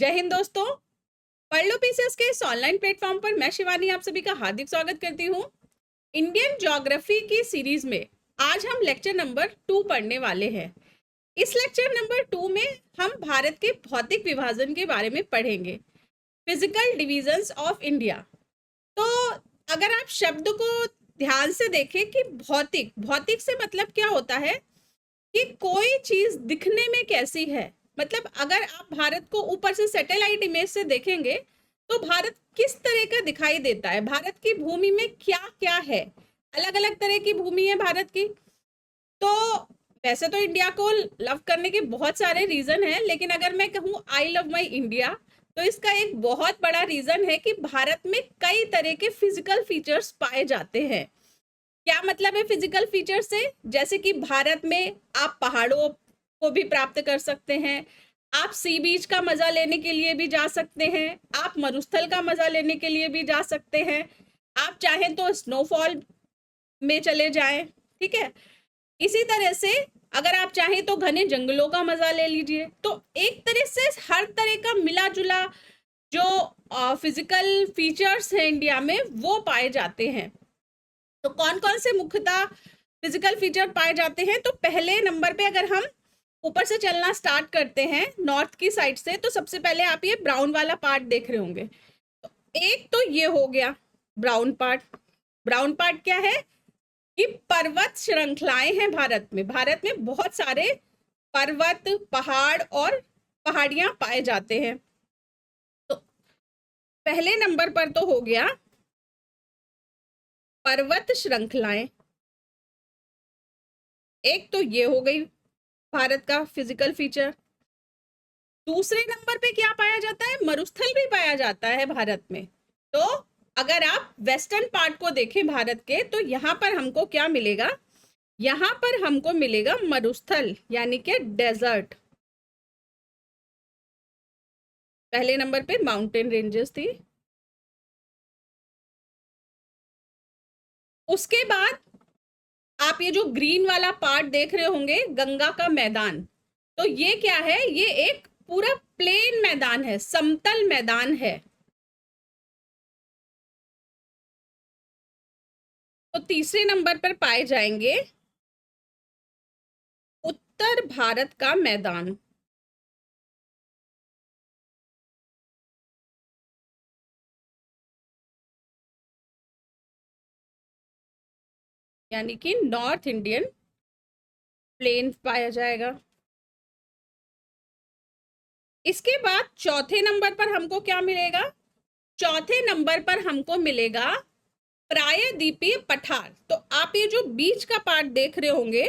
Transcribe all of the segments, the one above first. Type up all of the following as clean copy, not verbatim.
जय हिंद दोस्तों। पढ़ लो पीसीएस के इस ऑनलाइन प्लेटफॉर्म पर मैं शिवानी आप सभी का हार्दिक स्वागत करती हूँ। इंडियन ज्योग्राफी की सीरीज में आज हम लेक्चर नंबर 2 पढ़ने वाले हैं। इस लेक्चर नंबर 2 में हम भारत के भौतिक विभाजन के बारे में पढ़ेंगे, फिजिकल डिविजन्स ऑफ इंडिया। तो अगर आप शब्द को ध्यान से देखें कि भौतिक भौतिक से मतलब क्या होता है कि कोई चीज दिखने में कैसी है। मतलब अगर आप भारत को ऊपर से सैटेलाइट इमेज से देखेंगे तो भारत किस तरह का दिखाई देता है, भारत की भूमि में क्या क्या है। अलग अलग तरह की भूमि है भारत की। तो वैसे तो इंडिया को लव करने के बहुत सारे रीजन हैं, लेकिन अगर मैं कहूँ आई लव माई इंडिया तो इसका एक बहुत बड़ा रीजन है कि भारत में कई तरह के फिजिकल फीचर्स पाए जाते हैं। क्या मतलब है फिजिकल फीचर से? जैसे कि भारत में आप पहाड़ों को भी प्राप्त कर सकते हैं, आप सी बीच का मजा लेने के लिए भी जा सकते हैं, आप मरुस्थल का मजा लेने के लिए भी जा सकते हैं, आप चाहें तो स्नोफॉल में चले जाएं। ठीक है, इसी तरह से अगर आप चाहें तो घने जंगलों का मजा ले लीजिए। तो एक तरह से हर तरह का मिला जुला जो फिजिकल फीचर्स हैं इंडिया में वो पाए जाते हैं। तो कौन कौन से मुख्यतः फिजिकल फीचर पाए जाते हैं? तो पहले नंबर पे अगर हम ऊपर से चलना स्टार्ट करते हैं नॉर्थ की साइड से, तो सबसे पहले आप ये ब्राउन वाला पार्ट देख रहे होंगे। तो एक तो ये हो गया ब्राउन पार्ट। ब्राउन पार्ट क्या है कि पर्वत श्रृंखलाएं हैं भारत में। भारत में बहुत सारे पर्वत, पहाड़ और पहाड़ियां पाए जाते हैं। तो पहले नंबर पर तो हो गया पर्वत श्रृंखलाएं। एक तो ये हो गई भारत का फिजिकल फीचर। दूसरे नंबर पे क्या पाया जाता है? मरुस्थल भी पाया जाता है भारत में। तो अगर आप वेस्टर्न पार्ट को देखें भारत के, तो यहाँ पर हमको क्या मिलेगा? यहाँ पर हमको मिलेगा मरुस्थल यानी कि डेजर्ट। पहले नंबर पे माउंटेन रेंजेस थी। उसके बाद आप ये जो ग्रीन वाला पार्ट देख रहे होंगे, गंगा का मैदान। तो ये क्या है? ये एक पूरा प्लेन मैदान है, समतल मैदान है। तो तीसरे नंबर पर पाए जाएंगे उत्तर भारत का मैदान। यानी कि नॉर्थ इंडियन प्लेन पाया जाएगा। इसके बाद चौथे नंबर पर हमको क्या मिलेगा? चौथे नंबर पर हमको मिलेगा प्रायद्वीपीय पठार। तो आप ये जो बीच का पार्ट देख रहे होंगे,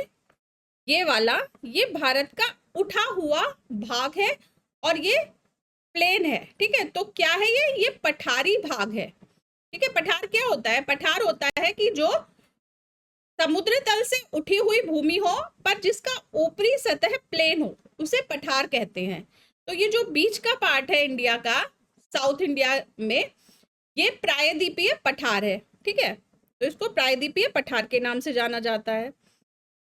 ये वाला, ये भारत का उठा हुआ भाग है और ये प्लेन है। ठीक है, तो क्या है ये पठारी भाग है। ठीक है, पठार क्या होता है? पठार होता है कि जो समुद्र तल से उठी हुई भूमि हो पर जिसका ऊपरी सतह प्लेन हो, उसे पठार कहते हैं। तो ये जो बीच का पार्ट है इंडिया का, साउथ इंडिया में, ये प्रायद्वीपीय पठार है। ठीक है, तो इसको प्रायद्वीपीय पठार के नाम से जाना जाता है।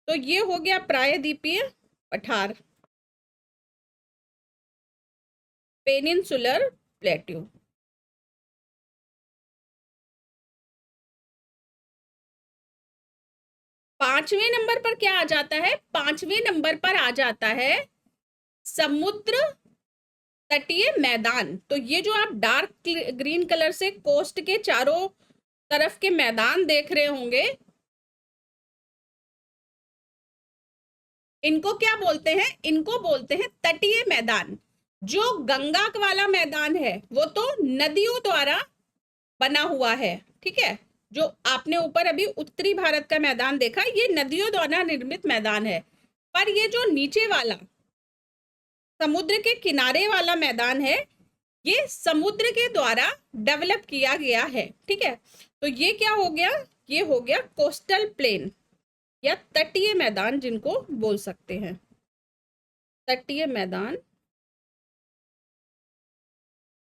तो ये हो गया प्रायद्वीपीय पठार, पेनिनसुलर प्लेट्यू। पांचवें नंबर पर क्या आ जाता है? पांचवें नंबर पर आ जाता है समुद्र तटीय मैदान। तो ये जो आप डार्क ग्रीन कलर से कोस्ट के चारों तरफ के मैदान देख रहे होंगे, इनको क्या बोलते हैं? इनको बोलते हैं तटीय मैदान। जो गंगा वाला मैदान है वो तो नदियों द्वारा बना हुआ है। ठीक है, जो आपने ऊपर अभी उत्तरी भारत का मैदान देखा, ये नदियों द्वारा निर्मित मैदान है। पर ये जो नीचे वाला समुद्र के किनारे वाला मैदान है, ये समुद्र के द्वारा डेवलप किया गया है। ठीक है, तो ये क्या हो गया? ये हो गया कोस्टल प्लेन या तटीय मैदान, जिनको बोल सकते हैं तटीय मैदान,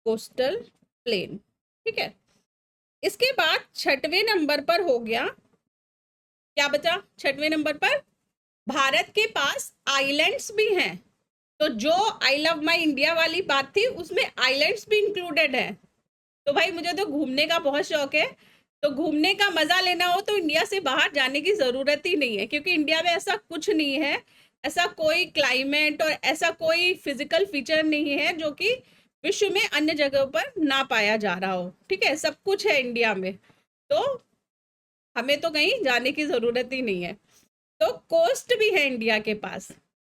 कोस्टल प्लेन। ठीक है, इसके बाद छठवें नंबर पर हो गया, क्या बचा छठवें नंबर पर? भारत के पास आइलैंड्स भी हैं। तो जो आई लव माई इंडिया वाली बात थी उसमें आइलैंड्स भी इंक्लूडेड है। तो भाई मुझे तो घूमने का बहुत शौक है, तो घूमने का मजा लेना हो तो इंडिया से बाहर जाने की जरूरत ही नहीं है, क्योंकि इंडिया में ऐसा कुछ नहीं है, ऐसा कोई क्लाइमेट और ऐसा कोई फिजिकल फीचर नहीं है जो कि विश्व में अन्य जगहों पर ना पाया जा रहा हो। ठीक है, सब कुछ है इंडिया में, तो हमें तो कहीं जाने की जरूरत ही नहीं है। तो कोस्ट भी है इंडिया के पास,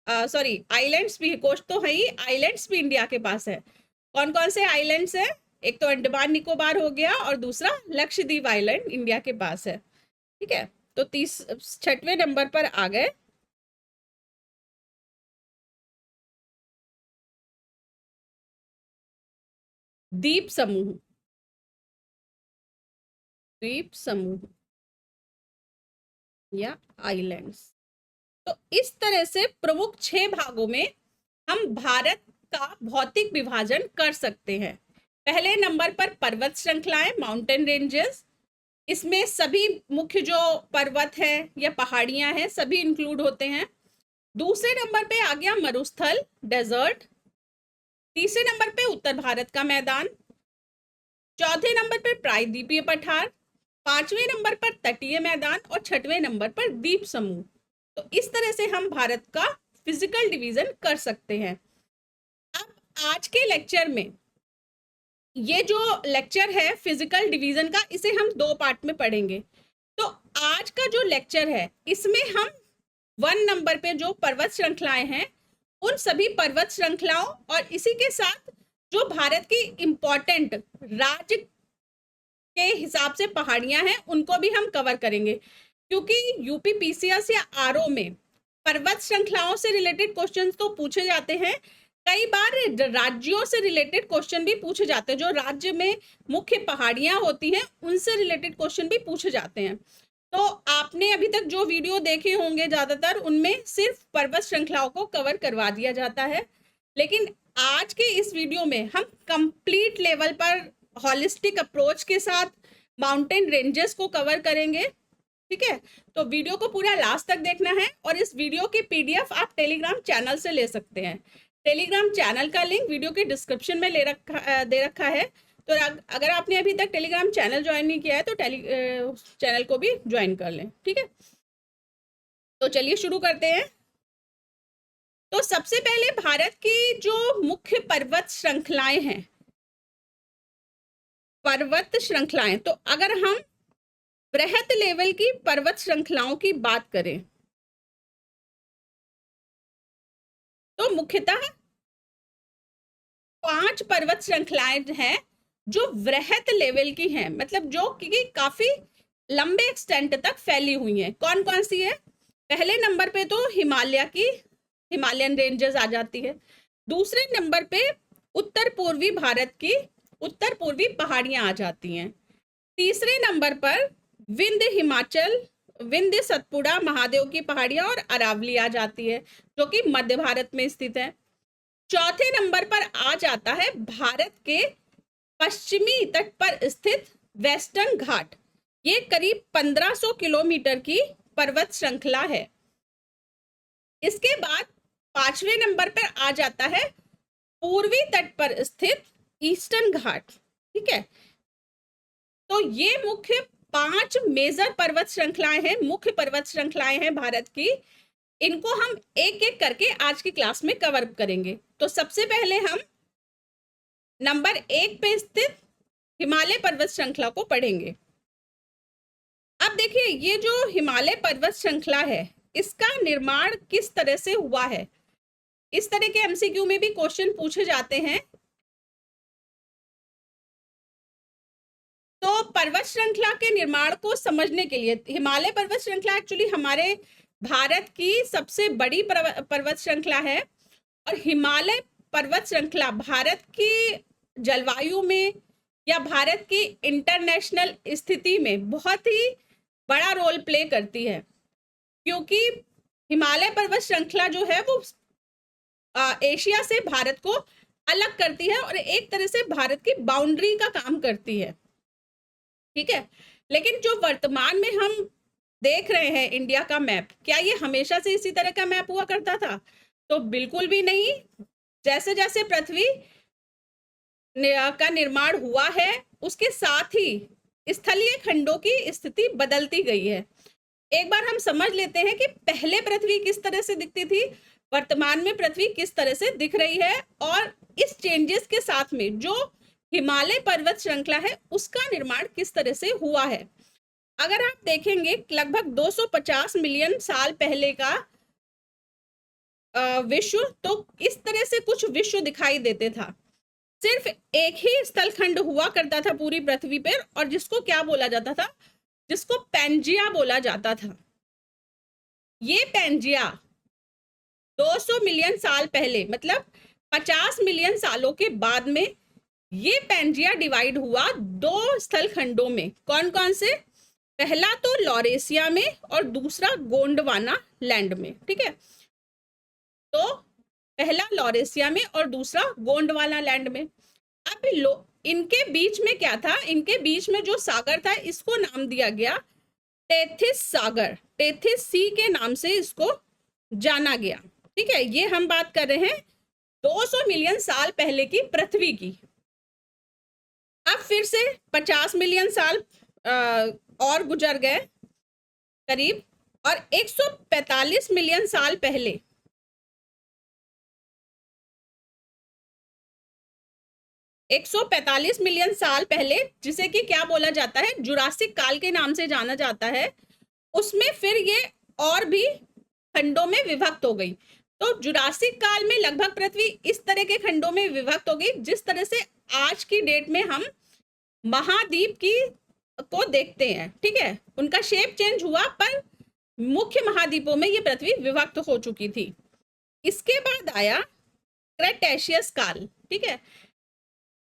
सॉरी आइलैंड्स भी, कोस्ट तो है ही, आइलैंड्स भी इंडिया के पास है। कौन कौन से आइलैंड्स है? एक तो अंडमान निकोबार हो गया और दूसरा लक्षद्वीप आइलैंड इंडिया के पास है। ठीक है, तो 6वें नंबर पर आ गए। द्वीप समूह, द्वीप समूह या आइलैंड्स। तो इस तरह से प्रमुख 6 भागों में हम भारत का भौतिक विभाजन कर सकते हैं। पहले नंबर पर पर्वत श्रृंखलाएं, माउंटेन रेंजेस, इसमें सभी मुख्य जो पर्वत है या पहाड़ियां हैं सभी इंक्लूड होते हैं। दूसरे नंबर पे आ गया मरुस्थल, डेजर्ट। तीसरे नंबर पे उत्तर भारत का मैदान। चौथे नंबर पर प्रायद्वीपीय पठार। पांचवें नंबर पर तटीय मैदान और छठवें नंबर पर द्वीप समूह। तो इस तरह से हम भारत का फिजिकल डिवीजन कर सकते हैं। अब आज के लेक्चर में, ये जो लेक्चर है फिजिकल डिवीजन का, इसे हम 2 पार्ट में पढ़ेंगे। तो आज का जो लेक्चर है इसमें हम 1 नंबर पे जो पर्वत श्रृंखलाएं हैं उन सभी पर्वत श्रृंखलाओं और इसी के साथ जो भारत की इंपॉर्टेंट राज्य के हिसाब से पहाड़ियां हैं उनको भी हम कवर करेंगे, क्योंकि यूपी पीसीएस या आरओ में पर्वत श्रृंखलाओं से रिलेटेड क्वेश्चंस तो पूछे जाते हैं, कई बार राज्यों से रिलेटेड क्वेश्चन भी पूछे जाते हैं, जो राज्य में मुख्य पहाड़ियां होती हैं उनसे रिलेटेड क्वेश्चन भी पूछे जाते हैं। तो आपने अभी तक जो वीडियो देखे होंगे ज्यादातर उनमें सिर्फ पर्वत श्रृंखलाओं को कवर करवा दिया जाता है, लेकिन आज के इस वीडियो में हम कंप्लीट लेवल पर हॉलिस्टिक अप्रोच के साथ माउंटेन रेंजेस को कवर करेंगे। ठीक है, तो वीडियो को पूरा लास्ट तक देखना है और इस वीडियो की पीडीएफ आप टेलीग्राम चैनल से ले सकते हैं। टेलीग्राम चैनल का लिंक वीडियो के डिस्क्रिप्शन में दे रखा है। तो अगर आपने अभी तक टेलीग्राम चैनल ज्वाइन नहीं किया है तो चैनल को भी ज्वाइन कर लें। ठीक है, तो चलिए शुरू करते हैं। तो सबसे पहले भारत की जो मुख्य पर्वत श्रृंखलाएं हैं, पर्वत श्रृंखलाएं, तो अगर हम बृहत लेवल की पर्वत श्रृंखलाओं की बात करें तो मुख्यतः 5 पर्वत श्रृंखलाएं हैं जो वृहत लेवल की हैं, मतलब जो कि काफी लंबे एक्सटेंट तक फैली हुई हैं। कौन कौन सी है? पहले नंबर पे तो हिमालयन रेंजेस आ जाती है। दूसरे नंबर पे उत्तर पूर्वी भारत की उत्तर पूर्वी पहाड़ियां आ जाती हैं। तीसरे नंबर पर विंध्य सतपुड़ा महादेव की पहाड़ियां और अरावली आ जाती है जो कि मध्य भारत में स्थित है। चौथे नंबर पर आ जाता है भारत के पश्चिमी तट पर स्थित वेस्टर्न घाट। ये करीब 1500 किलोमीटर की पर्वत श्रृंखला है। इसके बाद 5वें नंबर पर आ जाता है पूर्वी तट पर स्थित ईस्टर्न घाट। ठीक है, तो ये मुख्य 5 मेजर पर्वत श्रृंखलाएं हैं, मुख्य पर्वत श्रृंखलाएं हैं भारत की। इनको हम एक एक करके आज की क्लास में कवर करेंगे। तो सबसे पहले हम नंबर 1 पे स्थित हिमालय पर्वत श्रृंखला को पढ़ेंगे। अब देखिए, ये जो हिमालय पर्वत श्रृंखला है इसका निर्माण किस तरह से हुआ है, इस तरह के एमसीक्यू में भी क्वेश्चन पूछे जाते हैं। तो पर्वत श्रृंखला के निर्माण को समझने के लिए, हिमालय पर्वत श्रृंखला एक्चुअली हमारे भारत की सबसे बड़ी पर्वत श्रृंखला है और हिमालय पर्वत श्रृंखला भारत की जलवायु में या भारत की इंटरनेशनल स्थिति में बहुत ही बड़ा रोल प्ले करती है, क्योंकि हिमालय पर्वत श्रृंखला जो है वो एशिया से भारत को अलग करती है और एक तरह से भारत की बाउंड्री का काम करती है। ठीक है, लेकिन जो वर्तमान में हम देख रहे हैं इंडिया का मैप, क्या ये हमेशा से इसी तरह का मैप हुआ करता था? तो बिल्कुल भी नहीं। जैसे जैसे पृथ्वी का निर्माण हुआ है, उसके साथ ही स्थलीय खंडों की स्थिति बदलती गई है। एक बार हम समझ लेते हैं कि पहले पृथ्वी किस तरह से दिखती थी, वर्तमान में पृथ्वी किस तरह से दिख रही है, और इस चेंजेस के साथ में जो हिमालय पर्वत श्रृंखला है उसका निर्माण किस तरह से हुआ है। अगर आप देखेंगे लगभग 250 मिलियन साल पहले का विश्व, तो इस तरह से कुछ विश्व दिखाई देते था। सिर्फ एक ही स्थलखंड हुआ करता था पूरी पृथ्वी पर, और जिसको क्या बोला जाता था, जिसको पैंजिया बोला जाता था। ये पैंजिया 200 मिलियन साल पहले, मतलब 50 मिलियन सालों के बाद में ये पैंजिया डिवाइड हुआ दो स्थल खंडों में। कौन कौन से? पहला तो लॉरेशिया में और दूसरा गोंडवाना लैंड में। ठीक है, तो पहला लॉरेशिया में और दूसरा गोंडवाना लैंड में। अब इनके बीच में क्या था? इनके बीच में जो सागर था इसको नाम दिया गया टेथिस सागर, टेथिस सी के नाम से इसको जाना गया। ठीक है, ये हम बात कर रहे हैं 200 मिलियन साल पहले की पृथ्वी की। अब फिर से 50 मिलियन साल और गुजर गए करीब, और 145 मिलियन साल पहले 145 मिलियन साल पहले, जिसे कि क्या बोला जाता है, जुरासिक काल के नाम से जाना जाता है, उसमें फिर ये और भी खंडों में विभक्त हो गई। तो जुरासिक काल में लगभग पृथ्वी इस तरह के खंडों में विभक्त हो गई जिस तरह से आज की डेट में हम महाद्वीप को देखते हैं। ठीक है, उनका शेप चेंज हुआ, पर मुख्य महाद्वीपों में ये पृथ्वी विभक्त हो चुकी थी। इसके बाद आया क्रेटेशियस काल। ठीक है,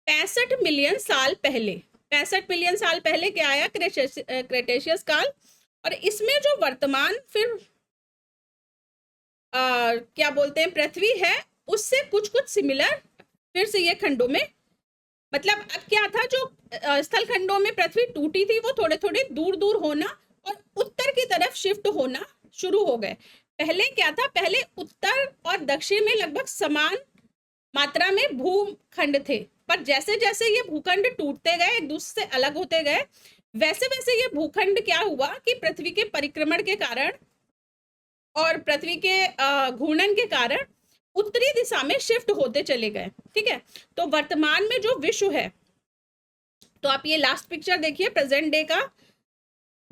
65 मिलियन साल पहले, 65 मिलियन साल पहले क्या आया? क्रेटेशियस काल। और इसमें जो वर्तमान फिर क्या बोलते हैं पृथ्वी है, उससे कुछ कुछ सिमिलर फिर से ये खंडों में, मतलब अब क्या था, जो स्थल खंडों में पृथ्वी टूटी थी वो थोड़े थोड़े दूर दूर होना और उत्तर की तरफ शिफ्ट होना शुरू हो गए। पहले क्या था? पहले उत्तर और दक्षिण में लगभग समान मात्रा में भूखंड थे, पर जैसे जैसे ये भूखंड टूटते गए, एक दूसरे से अलग होते गए, वैसे वैसे ये भूखंड क्या हुआ कि पृथ्वी के परिक्रमण के कारण और पृथ्वी के घूर्णन के कारण उत्तरी दिशा में शिफ्ट होते चले गए। ठीक है, तो वर्तमान में जो विश्व है, तो आप ये लास्ट पिक्चर देखिए, प्रेजेंट डे का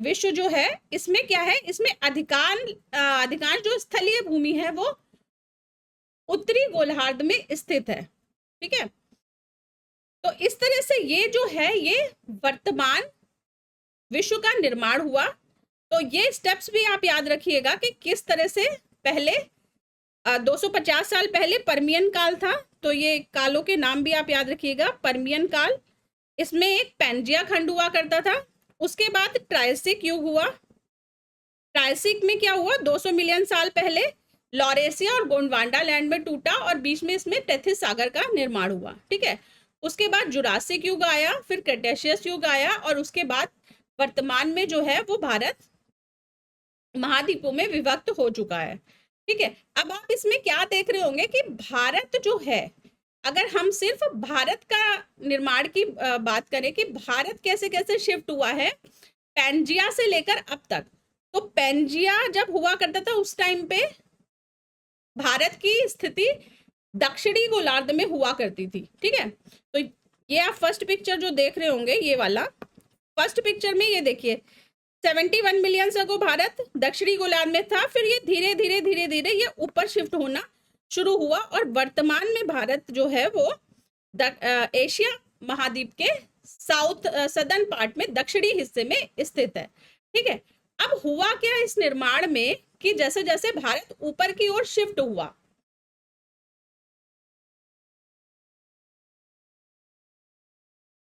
विश्व जो है, इसमें क्या है? इसमें अधिकांश जो स्थलीय भूमि है वो उत्तरी गोलार्ध में स्थित है। ठीक है, तो इस तरह से ये जो है, ये वर्तमान विश्व का निर्माण हुआ। तो ये स्टेप्स भी आप याद रखिएगा कि किस तरह से पहले 250 साल पहले परमियन काल था, तो ये कालों के नाम भी आप याद रखिएगा। परमियन काल, इसमें एक पैंजिया खंड हुआ करता था। उसके बाद ट्रायसिक युग हुआ। ट्रायसिक में क्या हुआ? 200 मिलियन साल पहले लॉरेशिया और गोंडवाना लैंड में टूटा और बीच में इसमें टेथिस सागर का निर्माण हुआ। ठीक है, उसके बाद जुरासिक युग आया, फिर क्रेटेशियस युग आया, और उसके बाद वर्तमान में जो है वो भारत महाद्वीपों में विभक्त हो चुका है। ठीक है, अब आप इसमें क्या देख रहे होंगे कि भारत जो है, अगर हम सिर्फ भारत का निर्माण की बात करें कि भारत कैसे कैसे शिफ्ट हुआ है पैंजिया से लेकर अब तक, तो पैंजिया जब हुआ करता था उस टाइम पे भारत की स्थिति दक्षिणी गोलार्ध में हुआ करती थी। ठीक है, तो ये आप फर्स्ट पिक्चर जो देख रहे होंगे, ये वाला फर्स्ट पिक्चर में ये देखिए 71 मिलियन को भारत दक्षिणी गोलार्ध में था, फिर ये धीरे धीरे धीरे धीरे ये ऊपर शिफ्ट होना शुरू हुआ, और वर्तमान में भारत जो है वो एशिया महाद्वीप के सदर्न पार्ट में, दक्षिणी हिस्से में स्थित है। ठीक है, अब हुआ क्या इस निर्माण में कि जैसे जैसे भारत ऊपर की ओर शिफ्ट हुआ,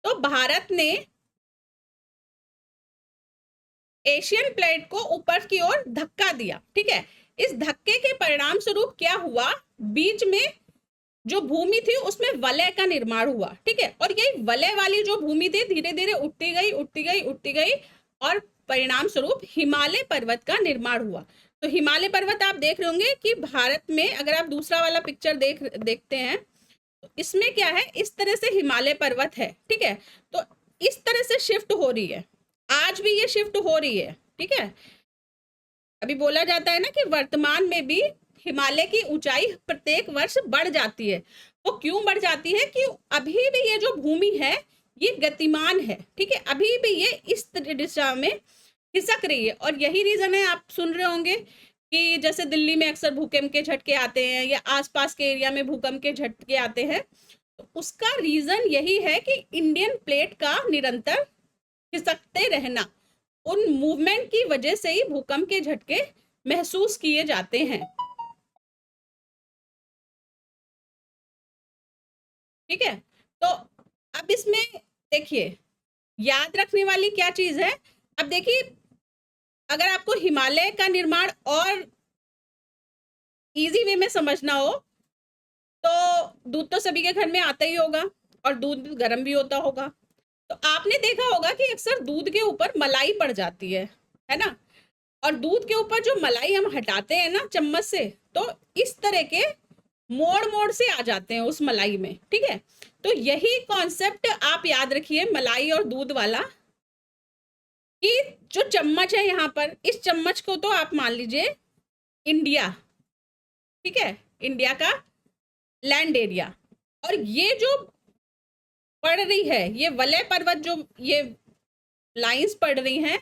तो भारत ने एशियन प्लेट को ऊपर की ओर धक्का दिया। ठीक है, इस धक्के के परिणाम स्वरूप क्या हुआ? बीच में जो भूमि थी उसमें वलय का निर्माण हुआ। ठीक है, और यही वलय वाली जो भूमि थी धीरे धीरे उठती गई उठती गई उठती गई, और परिणाम स्वरूप हिमालय पर्वत का निर्माण हुआ। तो हिमालय पर्वत आप देख रहे होंगे कि भारत में, अगर आप दूसरा वाला पिक्चर देखते हैं तो इसमें क्या है, इस तरह से हिमालय पर्वत है, ठीक है। तो इस तरह से शिफ्ट हो रही है, आज भी ये शिफ्ट हो रही है, ठीक है। अभी बोला जाता है ना कि वर्तमान में भी हिमालय की ऊंचाई प्रत्येक वर्ष बढ़ जाती है। वो क्यों बढ़ जाती है कि अभी भी ये जो भूमि है ये गतिमान है, ठीक है, अभी भी ये इस दिशा में खिसक रही है। और यही रीजन है, आप सुन रहे होंगे कि जैसे दिल्ली में अक्सर भूकंप के झटके आते हैं या आसपास के एरिया में भूकंप के झटके आते हैं, तो उसका रीजन यही है कि इंडियन प्लेट का निरंतर खिसकते रहना, उन मूवमेंट की वजह से ही भूकंप के झटके महसूस किए जाते हैं, ठीक है। तो अब इसमें देखिए, याद रखने वाली क्या चीज है। अब देखिए, अगर आपको हिमालय का निर्माण और इजी वे में समझना हो तो दूध तो सभी के घर में आता ही होगा और दूध गर्म भी होता होगा। तो आपने देखा होगा कि अक्सर दूध के ऊपर मलाई पड़ जाती है ना। और दूध के ऊपर जो मलाई हम हटाते हैं ना चम्मच से, तो इस तरह के मोड़ मोड़ से आ जाते हैं उस मलाई में, ठीक है। तो यही कॉन्सेप्ट आप याद रखिए मलाई और दूध वाला, कि जो चम्मच है यहाँ पर, इस चम्मच को तो आप मान लीजिए इंडिया, ठीक है, इंडिया का लैंड एरिया, और ये जो पड़ रही है ये वलय पर्वत, जो ये लाइंस पड़ रही हैं,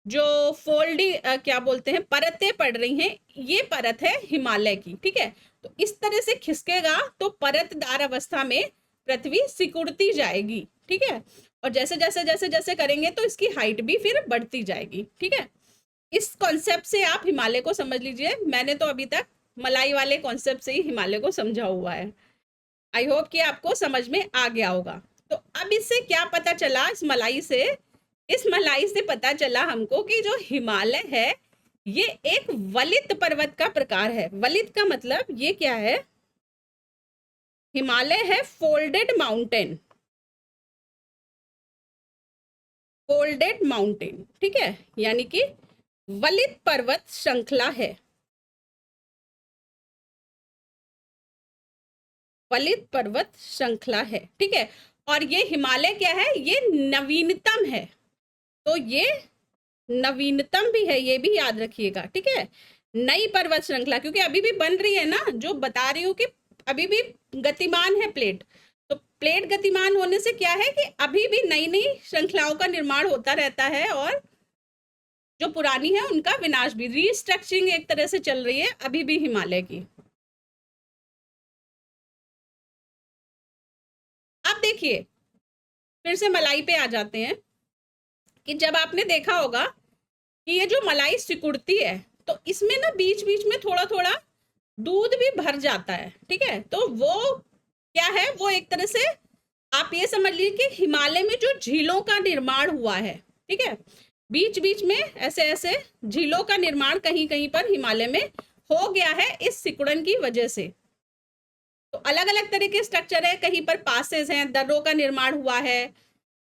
जो फोल्डी क्या बोलते हैं, परतें पड़ रही हैं, ये परत है हिमालय की, ठीक है। तो इस तरह से खिसकेगा तो परतदार अवस्था में पृथ्वी सिकुड़ती जाएगी, ठीक है। और जैसे जैसे जैसे जैसे करेंगे तो इसकी हाइट भी फिर बढ़ती जाएगी, ठीक है। इस कॉन्सेप्ट से आप हिमालय को समझ लीजिए। मैंने तो अभी तक मलाई वाले कॉन्सेप्ट से ही हिमालय को समझा हुआ है। आई होप कि आपको समझ में आ गया होगा। तो अब इससे क्या पता चला, इस मलाई से पता चला हमको कि जो हिमालय है ये एक वलित पर्वत का प्रकार है। वलित का मतलब ये क्या है, हिमालय है फोल्डेड माउंटेन, फोल्डेड माउंटेन, ठीक है, यानी कि वलित पर्वत श्रृंखला है, वलित पर्वत श्रृंखला है, ठीक है। और ये हिमालय क्या है, ये नवीनतम है, तो ये नवीनतम भी है, ये भी याद रखिएगा, ठीक है। नई पर्वत श्रृंखला, क्योंकि अभी भी बन रही है ना, जो बता रही हूँ कि अभी भी गतिमान है प्लेट। तो प्लेट गतिमान होने से क्या है कि अभी भी नई नई श्रृंखलाओं का निर्माण होता रहता है, और जो पुरानी है उनका विनाश भी, रीस्ट्रक्चरिंग एक तरह से चल रही है अभी भी हिमालय की। अब देखिए, फिर से मलाई पे आ जाते हैं कि जब आपने देखा होगा कि ये जो मलाई सिकुड़ती है तो इसमें ना बीच बीच में थोड़ा थोड़ा दूध भी भर जाता है, ठीक है। तो वो क्या है, वो एक तरह से आप ये समझ लीजिए कि हिमालय में जो झीलों का निर्माण हुआ है, ठीक है, बीच बीच में ऐसे ऐसे झीलों का निर्माण कहीं कहीं पर हिमालय में हो गया है इस सिकुड़न की वजह से। तो अलग अलग तरह के स्ट्रक्चर है, कहीं पर पासेस हैं, दर्रों का निर्माण हुआ है,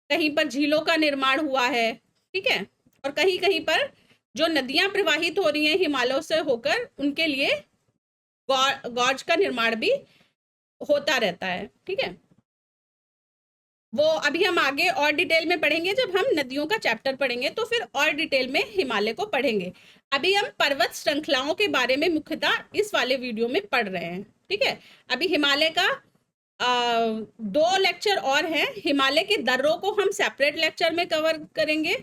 कहीं पर झीलों का निर्माण हुआ है, ठीक है। और कहीं कहीं पर जो नदियां प्रवाहित हो रही हैं हिमालयों से होकर, उनके लिए गॉर्ज का निर्माण भी होता रहता है, ठीक है। वो अभी हम आगे और डिटेल में पढ़ेंगे, जब हम नदियों का चैप्टर पढ़ेंगे तो फिर और डिटेल में हिमालय को पढ़ेंगे। अभी हम पर्वत श्रृंखलाओं के बारे में मुख्यतः इस वाले वीडियो में पढ़ रहे हैं, ठीक है। अभी हिमालय का 2 लेक्चर और हैं। हिमालय के दर्रों को हम सेपरेट लेक्चर में कवर करेंगे।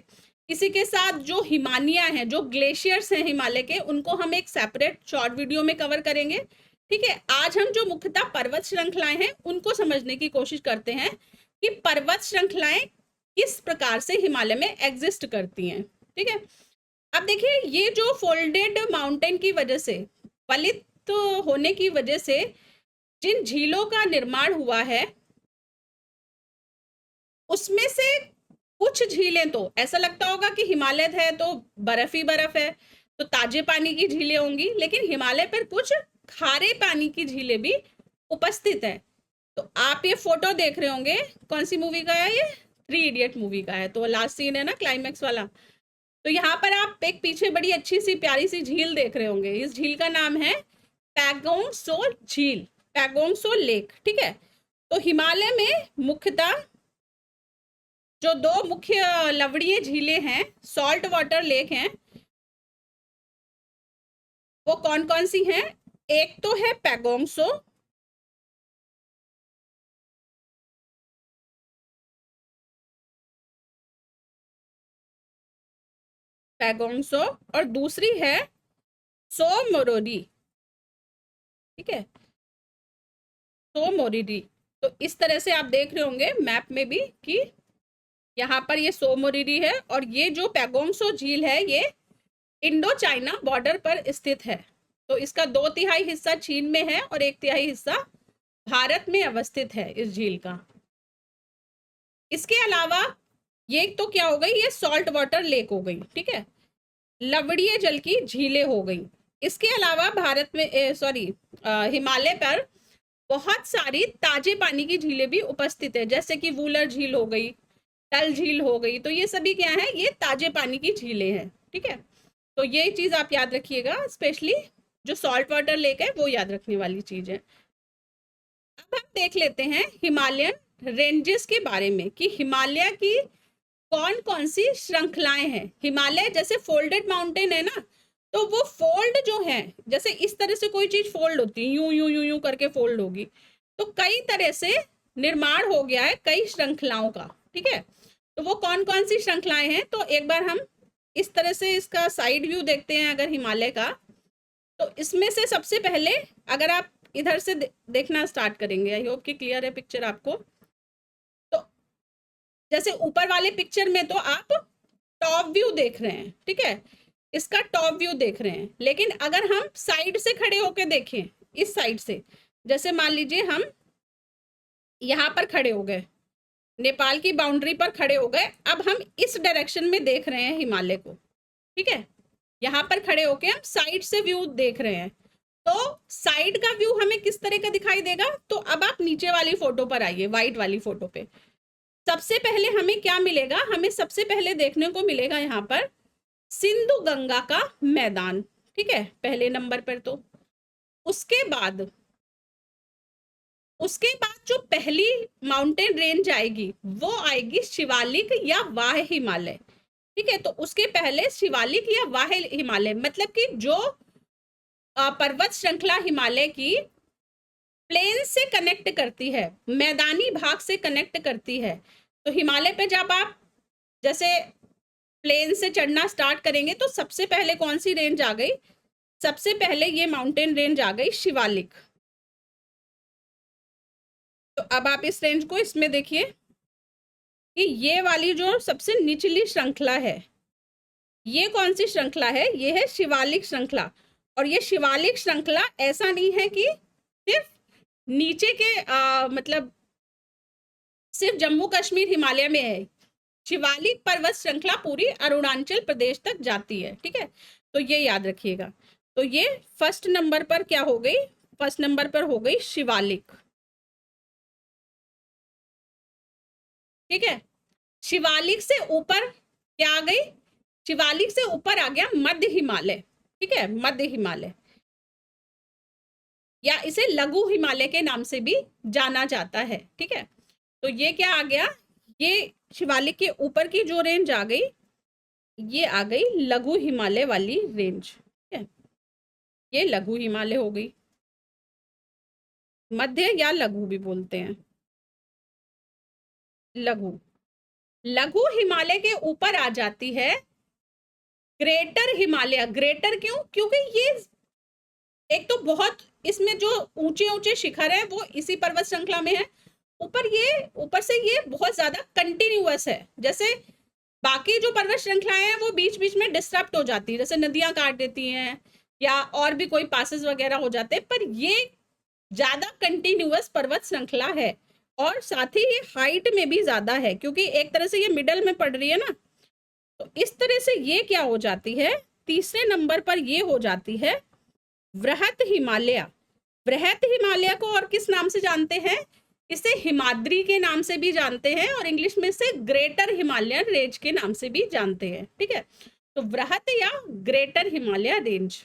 इसी के साथ जो हिमानिया हैं, जो ग्लेशियर्स हैं हिमालय के, उनको हम एक सेपरेट शॉर्ट वीडियो में कवर करेंगे, ठीक है। आज हम जो मुख्यतः पर्वत श्रृंखलाएं हैं उनको समझने की कोशिश करते हैं कि पर्वत श्रृंखलाएं किस प्रकार से हिमालय में एग्जिस्ट करती हैं, ठीक है। अब देखिए, ये जो फोल्डेड माउंटेन की वजह से, वलित होने की वजह से जिन झीलों का निर्माण हुआ है, उसमें से कुछ झीलें तो ऐसा लगता होगा कि हिमालय है तो बर्फ ही बर्फ है, तो ताजे पानी की झीलें होंगी, लेकिन हिमालय पर कुछ खारे पानी की झीलें भी उपस्थित है। तो आप ये फोटो देख रहे होंगे, कौन सी मूवी का है ये, 3 इडियट मूवी का है। तो लास्ट सीन है ना क्लाइमैक्स वाला, तो यहाँ पर आप एक पीछे बड़ी अच्छी सी प्यारी सी झील देख रहे होंगे। इस झील का नाम है पैगोंग सो झील, पैगोंग सो लेक, ठीक है। तो हिमालय में मुख्यतः जो दो मुख्य लवणीय झीलें हैं, सॉल्ट वाटर लेक हैं, वो कौन कौन सी हैं? एक तो है पैगोंग सो, पैगोंग सो, और दूसरी है सो मोरोरी, ठीक है, सो मोरिरी। तो इस तरह से आप देख रहे होंगे मैप में भी कि यहाँ पर ये सो मोरिरी है, और ये जो पैगोंग सो झील है ये इंडो चाइना बॉर्डर पर स्थित है। तो इसका 2/3 हिस्सा चीन में है और 1/3 हिस्सा भारत में अवस्थित है इस झील का। इसके अलावा ये तो क्या हो गई, ये सॉल्ट वाटर लेक हो गई, ठीक है, लवणीय जल की झीलें हो गई। इसके अलावा भारत में हिमालय पर बहुत सारी ताजे पानी की झीलें भी उपस्थित है, जैसे कि वूलर झील हो गई, डल झील हो गई। तो ये सभी क्या है, ये ताजे पानी की झीलें हैं, ठीक है। तो ये चीज आप याद रखिएगा, स्पेशली जो सॉल्ट वाटर लेक है वो याद रखने वाली चीज है। अब हम देख लेते हैं हिमालयन रेंजेस के बारे में कि हिमालय की कौन कौन सी श्रृंखलाएं हैं। हिमालय जैसे फोल्डेड माउंटेन है ना, तो वो फोल्ड जो है, जैसे इस तरह से कोई चीज फोल्ड होती है, यूं यूं यूं यूं करके फोल्ड होगी, तो कई तरह से निर्माण हो गया है कई श्रृंखलाओं का, ठीक है। तो वो कौन कौन सी श्रृंखलाएं हैं, तो एक बार हम इस तरह से इसका साइड व्यू देखते हैं अगर हिमालय का। तो इसमें से सबसे पहले अगर आप इधर से देखना स्टार्ट करेंगे, आई होप कि क्लियर है पिक्चर आपको। तो जैसे ऊपर वाले पिक्चर में तो आप टॉप व्यू देख रहे हैं, ठीक है, इसका टॉप व्यू देख रहे हैं। लेकिन अगर हम साइड से खड़े होकर देखें, इस साइड से, जैसे मान लीजिए हम यहाँ पर खड़े हो गए, नेपाल की बाउंड्री पर खड़े हो गए, अब हम इस डायरेक्शन में देख रहे हैं हिमालय को, ठीक है, यहाँ पर खड़े होके हम साइड से व्यू देख रहे हैं। तो साइड का व्यू हमें किस तरह का दिखाई देगा, तो अब आप नीचे वाली फोटो पर आइए, व्हाइट वाली फोटो पे। सबसे पहले हमें क्या मिलेगा, हमें सबसे पहले देखने को मिलेगा यहाँ पर सिंधु गंगा का मैदान, ठीक है, पहले नंबर पर। तो उसके बाद जो पहली माउंटेन रेंज आएगी वो आएगी शिवालिक या वाह हिमालय, ठीक है। तो उसके पहले शिवालिक या वाह हिमालय, मतलब कि जो पर्वत श्रृंखला हिमालय की प्लेन से कनेक्ट करती है, मैदानी भाग से कनेक्ट करती है। तो हिमालय पे जब आप जैसे प्लेन से चढ़ना स्टार्ट करेंगे तो सबसे पहले कौन सी रेंज आ गई, सबसे पहले ये माउंटेन रेंज आ गई शिवालिक। तो अब आप इस रेंज को इसमें देखिए कि ये वाली जो सबसे निचली श्रृंखला है, ये कौन सी श्रृंखला है, ये है शिवालिक श्रृंखला। और ये शिवालिक श्रृंखला ऐसा नहीं है कि सिर्फ नीचे के मतलब सिर्फ जम्मू कश्मीर हिमालय में है, शिवालिक पर्वत श्रृंखला पूरी अरुणाचल प्रदेश तक जाती है, ठीक है। तो ये याद रखिएगा। तो ये फर्स्ट नंबर पर क्या हो गई, फर्स्ट नंबर पर हो गई शिवालिक, ठीक है। शिवालिक से ऊपर क्या आ गई, शिवालिक से ऊपर आ गया मध्य हिमालय, ठीक है, मध्य हिमालय, या इसे लघु हिमालय के नाम से भी जाना जाता है, ठीक है। तो ये क्या आ गया, ये शिवालिक के ऊपर की जो रेंज आ गई, ये आ गई लघु हिमालय वाली रेंज, ठीक है, ये लघु हिमालय हो गई, मध्य या लघु भी बोलते हैं, लघु। लघु हिमालय के ऊपर आ जाती है ग्रेटर हिमालय। ग्रेटर क्यों, क्योंकि ये एक तो बहुत, इसमें जो ऊंचे ऊंचे शिखर है वो इसी पर्वत श्रृंखला में है, ऊपर से ये बहुत ज्यादा कंटिन्यूअस है। जैसे बाकी जो पर्वत श्रृंखलाएं हैं वो बीच बीच में डिस्टर्ब हो जाती है, जैसे नदियां काट देती हैं या और भी कोई पासेस वगैरह हो जाते हैं, पर ये ज्यादा कंटिन्यूअस पर्वत श्रृंखला है। और साथ ही ये हाइट में भी ज्यादा है, क्योंकि एक तरह से ये मिडल में पड़ रही है ना। तो इस तरह से ये क्या हो जाती है, तीसरे नंबर पर ये हो जाती है वृहत हिमालय। वृहत हिमालय को और किस नाम से जानते हैं, इसे हिमाद्री के नाम से भी जानते हैं, और इंग्लिश में से ग्रेटर हिमालयन रेंज के नाम से भी जानते हैं, ठीक है। तो तो वृहत या ग्रेटर हिमालय रेंज।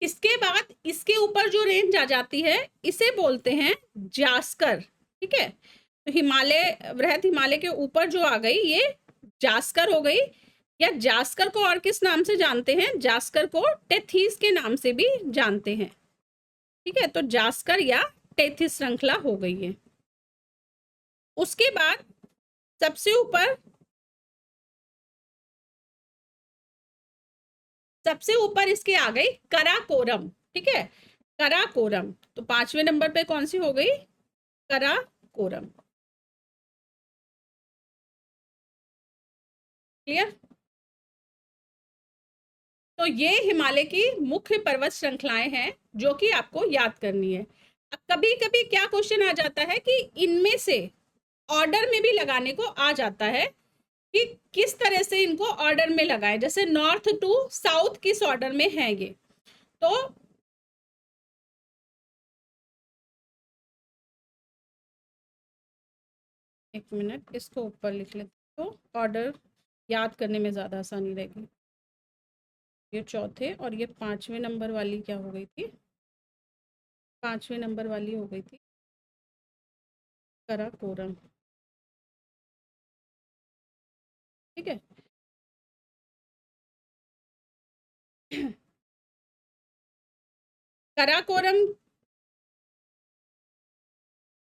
इसके बाद इसके ऊपर जो रेंज आ जाती है इसे बोलते हैं जास्कर। ठीक है, तो हिमालय, वृहत हिमालय के ऊपर जो आ गई ये जास्कर हो गई। या जास्कर को और किस नाम से जानते हैं? जास्कर को टेथीस के नाम से भी जानते हैं। ठीक है, तो जास्कर या टेथीस श्रृंखला हो गई है। उसके बाद सबसे ऊपर इसके आ गई कराकोरम। ठीक है, कराकोरम, तो 5वें नंबर पे कौन सी हो गई? कराकोरम। क्लियर? तो ये हिमालय की मुख्य पर्वत श्रृंखलाएं हैं जो कि आपको याद करनी है। अब कभी कभी क्या क्वेश्चन आ जाता है कि इनमें से ऑर्डर में भी लगाने को आ जाता है कि किस तरह से इनको ऑर्डर में लगाएं, जैसे नॉर्थ टू साउथ किस ऑर्डर में है ये। तो एक मिनट, इसको ऊपर लिख लेते तो ऑर्डर याद करने में ज़्यादा आसानी रहेगी। ये चौथे और ये 5वें नंबर वाली क्या हो गई थी? 5वें नंबर वाली हो गई थी कराकोरम। ठीक है, कराकोरम,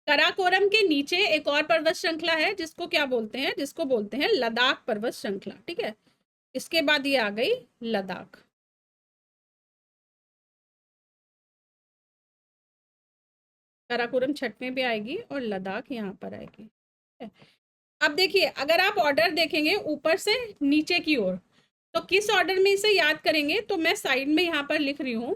कराकोरम के नीचे एक और पर्वत श्रृंखला है जिसको क्या बोलते हैं? जिसको बोलते हैं लद्दाख पर्वत श्रृंखला। ठीक है, इसके बाद ये आ गई लद्दाख। काराकोरम 6वें पे आएगी और लद्दाख यहाँ पर आएगी। अब देखिए, अगर आप ऑर्डर देखेंगे ऊपर से नीचे की ओर, तो किस ऑर्डर में इसे याद करेंगे? तो मैं साइड में यहाँ पर लिख रही हूँ,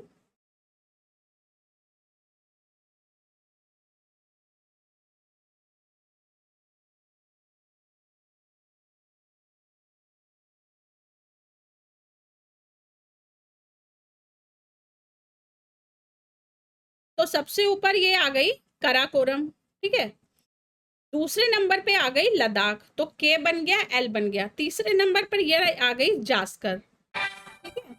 तो सबसे ऊपर ये आ गई काराकोरम। ठीक है, दूसरे नंबर पे आ गई लद्दाख, तो के बन गया, एल बन गया। तीसरे नंबर पर ये आ गई जास्कर। ठीक है,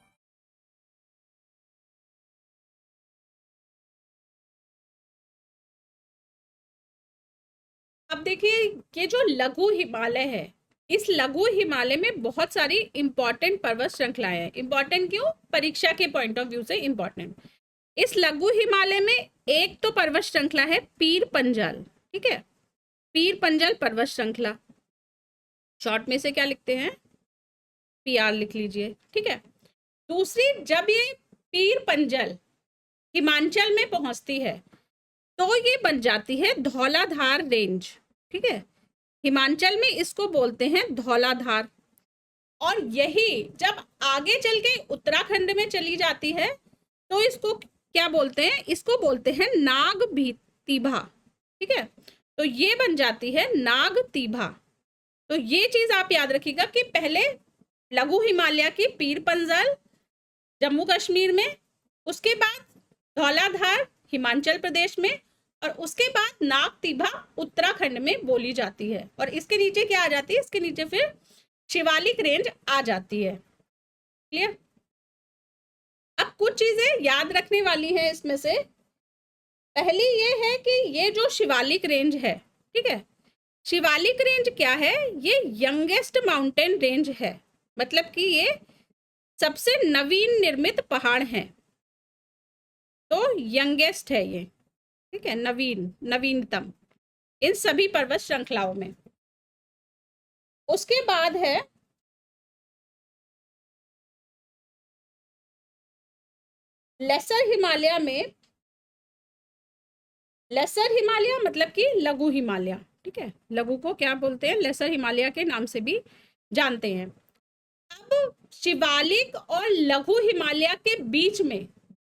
अब देखिए, ये जो लघु हिमालय है, इस लघु हिमालय में बहुत सारी इंपॉर्टेंट पर्वत श्रृंखलाएं हैं। इंपॉर्टेंट क्यों? परीक्षा के पॉइंट ऑफ व्यू से इंपॉर्टेंट। इस लघु हिमालय में एक तो पर्वत श्रृंखला है पीर पंजाल। ठीक है, पीर पंजाल पर्वत श्रृंखला, शॉर्ट में से क्या लिखते हैं? पीआर लिख लीजिए। ठीक है, दूसरी, जब ये पीर पंजाल हिमाचल में पहुंचती है तो ये बन जाती है धौलाधार रेंज। ठीक है, हिमाचल में इसको बोलते हैं धौलाधार। और यही जब आगे चल के उत्तराखंड में चली जाती है तो इसको क्या बोलते हैं? इसको बोलते हैं नागतीभा। ठीक है, तो ये बन जाती है नागतीभा। तो ये चीज आप याद रखिएगा कि पहले लघु हिमालय की पीर पंजाल जम्मू कश्मीर में, उसके बाद धौलाधार हिमाचल प्रदेश में, और उसके बाद नागतीभा उत्तराखंड में बोली जाती है। और इसके नीचे क्या आ जाती है? इसके नीचे फिर शिवालिक रेंज आ जाती है। क्लियर? अब कुछ चीजें याद रखने वाली हैं इसमें से। पहली ये है कि ये जो शिवालिक रेंज है, ठीक है, शिवालिक रेंज क्या है? ये यंगेस्ट माउंटेन रेंज है, मतलब कि ये सबसे नवीन निर्मित पहाड़ है, तो यंगेस्ट है ये। ठीक है, नवीनतम इन सभी पर्वत श्रृंखलाओं में। उसके बाद है लेसर हिमालय में, लेसर हिमालय मतलब कि लघु हिमालय। ठीक है, लघु को क्या बोलते हैं? लेसर हिमालय के नाम से भी जानते हैं। अब शिवालिक और लघु हिमालय के बीच में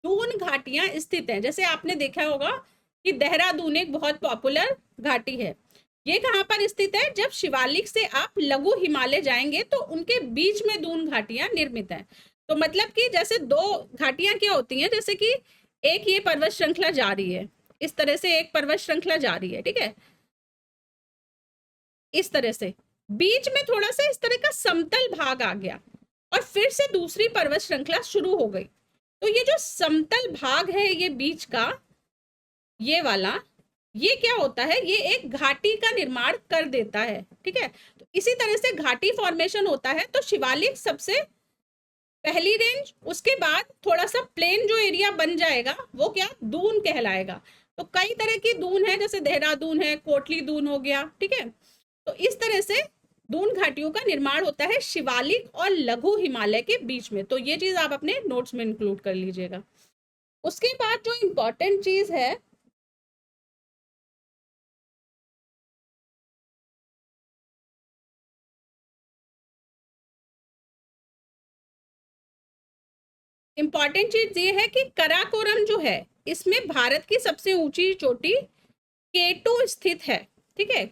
दून घाटियां स्थित हैं। जैसे आपने देखा होगा कि देहरादून एक बहुत पॉपुलर घाटी है। ये कहाँ पर स्थित है? जब शिवालिक से आप लघु हिमालय जाएंगे तो उनके बीच में दून घाटियां निर्मित हैं। तो मतलब कि जैसे दो घाटियां क्या होती हैं, जैसे कि एक ये पर्वत श्रृंखला जा रही है, इस तरह से एक पर्वत श्रृंखला जा रही है। ठीक है, इस तरह से बीच में थोड़ा सा इस तरह का समतल भाग आ गया और फिर से दूसरी पर्वत श्रृंखला शुरू हो गई। तो ये जो समतल भाग है ये बीच का, ये वाला, ये क्या होता है, ये एक घाटी का निर्माण कर देता है। ठीक है, तो इसी तरह से घाटी फॉर्मेशन होता है। तो शिवालिक सबसे पहली रेंज, उसके बाद थोड़ा सा प्लेन जो एरिया बन जाएगा वो क्या, दून कहलाएगा। तो कई तरह की दून है, जैसे देहरादून है, कोटली दून हो गया। ठीक है, तो इस तरह से दून घाटियों का निर्माण होता है शिवालिक और लघु हिमालय के बीच में। तो ये चीज आप अपने नोट्स में इंक्लूड कर लीजिएगा। उसके बाद जो इंपॉर्टेंट चीज है, इंपॉर्टेंट चीज ये है कि कराकोरम जो है इसमें भारत की सबसे ऊंची चोटी K2 स्थित है। ठीक है,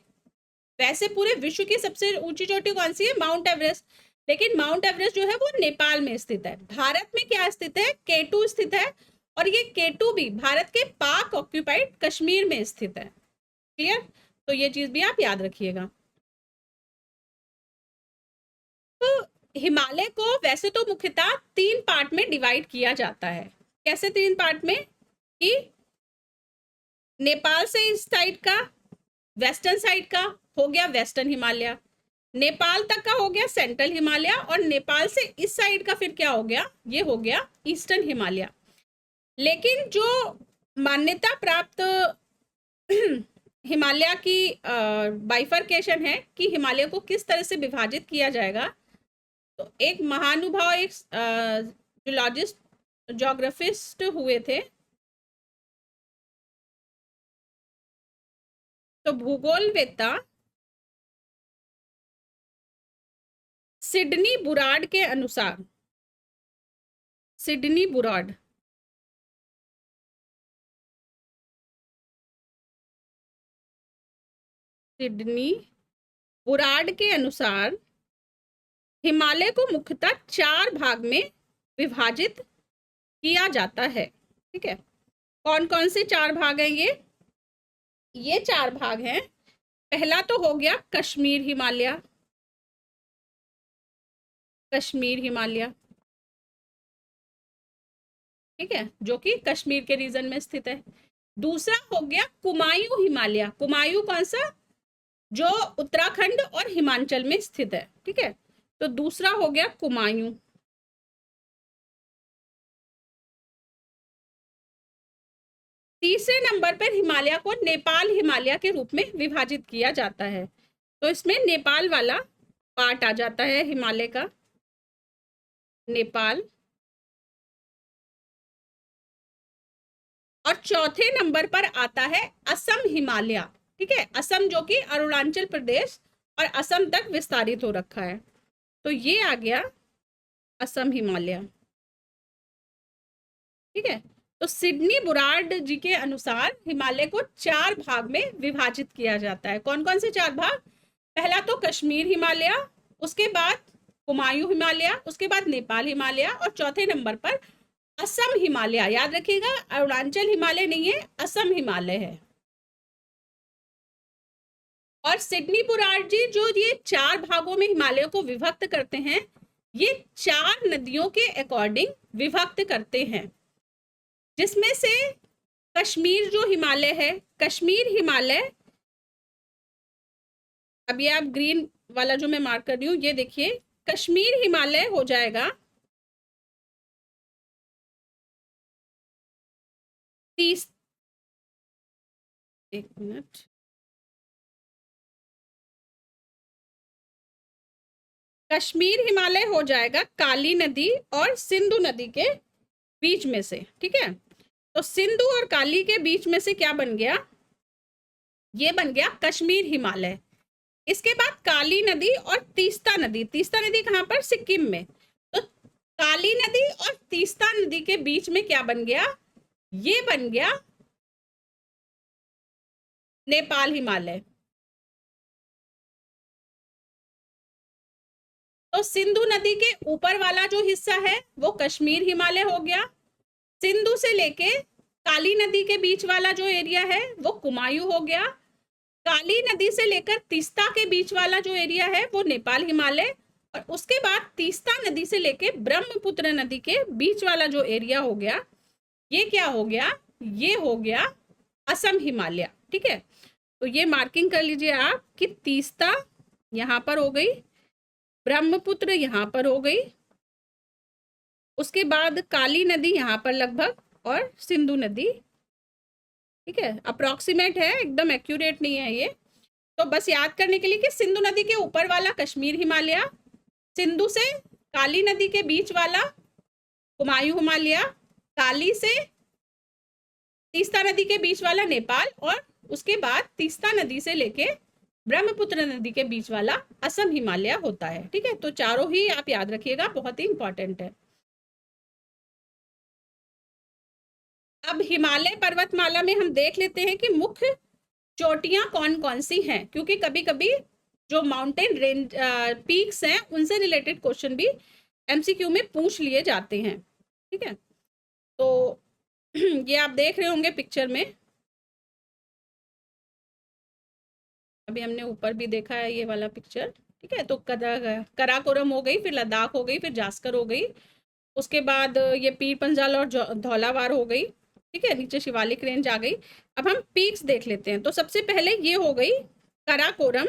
वैसे पूरे विश्व की सबसे ऊंची चोटी कौन सी है, माउंट एवरेस्ट, लेकिन माउंट एवरेस्ट जो है वो नेपाल में स्थित है। भारत में क्या स्थित है, K2 स्थित है, और ये K2 भी भारत के पाक ऑक्यूपाइड कश्मीर में स्थित है। क्लियर, तो ये चीज भी आप याद रखिएगा। तो हिमालय को वैसे तो मुख्यतः 3 पार्ट में डिवाइड किया जाता है। कैसे 3 पार्ट में, कि नेपाल से इस साइड का, वेस्टर्न साइड का हो गया वेस्टर्न हिमालय, नेपाल तक का हो गया सेंट्रल हिमालय, और नेपाल से इस साइड का फिर क्या हो गया, ये हो गया ईस्टर्न हिमालय। लेकिन जो मान्यता प्राप्त हिमालय की बाइफरकेशन है कि हिमालय को किस तरह से विभाजित किया जाएगा, तो एक महानुभाव, एक जियोलॉजिस्ट, ज्योग्राफिस्ट हुए थे, तो भूगोलवेत्ता सिडनी बुराड के अनुसार, सिडनी बुराड, सिडनी बुराड के अनुसार हिमालय को मुख्यतः 4 भाग में विभाजित किया जाता है। ठीक है, कौन कौन से 4 भाग हैं ये 4 भाग हैं। पहला तो हो गया कश्मीर हिमालय, कश्मीर हिमालय, ठीक है, जो कि कश्मीर के रीजन में स्थित है। दूसरा हो गया कुमायूं हिमालय, कुमायूं कौन सा, जो उत्तराखंड और हिमाचल में स्थित है। ठीक है, तो दूसरा हो गया कुमायूं। तीसरे नंबर पर हिमालय को नेपाल हिमालय के रूप में विभाजित किया जाता है। तो इसमें नेपाल वाला पार्ट आ जाता है हिमालय का, नेपाल। और चौथे नंबर पर आता है असम हिमालय। ठीक है, असम जो कि अरुणाचल प्रदेश और असम तक विस्तारित हो रखा है। तो ये आ गया असम हिमालय। ठीक है, तो सिडनी बुराड जी के अनुसार हिमालय को 4 भाग में विभाजित किया जाता है। कौन कौन से 4 भाग, पहला तो कश्मीर हिमालय, उसके बाद कुमायूं हिमालय, उसके बाद नेपाल हिमालय, और चौथे नंबर पर असम हिमालय। याद रखिएगा, अरुणाचल हिमालय नहीं है, असम हिमालय है। और सिडनी बुराड जी जो ये 4 भागों में हिमालय को विभक्त करते हैं, ये 4 नदियों के अकॉर्डिंग विभक्त करते हैं, जिसमें से कश्मीर जो हिमालय है, कश्मीर हिमालय, अब ये आप ग्रीन वाला जो मैं मार्क कर रही हूँ ये देखिए, कश्मीर हिमालय हो जाएगा 30, एक मिनट, कश्मीर हिमालय हो जाएगा काली नदी और सिंधु नदी के बीच में से। ठीक है, तो सिंधु और काली के बीच में से क्या बन गया, ये बन गया कश्मीर हिमालय। इसके बाद काली नदी और तीस्ता नदी, तीस्ता नदी कहां पर, सिक्किम में। तो काली नदी और तीस्ता नदी के बीच में क्या बन गया, ये बन गया नेपाल हिमालय। तो सिंधु नदी के ऊपर वाला जो हिस्सा है वो कश्मीर हिमालय हो गया, सिंधु से लेके काली नदी के बीच वाला जो एरिया है वो कुमायूं हो गया, काली नदी से लेकर तीस्ता के बीच वाला जो एरिया है वो नेपाल हिमालय, और उसके बाद तीस्ता नदी से लेकर ब्रह्मपुत्र नदी के बीच वाला जो एरिया हो गया, ये क्या हो गया, ये हो गया असम हिमालय। ठीक है, तो ये मार्किंग कर लीजिए आप कि तीस्ता यहाँ पर हो गई, ब्रह्मपुत्र यहाँ पर हो गई, उसके बाद काली नदी यहाँ पर लगभग, और सिंधु नदी। ठीक है, अप्रोक्सीमेट है, एकदम एक्यूरेट नहीं है ये। तो बस याद करने के लिए कि सिंधु नदी के ऊपर वाला कश्मीर हिमालय, सिंधु से काली नदी के बीच वाला कुमायूं हिमालय, काली से तीस्ता नदी के बीच वाला नेपाल, और उसके बाद तीस्ता नदी से लेके ब्रह्मपुत्र नदी के बीच वाला असम हिमालय होता है। ठीक है, तो चारों ही आप याद रखिएगा, बहुत ही इंपॉर्टेंट है। अब हिमालय पर्वतमाला में हम देख लेते हैं कि मुख्य चोटियां कौन कौन सी हैं, क्योंकि कभी कभी जो माउंटेन रेंज पीक्स हैं उनसे रिलेटेड क्वेश्चन भी एमसीक्यू में पूछ लिए जाते हैं। ठीक है, तो ये आप देख रहे होंगे पिक्चर में, अभी हमने ऊपर भी देखा है ये वाला पिक्चर। ठीक है, तो कराकोरम हो गई, फिर लद्दाख हो गई, फिर जास्कर हो गई, उसके बाद ये पीर पंजाल और धौलावार हो गई। ठीक है, नीचे शिवालिक रेंज आ गई। अब हम पीक्स देख लेते हैं। तो सबसे पहले ये हो गई कराकोरम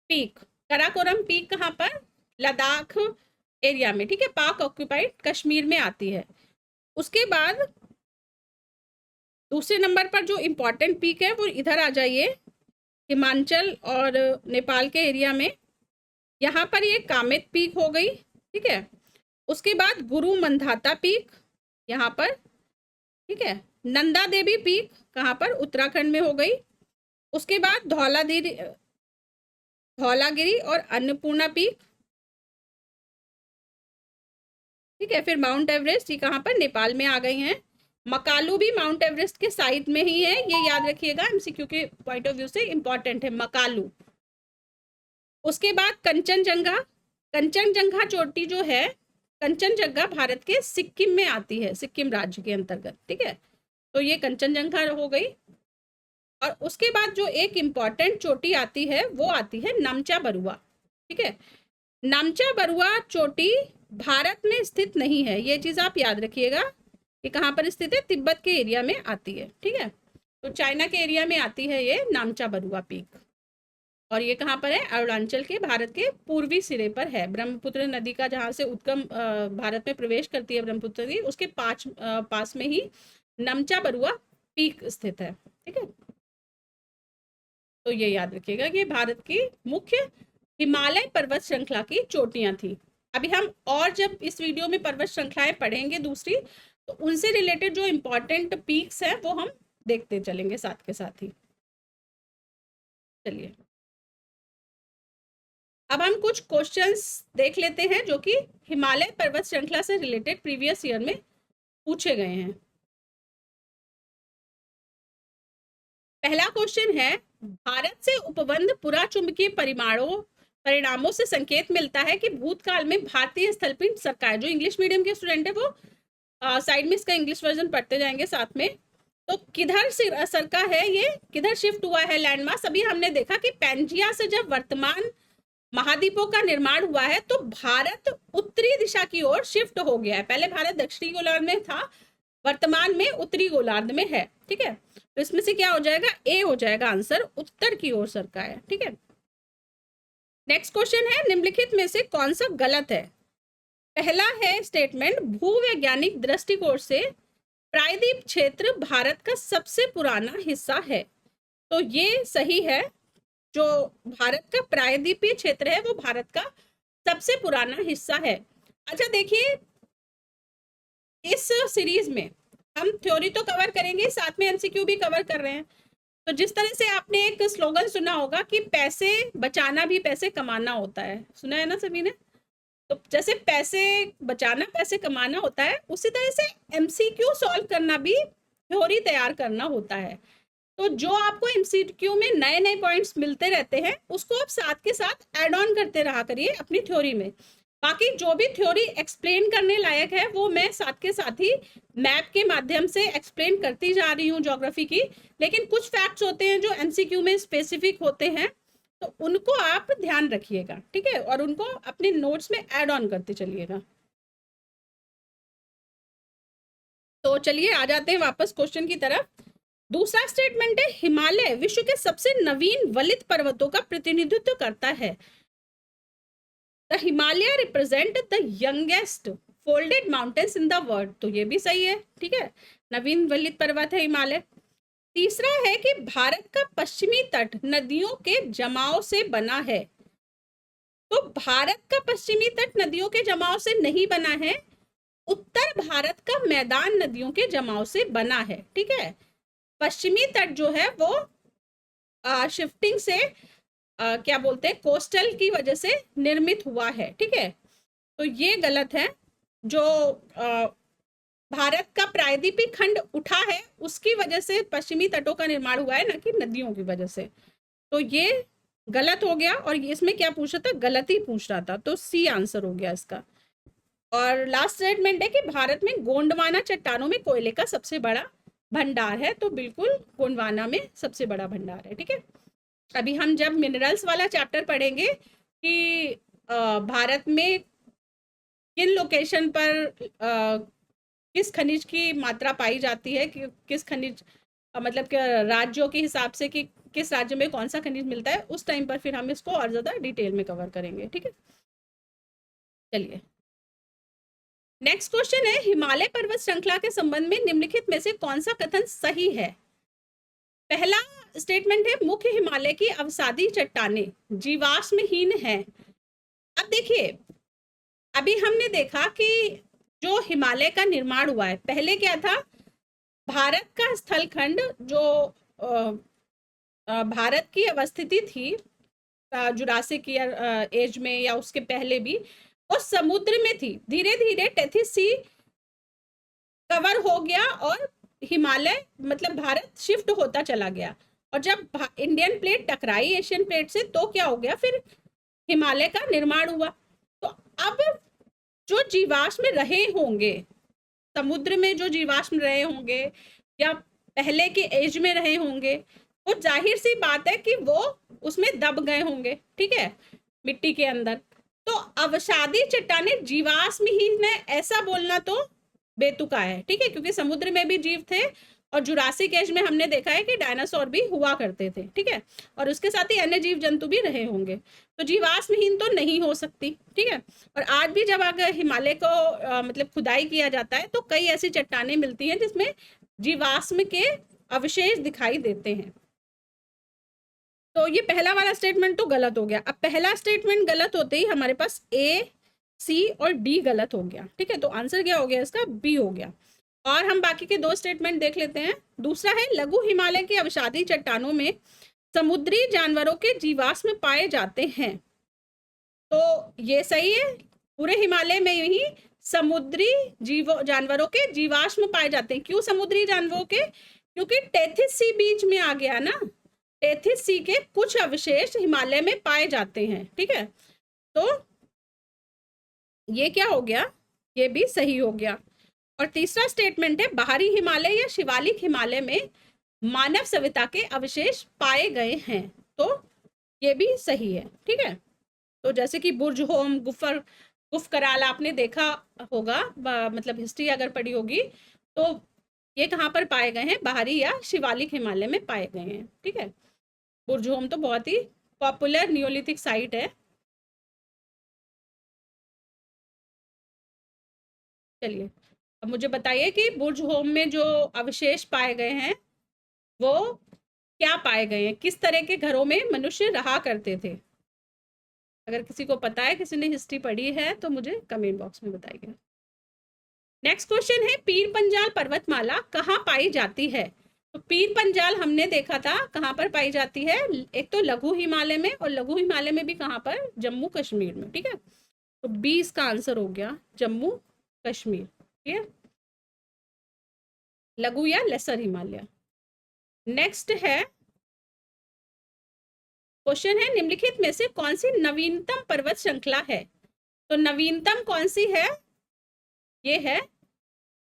पीक। कराकोरम पीक कहाँ पर, लद्दाख एरिया में। ठीक है, पाक ऑक्यूपाइड कश्मीर में आती है। उसके बाद दूसरे नंबर पर जो इम्पोर्टेंट पीक है वो इधर आ जाइए, हिमाचल और नेपाल के एरिया में। यहाँ पर ये कामेत पीक हो गई। ठीक है, उसके बाद गुरु मंधाता पीक यहाँ पर। ठीक है, नंदा देवी पीक कहाँ पर, उत्तराखंड में हो गई। उसके बाद धौलागिरी और अन्नपूर्णा पीक। ठीक है, फिर माउंट एवरेस्ट, ये कहाँ पर, नेपाल में आ गई हैं। मकालू भी माउंट एवरेस्ट के साइड में ही है, ये याद रखिएगा, एमसीक्यू के पॉइंट ऑफ व्यू से इंपॉर्टेंट है मकालू। उसके बाद कंचनजंगा। कंचनजंगा चोटी जो है, कंचनजंगा भारत के सिक्किम में आती है, सिक्किम राज्य के अंतर्गत। ठीक है, तो ये कंचनजंगा हो गई। और उसके बाद जो एक इम्पॉर्टेंट चोटी आती है वो आती है नमचा बरुआ। ठीक है, नमचा बरुआ चोटी भारत में स्थित नहीं है, ये चीज आप याद रखिएगा कि कहाँ पर स्थित है, तिब्बत के एरिया में आती है। ठीक है, तो चाइना के एरिया में आती है ये नामचा बरुआ पीक, और ये कहाँ पर है, अरुणाचल के भारत के पूर्वी सिरे पर है। ब्रह्मपुत्र नदी का जहाँ से उद्गम भारत में प्रवेश करती है ब्रह्मपुत्र नदी, उसके पास में ही नमचा बरुआ पीक स्थित है। ठीक है, तो ये याद रखिएगा कि भारत की मुख्य हिमालय पर्वत श्रृंखला की चोटियां थी। अभी हम और जब इस वीडियो में पर्वत श्रृंखलाएं पढ़ेंगे दूसरी, तो उनसे रिलेटेड जो इम्पोर्टेंट पीक्स हैं वो हम देखते चलेंगे साथ के साथ ही। चलिए, अब हम कुछ क्वेश्चंस देख लेते हैं जो कि हिमालय पर्वत श्रृंखला से रिलेटेड प्रीवियस ईयर में पूछे गए हैं। पहला क्वेश्चन है, भारत से उपबंध पुराचुंबकीय परिणामों से संकेत मिलता है कि भूतकाल में भारतीय स्थलपिंड सरका है। जो इंग्लिश मीडियम के स्टूडेंट है वो साइड में इसका इंग्लिश वर्जन पढ़ते जाएंगे साथ में। तो किधर सरका है, ये किधर शिफ्ट हुआ है लैंडमास। अभी हमने देखा कि पैंजिया से जब वर्तमान महाद्वीपों का निर्माण हुआ है तो भारत उत्तरी दिशा की ओर शिफ्ट हो गया है। पहले भारत दक्षिणी गोलार्ध में था, वर्तमान में उत्तरी गोलार्ध में है। ठीक है, तो इसमें से क्या हो जाएगा, ए हो जाएगा आंसर, उत्तर की ओर सरका है। ठीक है, नेक्स्ट क्वेश्चन है, निम्नलिखित में से कौन सा गलत है। पहला है स्टेटमेंट, भूवैज्ञानिक दृष्टिकोण से प्रायद्वीप क्षेत्र भारत का सबसे पुराना हिस्सा है। तो ये सही है, जो भारत का प्रायद्वीपीय क्षेत्र है वो भारत का सबसे पुराना हिस्सा है। अच्छा देखिए, इस सीरीज में हम थ्योरी तो कवर करेंगे, साथ में एमसीक्यू भी कवर कर रहे हैं। तो जिस तरह से आपने एक स्लोगन सुना होगा कि पैसे बचाना भी पैसे कमाना होता है, सुना है ना सभी ने। तो जैसे पैसे बचाना पैसे कमाना होता है, उसी तरह से एमसीक्यू सॉल्व करना भी थ्योरी तैयार करना होता है। तो जो आपको एमसीक्यू में नए नए पॉइंट्स मिलते रहते हैं, उसको आप साथ के साथ ऐड ऑन करते रहा करिए अपनी थ्योरी में। बाकी जो भी थ्योरी एक्सप्लेन करने लायक है वो मैं साथ के साथ ही मैप के माध्यम से एक्सप्लेन करती जा रही हूँ ज्योग्राफी की। लेकिन कुछ फैक्ट्स होते हैं जो एमसीक्यू में स्पेसिफिक होते हैं, तो उनको आप ध्यान रखिएगा, ठीक है, और उनको अपने नोट्स में ऐड ऑन करते चलिएगा। तो चलिए आ जाते हैं वापस क्वेश्चन की तरफ। दूसरा स्टेटमेंट है, हिमालय विश्व के सबसे नवीन वलित पर्वतों का प्रतिनिधित्व करता है। The Himalaya represent the youngest folded mountains in the world. तो ये भी सही है, ठीक है, नवीन वलित पर्वत है हिमालय। तीसरा है कि भारत का पश्चिमी तट नदियों के जमाव से बना है। तो भारत का पश्चिमी तट नदियों के जमाव से नहीं बना है, उत्तर भारत का मैदान नदियों के जमाव से बना है, ठीक है। पश्चिमी तट जो है वो शिफ्टिंग से क्या बोलते हैं, कोस्टल की वजह से निर्मित हुआ है, ठीक है। तो ये गलत है। जो भारत का प्रायद्वीपीय खंड उठा है उसकी वजह से पश्चिमी तटों का निर्माण हुआ है, ना कि नदियों की वजह से। तो ये गलत हो गया। और इसमें क्या पूछ रहा था, गलत ही पूछ रहा था, तो सी आंसर हो गया इसका। और लास्ट स्टेटमेंट है कि भारत में गोंडवाना चट्टानों में कोयले का सबसे बड़ा भंडार है। तो बिल्कुल गोंडवाना में सबसे बड़ा भंडार है, ठीक है। अभी हम जब मिनरल्स वाला चैप्टर पढ़ेंगे कि भारत में किन लोकेशन पर किस खनिज की मात्रा पाई जाती है, कि किस खनिज मतलब कि राज्यों के हिसाब से कि किस राज्य में कौन सा खनिज मिलता है, उस टाइम पर फिर हम इसको और ज्यादा डिटेल में कवर करेंगे, ठीक है। चलिए नेक्स्ट क्वेश्चन है, हिमालय पर्वत श्रृंखला के संबंध में निम्नलिखित में से कौन सा कथन सही है। पहला स्टेटमेंट है, मुख्य हिमालय की अवसादी चट्टानें जीवाश्महीन है। अब देखिए, अभी हमने देखा कि जो हिमालय का निर्माण हुआ है, पहले क्या था, भारत का स्थलखंड जो भारत की अवस्थिति थी जुरासिक एज में या उसके पहले भी, वो समुद्र में थी। धीरे धीरे टेथिस सी कवर हो गया और हिमालय मतलब भारत शिफ्ट होता चला गया। और जब इंडियन प्लेट टकराई एशियन प्लेट से, तो क्या हो गया, फिर हिमालय का निर्माण हुआ। तो अब जो जीवाश्म रहे होंगे समुद्र में, जो जीवाश्म रहे होंगे या पहले के एज में रहे होंगे, वो जाहिर सी बात है कि वो उसमें दब गए होंगे, ठीक है, मिट्टी के अंदर। तो अवसादी चट्टानें जीवाश्महीन है, ऐसा बोलना तो बेतुका है, ठीक है, क्योंकि समुद्र में भी जीव थे और जुरासिक एज में हमने देखा है कि डायनासोर भी हुआ करते थे, ठीक है, और उसके साथ ही अन्य जीव जंतु भी रहे होंगे। तो जीवाश्महीन तो नहीं हो सकती, ठीक है। और आज भी जब अगर हिमालय को मतलब खुदाई किया जाता है तो कई ऐसी चट्टानें मिलती हैं जिसमें जीवाश्म के अवशेष दिखाई देते हैं। तो ये पहला वाला स्टेटमेंट तो गलत हो गया। अब पहला स्टेटमेंट गलत होते ही हमारे पास ए, सी और डी गलत हो गया, ठीक है। तो आंसर क्या हो गया इसका, बी हो गया। और हम बाकी के दो स्टेटमेंट देख लेते हैं। दूसरा है, लघु हिमालय की अवसादी चट्टानों में समुद्री जानवरों के जीवाश्म पाए जाते हैं। तो ये सही है, पूरे हिमालय में ही समुद्री जानवरों के जीवाश्म पाए जाते हैं। क्यों समुद्री जानवरों के, क्योंकि टेथिस सी बीच में आ गया ना, टेथिस सी के कुछ अवशेष हिमालय में पाए जाते हैं, ठीक है। तो ये क्या हो गया, ये भी सही हो गया। और तीसरा स्टेटमेंट है, बाहरी हिमालय या शिवालिक हिमालय में मानव सभ्यता के अवशेष पाए गए हैं। तो ये भी सही है, ठीक है। तो जैसे कि बुर्ज होम, गुफकराल आपने देखा होगा, मतलब हिस्ट्री अगर पढ़ी होगी, तो ये कहाँ पर पाए गए हैं, बाहरी या शिवालिक हिमालय में पाए गए हैं, ठीक है। बुर्ज होम तो बहुत ही पॉपुलर नियोलिथिक साइट है। चलिए अब मुझे बताइए कि बुर्ज होम में जो अवशेष पाए गए हैं वो क्या पाए गए हैं, किस तरह के घरों में मनुष्य रहा करते थे। अगर किसी को पता है, किसी ने हिस्ट्री पढ़ी है, तो मुझे कमेंट बॉक्स में बताइए। नेक्स्ट क्वेश्चन है, पीर पंजाल पर्वतमाला कहाँ पाई जाती है। तो पीर पंजाल हमने देखा था कहाँ पर पाई जाती है, एक तो लघु हिमालय में, और लघु हिमालय में भी कहाँ पर, जम्मू कश्मीर में, ठीक है। तो बी इसका आंसर हो गया, जम्मू कश्मीर, ठीक है, लघु या लेसर हिमालय। नेक्स्ट है क्वेश्चन है, निम्नलिखित में से कौन सी नवीनतम पर्वत श्रृंखला है। तो नवीनतम कौन सी है? ये है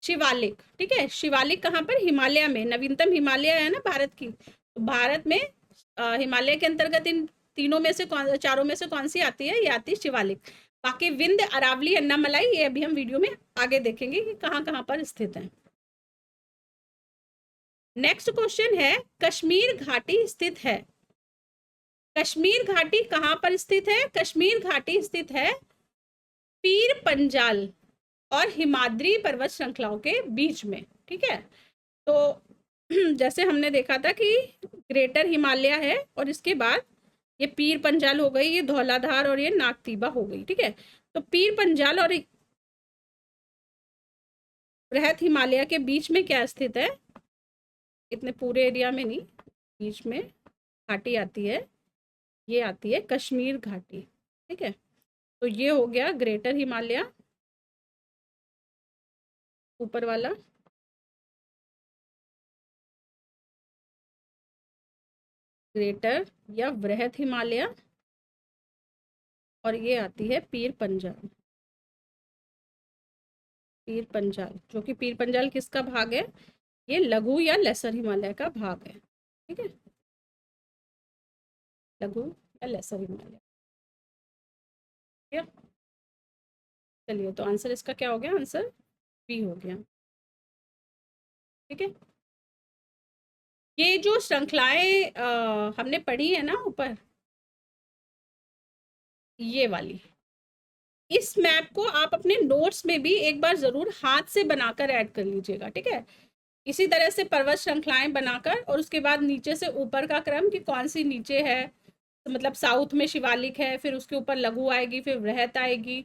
शिवालिक। ठीक है, शिवालिक कहाँ पर? हिमालय में। नवीनतम हिमालय है ना भारत की, तो भारत में हिमालय के अंतर्गत इन तीनों में से चारों में से कौन सी आती है? ये आती है शिवालिक। बाकी विंध्य, अरावली, अन्नामलाई ये अभी हम वीडियो में आगे देखेंगे कि कहाँ कहाँ पर स्थित है। नेक्स्ट क्वेश्चन है, कश्मीर घाटी स्थित है। कश्मीर घाटी कहाँ पर स्थित है? कश्मीर घाटी स्थित है पीर पंजाल और हिमाद्री पर्वत श्रृंखलाओं के बीच में। ठीक है, तो जैसे हमने देखा था कि ग्रेटर हिमालय है और इसके बाद ये पीर पंजाल हो गई, ये धौलाधार और ये नागतीबा हो गई। ठीक है, तो पीर पंजाल और बृहत हिमालय के बीच में क्या स्थित है? इतने पूरे एरिया में नहीं, बीच में घाटी आती है, ये आती है कश्मीर घाटी। ठीक है, तो ये हो गया ग्रेटर हिमालय ऊपर वाला, ग्रेटर या बृहत हिमालय, और ये आती है पीर पंजाल। पीर पंजाल, जो कि पीर पंजाल किसका भाग है? ये लघु या लेसर हिमालय का भाग है। ठीक है, लघु या लेसर हिमालय। ठीक है, चलिए तो आंसर इसका क्या हो गया? आंसर बी हो गया। ठीक है, ये जो श्रृंखलाएं हमने पढ़ी है ना ऊपर, ये वाली, इस मैप को आप अपने नोट्स में भी एक बार जरूर हाथ से बनाकर ऐड कर लीजिएगा। ठीक है, इसी तरह से पर्वत श्रृंखलाएं बनाकर, और उसके बाद नीचे से ऊपर का क्रम कि कौन सी नीचे है, तो मतलब साउथ में शिवालिक है, फिर उसके ऊपर लघु आएगी, फिर बृहत आएगी।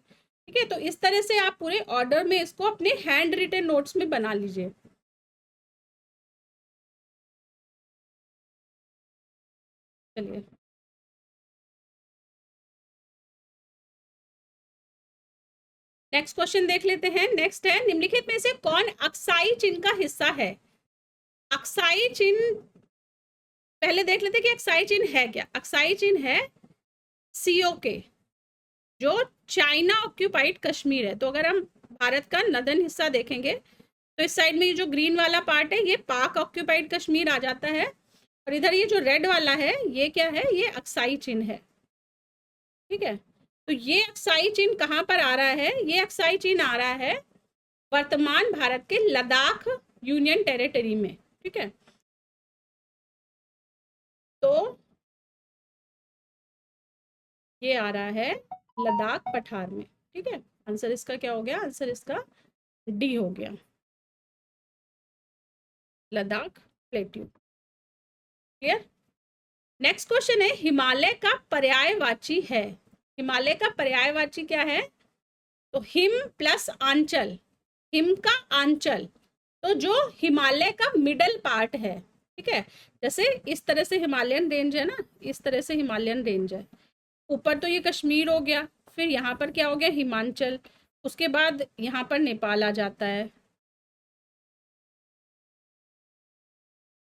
ठीक है, तो इस तरह से आप पूरे ऑर्डर में इसको अपने हैंड रिटन नोट्स में बना लीजिए। चलिए, नेक्स्ट क्वेश्चन देख लेते हैं। नेक्स्ट है, निम्नलिखित में से कौन अक्साई चिन्ह का हिस्सा है? अक्साई चिन्ह पहले देख लेते हैं कि अक्साई चिन्ह है क्या। अक्साई चिन्ह है सीओके, जो चाइना ऑक्यूपाइड कश्मीर है। तो अगर हम भारत का नदन हिस्सा देखेंगे तो इस साइड में ये जो ग्रीन वाला पार्ट है ये पाक ऑक्यूपाइड कश्मीर आ जाता है, और इधर ये जो रेड वाला है ये क्या है? ये अक्साई चिन्ह है। ठीक है, तो ये अक्साई चिन्ह कहाँ पर आ रहा है? ये अक्साई चिन्ह आ रहा है वर्तमान भारत के लद्दाख यूनियन टेरिटरी में। ठीक है, तो ये आ रहा है लद्दाख पठार में। ठीक है, आंसर इसका क्या हो गया? आंसर इसका डी हो गया, Ladakh plateau. Clear? Next question है, हिमालय का पर्यायवाची है। हिमालय का पर्यायवाची क्या है? तो हिम प्लस आंचल, हिम का आंचल, तो जो हिमालय का मिडल पार्ट है। ठीक है, जैसे इस तरह से हिमालयन रेंज है ना, इस तरह से हिमालयन रेंज है। ऊपर तो ये कश्मीर हो गया, फिर यहाँ पर क्या हो गया? हिमाचल, उसके बाद यहाँ पर नेपाल आ जाता है,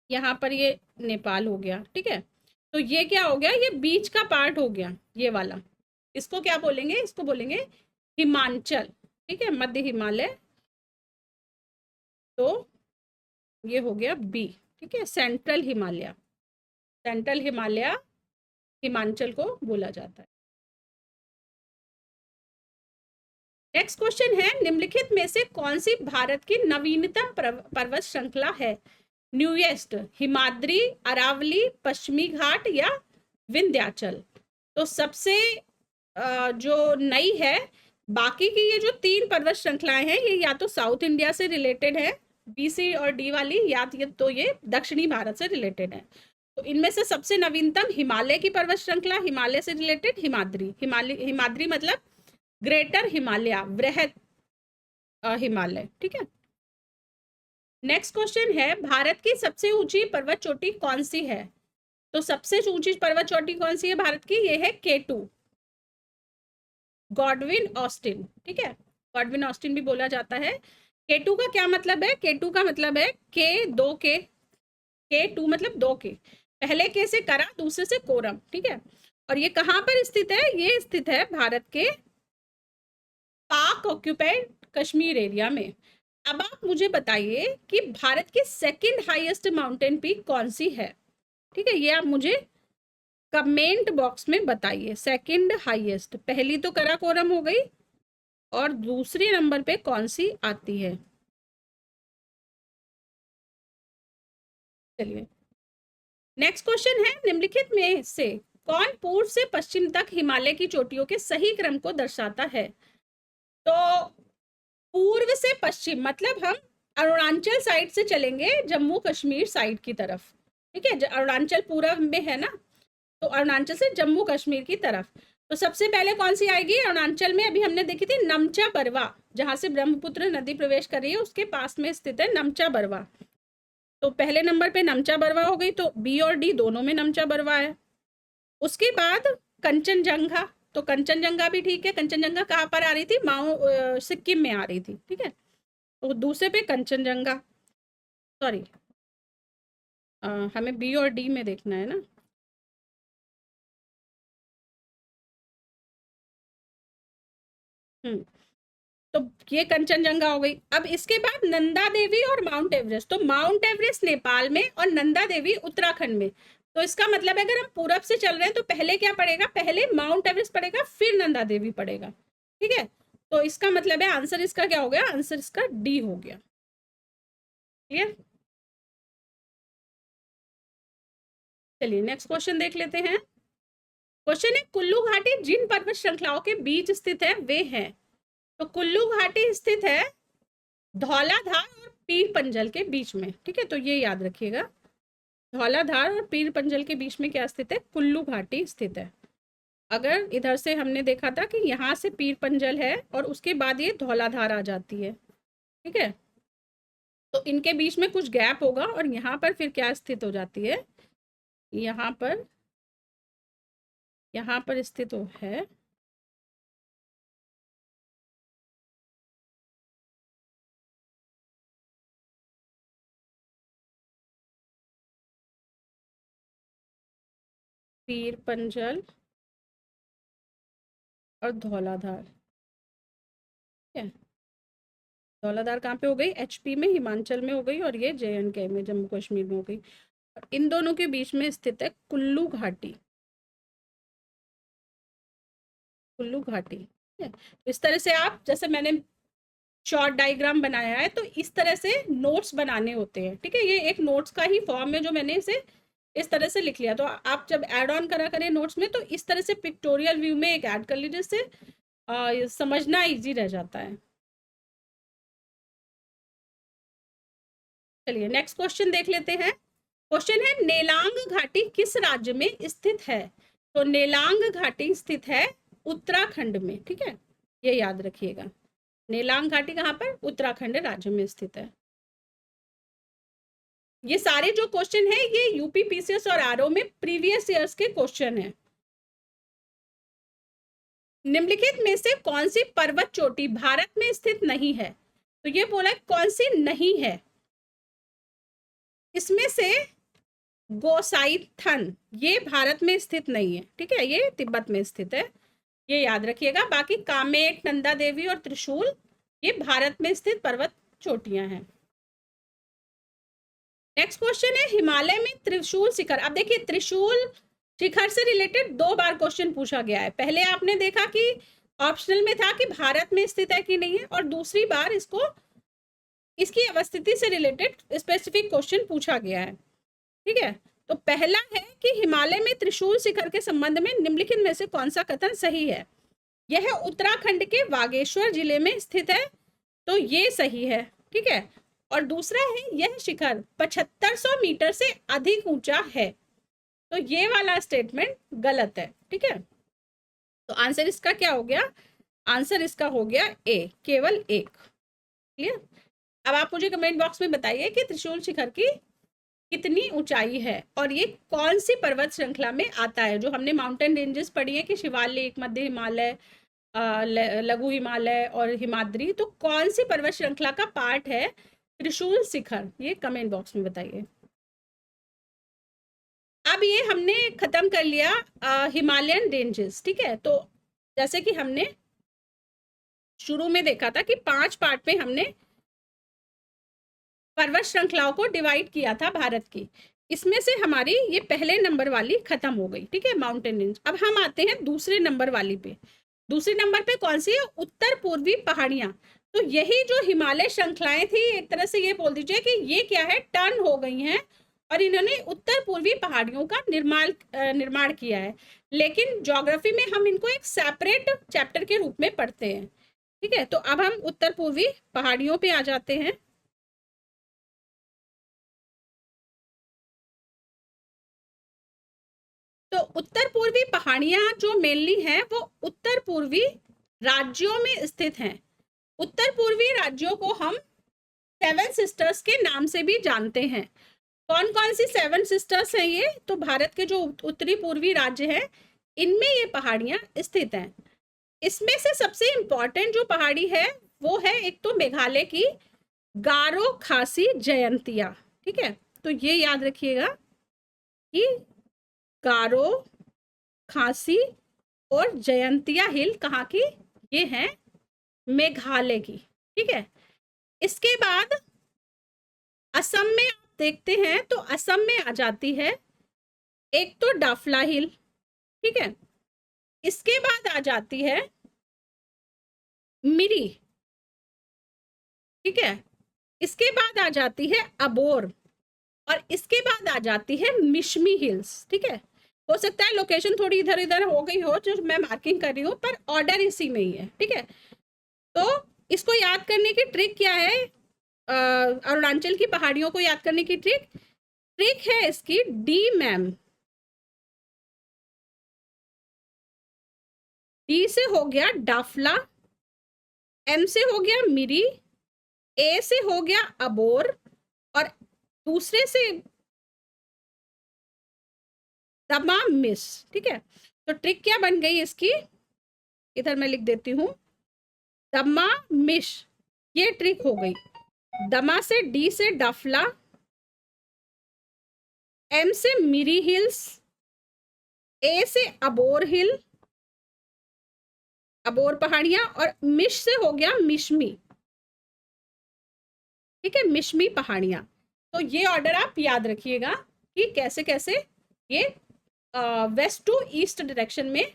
यहाँ पर ये नेपाल हो गया। ठीक है, तो ये क्या हो गया? ये बीच का पार्ट हो गया, ये वाला। इसको क्या बोलेंगे? इसको बोलेंगे हिमाचल। ठीक है, मध्य हिमालय, तो ये हो गया बी। ठीक है, सेंट्रल हिमालय, सेंट्रल हिमालय हिमाचल को बोला जाता है। नेक्स्ट क्वेश्चन है, निम्नलिखित में से कौन सी भारत की नवीनतम पर्वत श्रृंखला है? न्यूएस्ट, हिमाद्री, अरावली, पश्चिमी घाट या विंध्याचल? तो सबसे जो नई है, बाकी की ये जो 3 पर्वत श्रृंखलाएं हैं ये या तो साउथ इंडिया से रिलेटेड है, बी, सी और डी वाली, या तो ये दक्षिणी भारत से रिलेटेड है। तो इनमें से सबसे नवीनतम हिमालय की पर्वत श्रृंखला, हिमालय से रिलेटेड हिमाद्री। हिमाद्री मतलब ग्रेटर हिमालय, बृहत हिमालय। ठीक है, नेक्स्ट क्वेश्चन है, भारत की सबसे ऊंची पर्वत चोटी कौन सी है? तो सबसे ऊंची पर्वत चोटी कौन सी है भारत की? ये है K2, गॉडविन ऑस्टिन। ठीक है, गॉडविन ऑस्टिन भी बोला जाता है। K2 का क्या मतलब है? K2 का मतलब है K2 मतलब 2 के, पहले के से करा, दूसरे से कोरम। ठीक है, और ये कहाँ पर स्थित है? ये स्थित है भारत के पाक ऑक्यूपाइड कश्मीर एरिया में। अब आप मुझे बताइए कि भारत की सेकंड हाईएस्ट माउंटेन पीक कौन सी है। ठीक है, ये आप मुझे कमेंट बॉक्स में बताइए। सेकंड हाईएस्ट, पहली तो कराकोरम हो गई, और दूसरे नंबर पे कौन सी आती है। चलिए, नेक्स्ट क्वेश्चन है, निम्नलिखित में से कौन पूर्व से पश्चिम तक हिमालय की चोटियों के सही क्रम को दर्शाता है। तो पूर्व से पश्चिम मतलब हम अरुणाचल साइड से चलेंगे जम्मू कश्मीर साइड की तरफ। ठीक है, अरुणाचल पूर्व में है ना, तो अरुणाचल से जम्मू कश्मीर की तरफ। तो सबसे पहले कौन सी आएगी अरुणाचल में, अभी हमने देखी थी नमचा बरवा, जहां से ब्रह्मपुत्र नदी प्रवेश कर रही है उसके पास में स्थित है नमचा बरवा। तो पहले नंबर पे नमचा बरवा हो गई, तो बी और डी दोनों में नमचा बरवा है। उसके बाद कंचनजंगा, तो कंचनजंगा भी ठीक है। कंचनजंगा कहाँ पर आ रही थी, सिक्किम में आ रही थी। ठीक है, तो दूसरे पे कंचनजंगा, सॉरी हमें बी और डी में देखना है ना। हम्म, तो ये कंचनजंगा हो गई। अब इसके बाद नंदा देवी और माउंट एवरेस्ट, तो माउंट एवरेस्ट नेपाल में और नंदा देवी उत्तराखंड में। तो इसका मतलब है अगर हम पूरब से चल रहे हैं तो पहले क्या पड़ेगा, पहले माउंट एवरेस्ट पड़ेगा फिर नंदा देवी पड़ेगा। ठीक है, तो इसका मतलब है आंसर इसका क्या हो गया, आंसर इसका डी हो गया। क्लियर। चलिए नेक्स्ट क्वेश्चन देख लेते हैं। क्वेश्चन है, कुल्लू घाटी जिन पर्वत श्रृंखलाओं के बीच स्थित है वे हैं। तो कुल्लू घाटी स्थित है धौलाधार और पीर पंजल के बीच में। ठीक है, तो ये याद रखिएगा, धौलाधार और पीर पंजल के बीच में क्या स्थित है, कुल्लू घाटी स्थित है। अगर इधर से हमने देखा था कि यहाँ से पीर पंजल है और उसके बाद ये धौलाधार आ जाती है। ठीक है, तो इनके बीच में कुछ गैप होगा और यहाँ पर फिर क्या स्थित हो जाती है, यहाँ पर, यहाँ पर स्थित है पीर पंजल और धौलाधार। ठीक है, धौलाधार कहाँ पे हो गई, एचपी में, हिमाचल में हो गई, और ये जेएंडके में, जम्मू कश्मीर में हो गई। और इन दोनों के बीच में स्थित है कुल्लू घाटी। कुल्लू घाटी। ठीक है, तो इस तरह से आप, जैसे मैंने शॉर्ट डायग्राम बनाया है, तो इस तरह से नोट्स बनाने होते हैं। ठीक है, ये एक नोट्स का ही फॉर्म है जो मैंने इसे इस तरह से लिख लिया। तो आप जब ऐड ऑन करा करें नोट्स में तो इस तरह से पिक्टोरियल व्यू में एक ऐड कर लीजिए, जिससे समझना इजी रह जाता है। चलिए नेक्स्ट क्वेश्चन देख लेते हैं। क्वेश्चन है, नेलांग घाटी किस राज्य में स्थित है। तो नेलांग घाटी स्थित है उत्तराखंड में। ठीक है, ये याद रखिएगा, नेलांग घाटी कहाँ पर, उत्तराखंड राज्य में स्थित है। ये सारे जो क्वेश्चन है ये यूपी पीसीएस और आरओ में प्रीवियस ईयर्स के क्वेश्चन है। निम्नलिखित में से कौन सी पर्वत चोटी भारत में स्थित नहीं है। तो ये बोला कौन सी नहीं है, इसमें से गोसाइथन ये भारत में स्थित नहीं है। ठीक है, ये तिब्बत में स्थित है, ये याद रखिएगा। बाकी कामेट, नंदा देवी और त्रिशूल ये भारत में स्थित पर्वत चोटियां हैं। नेक्स्ट क्वेश्चन है, हिमालय में त्रिशूल शिखर। अब देखिए, त्रिशूल शिखर से रिलेटेड 2 बार क्वेश्चन पूछा गया है। पहले आपने देखा कि ऑप्शनल में था कि भारत में स्थित है कि नहीं है, और दूसरी बार इसको इसकी अवस्थिति से रिलेटेड स्पेसिफिक क्वेश्चन पूछा गया है। ठीक है, तो पहला है कि हिमालय में त्रिशूल शिखर के संबंध में निम्नलिखित में से कौन सा कथन सही है। यह उत्तराखंड के बागेश्वर जिले में स्थित है, तो ये सही है। ठीक है, और दूसरा है, यह शिखर 7500 मीटर से अधिक ऊंचा है, तो ये वाला स्टेटमेंट गलत है। ठीक है, तो आंसर इसका क्या हो गया, आंसर इसका हो गया ए, केवल एक। क्लियर। अब आप मुझे कमेंट बॉक्स में बताइए कि त्रिशूल शिखर की कितनी ऊंचाई है और ये कौन सी पर्वत श्रृंखला में आता है। जो हमने माउंटेन रेंजेस पढ़ी है कि शिवालिक, मध्य हिमालय, लघु हिमालय और हिमाद्री, तो कौन सी पर्वत श्रृंखला का पार्ट है त्रिशूल शिखर, ये कमेंट बॉक्स में बताइए। अब ये हमने खत्म कर लिया हिमालयन रेंजेस। ठीक है, तो जैसे कि हमने शुरू में देखा था कि 5 पार्ट में हमने पर्वत श्रृंखलाओं को डिवाइड किया था भारत की। इसमें से हमारी ये पहले नंबर वाली खत्म हो गई, ठीक है, माउंटेन रेंज। अब हम आते हैं दूसरे नंबर वाली पे। दूसरे नंबर पे कौन सी है? उत्तर पूर्वी पहाड़ियां। तो यही जो हिमालय श्रृंखलाएं थी, एक तरह से ये बोल दीजिए कि ये क्या है, टर्न हो गई हैं और इन्होंने उत्तर पूर्वी पहाड़ियों का निर्माण किया है। लेकिन ज्योग्राफी में हम इनको एक सेपरेट चैप्टर के रूप में पढ़ते हैं, ठीक है। तो अब हम उत्तर पूर्वी पहाड़ियों पे आ जाते हैं। तो उत्तर पूर्वी पहाड़ियां जो मेनली हैं वो उत्तर पूर्वी राज्यों में स्थित हैं। उत्तर पूर्वी राज्यों को हम 7 सिस्टर्स के नाम से भी जानते हैं। कौन कौन सी 7 सिस्टर्स हैं ये? तो भारत के जो उत्तरी पूर्वी राज्य हैं इनमें ये पहाड़ियां स्थित हैं। इसमें से सबसे इंपॉर्टेंट जो पहाड़ी है वो है एक तो मेघालय की गारो खासी जयंतिया, ठीक है। तो ये याद रखिएगा कि गारो खासी और जयंतिया हिल कहाँ की? ये है मेघालय की, ठीक है। इसके बाद असम में आप देखते हैं तो असम में आ जाती है एक तो डाफला हिल, ठीक है। इसके बाद आ जाती है मिरी, ठीक है। इसके बाद आ जाती है अबोर और इसके बाद आ जाती है मिशमी हिल्स, ठीक है। हो सकता है लोकेशन थोड़ी इधर इधर हो गई हो जो मैं मार्किंग कर रही हूँ, पर ऑर्डर इसी में ही है, ठीक है। तो इसको याद करने की ट्रिक क्या है? अरुणाचल की पहाड़ियों को याद करने की ट्रिक है इसकी डी मैम। डी से हो गया डाफला, एम से हो गया मिरी, ए से हो गया अबोर और दूसरे से दमा मिस, ठीक है। तो ट्रिक क्या बन गई इसकी? इधर मैं लिख देती हूँ, दमा मिश, ये ट्रिक हो गई। दमा से डी से डाफला, एम से मिरी हिल्स, ए से अबोर हिल, अबोर पहाड़ियां और मिश से हो गया मिशमी, ठीक है, मिशमी पहाड़ियां। तो ये ऑर्डर आप याद रखिएगा कि कैसे कैसे ये वेस्ट टू ईस्ट डायरेक्शन में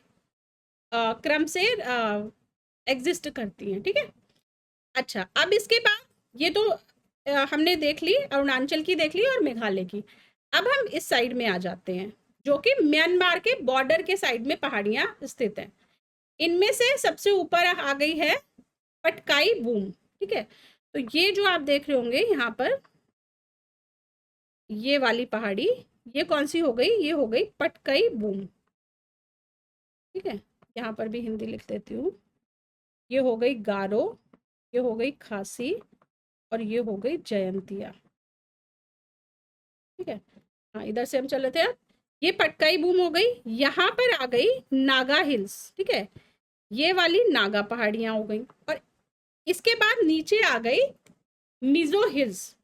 क्रम से एग्जिस्ट करती हैं, ठीक है। अच्छा, अब इसके बाद ये तो हमने देख ली, अरुणाचल की देख ली और मेघालय की। अब हम इस साइड में आ जाते हैं जो कि म्यांमार के बॉर्डर के साइड में पहाड़ियां स्थित हैं। इनमें से सबसे ऊपर आ गई है पटकाई बूम, ठीक है। तो ये जो आप देख रहे होंगे यहाँ पर, ये वाली पहाड़ी, ये कौन सी हो गई? ये हो गई पटकाई बूम, ठीक है। यहाँ पर भी हिंदी लिख देती हूँ। ये हो गई गारो, ये हो गई खासी और ये हो गई जयंतिया, ठीक है। हाँ, इधर से हम चल रहे थे। ये पटकाई बूम हो गई। यहाँ पर आ गई नागा हिल्स, ठीक है। ये वाली नागा पहाड़ियां हो गई और इसके बाद नीचे आ गई Mizo hills.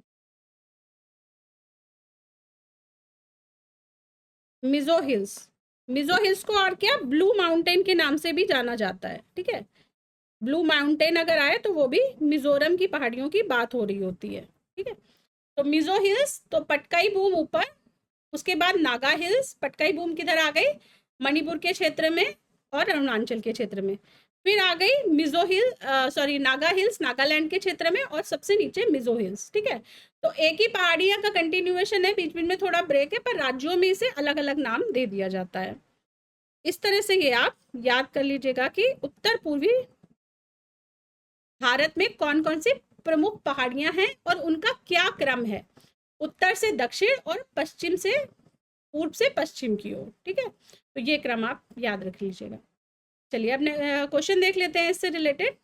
Mizo hills, Mizo hills को और क्या, ब्लू माउंटेन के नाम से भी जाना जाता है, ठीक है। ब्लू माउंटेन अगर आए तो वो भी मिजोरम की पहाड़ियों की बात हो रही होती है, ठीक है। तो मिजो हिल्स, तो पटकाई बूम ऊपर, उसके बाद नागा हिल्स, पटकाई बूम किधर आ गई? मणिपुर के क्षेत्र में और अरुणाचल के क्षेत्र में। फिर आ गई मिजो हिल, सॉरी नागा हिल्स, नागालैंड के क्षेत्र में, और सबसे नीचे मिजो हिल्स, ठीक है। तो एक ही पहाड़ियां का कंटिन्यूएशन है, बीच बीच में थोड़ा ब्रेक है, पर राज्यों में इसे अलग अलग नाम दे दिया जाता है। इस तरह से ये आप याद कर लीजिएगा कि उत्तर पूर्वी भारत में कौन कौन सी प्रमुख पहाड़ियां हैं और उनका क्या क्रम है, उत्तर से दक्षिण और पश्चिम से पूर्व से पश्चिम की ओर, ठीक है। तो ये क्रम आप याद रख लीजिएगा। चलिए अब क्वेश्चन देख लेते हैं इससे रिलेटेड।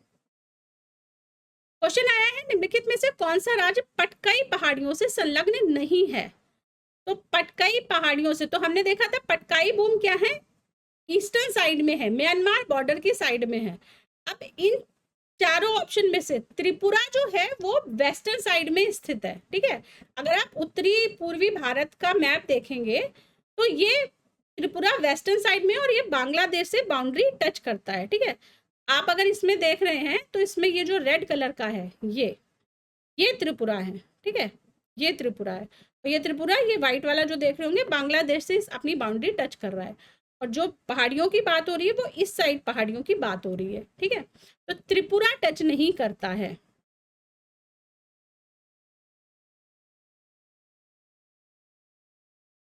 क्वेश्चन आया है, निम्नलिखित में से कौन सा राज्य पटकाई पहाड़ियों से संलग्न नहीं है? तो पटकाई पहाड़ियों से, तो हमने देखा था पटकाई बूम क्या है, ईस्टर्न साइड में है, म्यांमार बॉर्डर की साइड में है। अब इन चारों ऑप्शन में से त्रिपुरा जो है वो वेस्टर्न साइड में स्थित है, ठीक है। अगर आप उत्तरी पूर्वी भारत का मैप देखेंगे तो ये त्रिपुरा वेस्टर्न साइड में और ये बांग्लादेश से बाउंड्री टच करता है, ठीक है। आप अगर इसमें देख रहे हैं तो इसमें ये जो रेड कलर का है ये त्रिपुरा है, ठीक है, ये त्रिपुरा है। और ये त्रिपुरा, ये व्हाइट वाला जो देख रहे होंगे, बांग्लादेश से अपनी बाउंड्री टच कर रहा है। और जो पहाड़ियों की बात हो रही है वो इस साइड पहाड़ियों की बात हो रही है, ठीक है। तो त्रिपुरा टच नहीं करता है।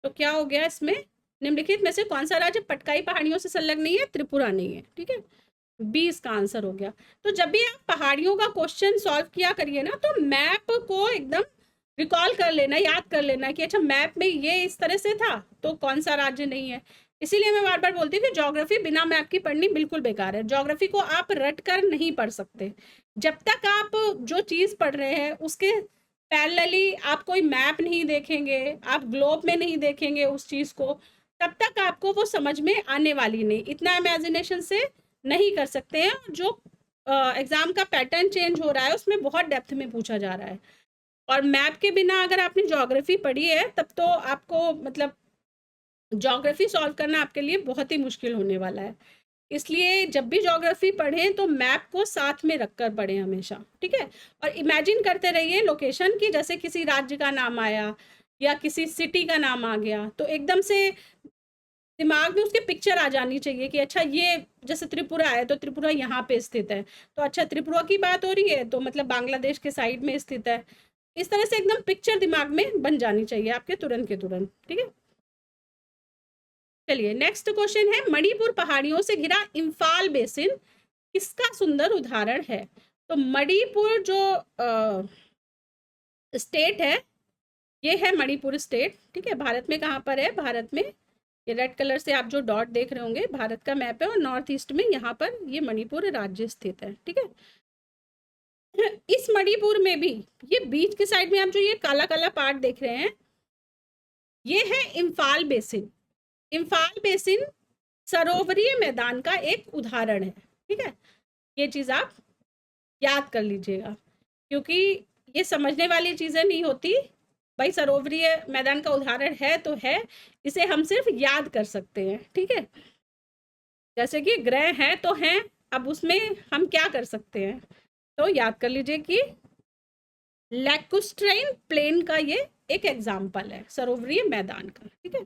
तो क्या हो गया इसमें, निम्नलिखित में से कौन सा राज्य पटकाई पहाड़ियों से संलग्न नहीं है? त्रिपुरा नहीं है, ठीक है, बी इसका आंसर हो गया। तो जब भी आप पहाड़ियों का क्वेश्चन सॉल्व किया करिए ना, तो मैप को एकदम रिकॉल कर लेना, याद कर लेना कि अच्छा मैप में ये इस तरह से था तो कौन सा राज्य नहीं है। इसीलिए मैं बार बार बोलती हूँ कि ज्योग्राफी बिना मैप की पढ़नी बिल्कुल बेकार है। ज्योग्राफी को आप रट कर नहीं पढ़ सकते। जब तक आप जो चीज पढ़ रहे हैं उसके पैरेलली आप कोई मैप नहीं देखेंगे, आप ग्लोब में नहीं देखेंगे उस चीज को, तब तक आपको वो समझ में आने वाली नहीं। इतना इमेजिनेशन से नहीं कर सकते हैं। जो एग्जाम का पैटर्न चेंज हो रहा है उसमें बहुत डेप्थ में पूछा जा रहा है। और मैप के बिना अगर आपने ज्योग्राफी पढ़ी है तब तो आपको मतलब ज्योग्राफी सॉल्व करना आपके लिए बहुत ही मुश्किल होने वाला है। इसलिए जब भी ज्योग्राफी पढ़ें तो मैप को साथ में रखकर पढ़ें हमेशा, ठीक है। और इमेजिन करते रहिए लोकेशन की, जैसे किसी राज्य का नाम आया या किसी सिटी का नाम आ गया तो एकदम से दिमाग में उसके पिक्चर आ जानी चाहिए कि अच्छा ये जैसे त्रिपुरा है तो त्रिपुरा यहाँ पे स्थित है, तो अच्छा त्रिपुरा की बात हो रही है तो मतलब बांग्लादेश के साइड में स्थित है। इस तरह से एकदम पिक्चर दिमाग में बन जानी चाहिए आपके तुरंत के तुरंत, ठीक है। चलिए नेक्स्ट क्वेश्चन है, मणिपुर पहाड़ियों से घिरा इम्फाल बेसिन किसका सुंदर उदाहरण है? तो मणिपुर जो स्टेट है, ये है मणिपुर स्टेट, ठीक है। भारत में कहाँ पर है? भारत में ये रेड कलर से आप जो डॉट देख रहे होंगे भारत का मैप है, और नॉर्थ ईस्ट में यहाँ पर ये मणिपुर राज्य स्थित है, ठीक है। इस मणिपुर में भी ये बीच के साइड में आप जो ये काला काला पार्ट देख रहे हैं ये है इम्फाल बेसिन। इम्फाल बेसिन सरोवरीय मैदान का एक उदाहरण है, ठीक है। ये चीज आप याद कर लीजिएगा क्योंकि ये समझने वाली चीजें नहीं होती। भाई सरोवरीय मैदान का उदाहरण है तो है, इसे हम सिर्फ याद कर सकते हैं, ठीक है। जैसे कि ग्रह हैं तो हैं, अब उसमें हम क्या कर सकते हैं, तो याद कर लीजिए कि लैकुस्ट्राइन प्लेन का ये एक एग्जाम्पल है सरोवरीय मैदान का, ठीक है।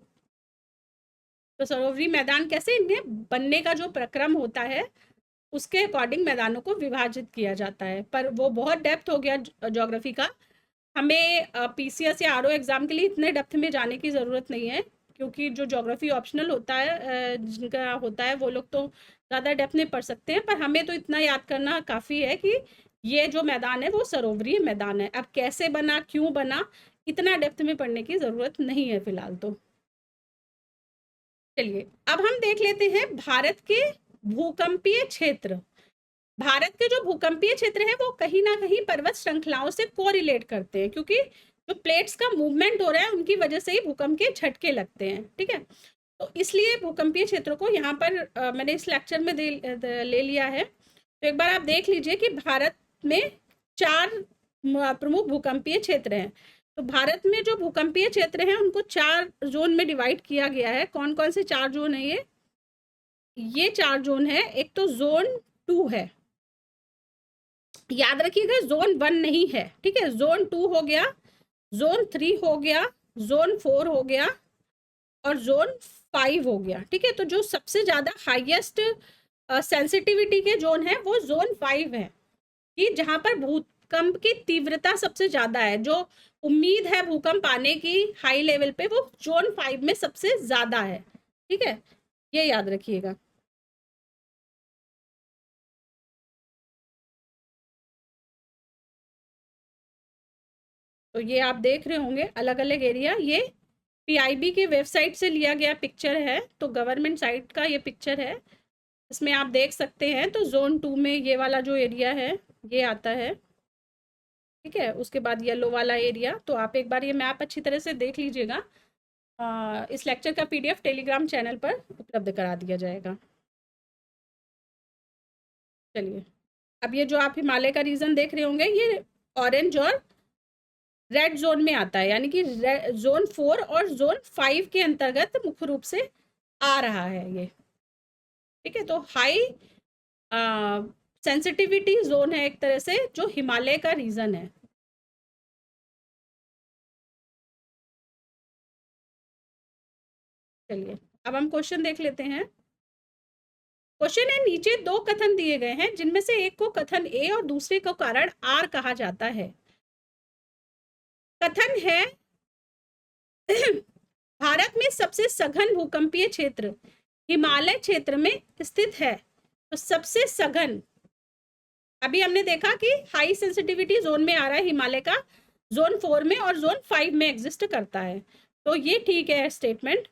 तो सरोवरीय मैदान कैसे, इनमें बनने का जो प्रक्रम होता है उसके अकॉर्डिंग मैदानों को विभाजित किया जाता है। पर वो बहुत डेप्थ हो गया ज्योग्राफी का, हमें पीसीएस या आरओ एग्जाम के लिए इतने डेप्थ में जाने की ज़रूरत नहीं है, क्योंकि जो ज्योग्राफी ऑप्शनल होता है जिनका होता है वो लोग तो ज़्यादा डेप्थ में पढ़ सकते हैं। पर हमें तो इतना याद करना काफ़ी है कि ये जो मैदान है वो सरोवरीय मैदान है। अब कैसे बना, क्यों बना, इतना डेप्थ में पढ़ने की ज़रूरत नहीं है फिलहाल तो। चलिए अब हम देख लेते हैं भारत के भूकंपीय क्षेत्र। भारत के जो भूकंपीय क्षेत्र है वो कहीं ना कहीं पर्वत श्रृंखलाओं से कोरिलेट करते हैं, क्योंकि जो प्लेट्स का मूवमेंट हो रहा है उनकी वजह से ही भूकंप के झटके लगते हैं, ठीक है। तो इसलिए भूकंपीय क्षेत्रों को यहाँ पर मैंने इस लेक्चर में ले लिया है। तो एक बार आप देख लीजिए कि भारत में 4 प्रमुख भूकंपीय क्षेत्र हैं। तो भारत में जो भूकंपीय क्षेत्र हैं उनको 4 जोन में डिवाइड किया गया है। कौन कौन से 4 जोन है? ये 4 जोन है। एक तो जोन 2 है, याद रखिएगा जोन 1 नहीं है, ठीक है। जोन 2 हो गया, जोन 3 हो गया, जोन 4 हो गया और जोन 5 हो गया, ठीक है। तो जो सबसे ज्यादा हाईएस्ट सेंसिटिविटी के जोन है वो जोन 5 है, कि जहां पर भूकंप की तीव्रता सबसे ज्यादा है, जो उम्मीद है भूकंप आने की हाई लेवल पे, वो जोन 5 में सबसे ज्यादा है, ठीक है। ये याद रखिएगा। तो ये आप देख रहे होंगे अलग अलग एरिया, ये पीआईबी के वेबसाइट से लिया गया पिक्चर है, तो गवर्नमेंट साइट का ये पिक्चर है। इसमें आप देख सकते हैं तो जोन 2 में ये वाला जो एरिया है ये आता है, ठीक है। उसके बाद येलो वाला एरिया। तो आप एक बार ये मैप अच्छी तरह से देख लीजिएगा। इस लेक्चर का पीडीएफ टेलीग्राम चैनल पर उपलब्ध करा दिया जाएगा। चलिए अब ये जो आप हिमालय का रीजन देख रहे होंगे ये ऑरेंज और रेड जोन में आता है, यानी कि जोन 4 और जोन 5 के अंतर्गत मुख्य रूप से आ रहा है ये, ठीक है। तो हाई सेंसिटिविटी जोन है एक तरह से, जो हिमालय का रीजन है। चलिए अब हम क्वेश्चन देख लेते हैं। क्वेश्चन है, नीचे दो कथन दिए गए हैं जिनमें से एक को कथन ए और दूसरे को कारण आर कहा जाता है। कथन है भारत में सबसे सघन भूकंपीय क्षेत्र हिमालय क्षेत्र में स्थित है। तो सबसे सघन, अभी हमने देखा कि हाई सेंसिटिविटी जोन में आ रहा है हिमालय का, जोन 4 में और जोन 5 में एग्जिस्ट करता है, तो ये ठीक है स्टेटमेंट।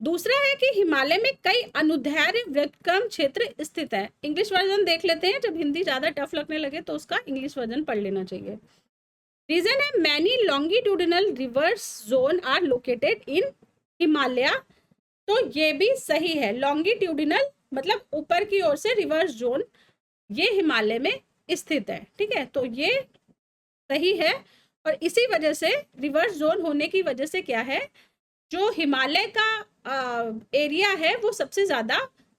दूसरा है कि हिमालय में कई अनुदैर्ध्य वृत्तक्रम क्षेत्र स्थित है। इंग्लिश वर्जन देख लेते हैं, जब हिंदी ज्यादा टफ लगने लगे तो उसका इंग्लिश वर्जन पढ़ लेना चाहिए। रीजन है, many longitudinal rivers zone are located in Himalaya. तो ये भी सही है, लॉन्गिट्यूडिनल मतलब ऊपर की ओर से रिवर्स जोन ये हिमालय में स्थित है। ठीक है, तो ये सही है। और इसी वजह से रिवर्स जोन होने की वजह से क्या है, जो हिमालय का एरिया है वो सबसे ज्यादा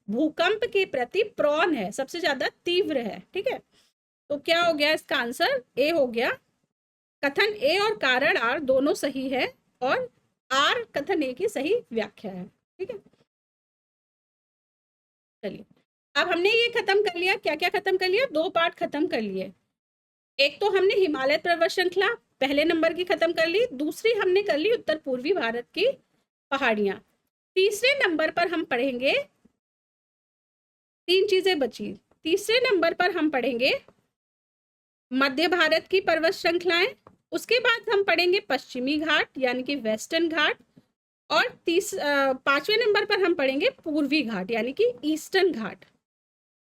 भूकंप के प्रति प्रॉन है, सबसे ज्यादा तीव्र है। ठीक है, तो क्या हो गया इसका आंसर, ए हो गया। कथन ए और कारण आर दोनों सही है और आर कथन ए की सही व्याख्या है। ठीक है, चलिए अब हमने ये खत्म कर लिया। क्या क्या खत्म कर लिया, दो पार्ट खत्म कर लिए। एक तो हमने हिमालय पर्वत श्रृंखला पहले नंबर की खत्म कर ली, दूसरी हमने कर ली उत्तर पूर्वी भारत की पहाड़ियां। तीसरे नंबर पर हम पढ़ेंगे, तीन चीजें बची। तीसरे नंबर पर हम पढ़ेंगे मध्य भारत की पर्वत श्रृंखलाएं, उसके बाद हम पढ़ेंगे पश्चिमी घाट यानी कि वेस्टर्न घाट, और पांचवें नंबर पर हम पढ़ेंगे पूर्वी घाट यानी कि ईस्टर्न घाट।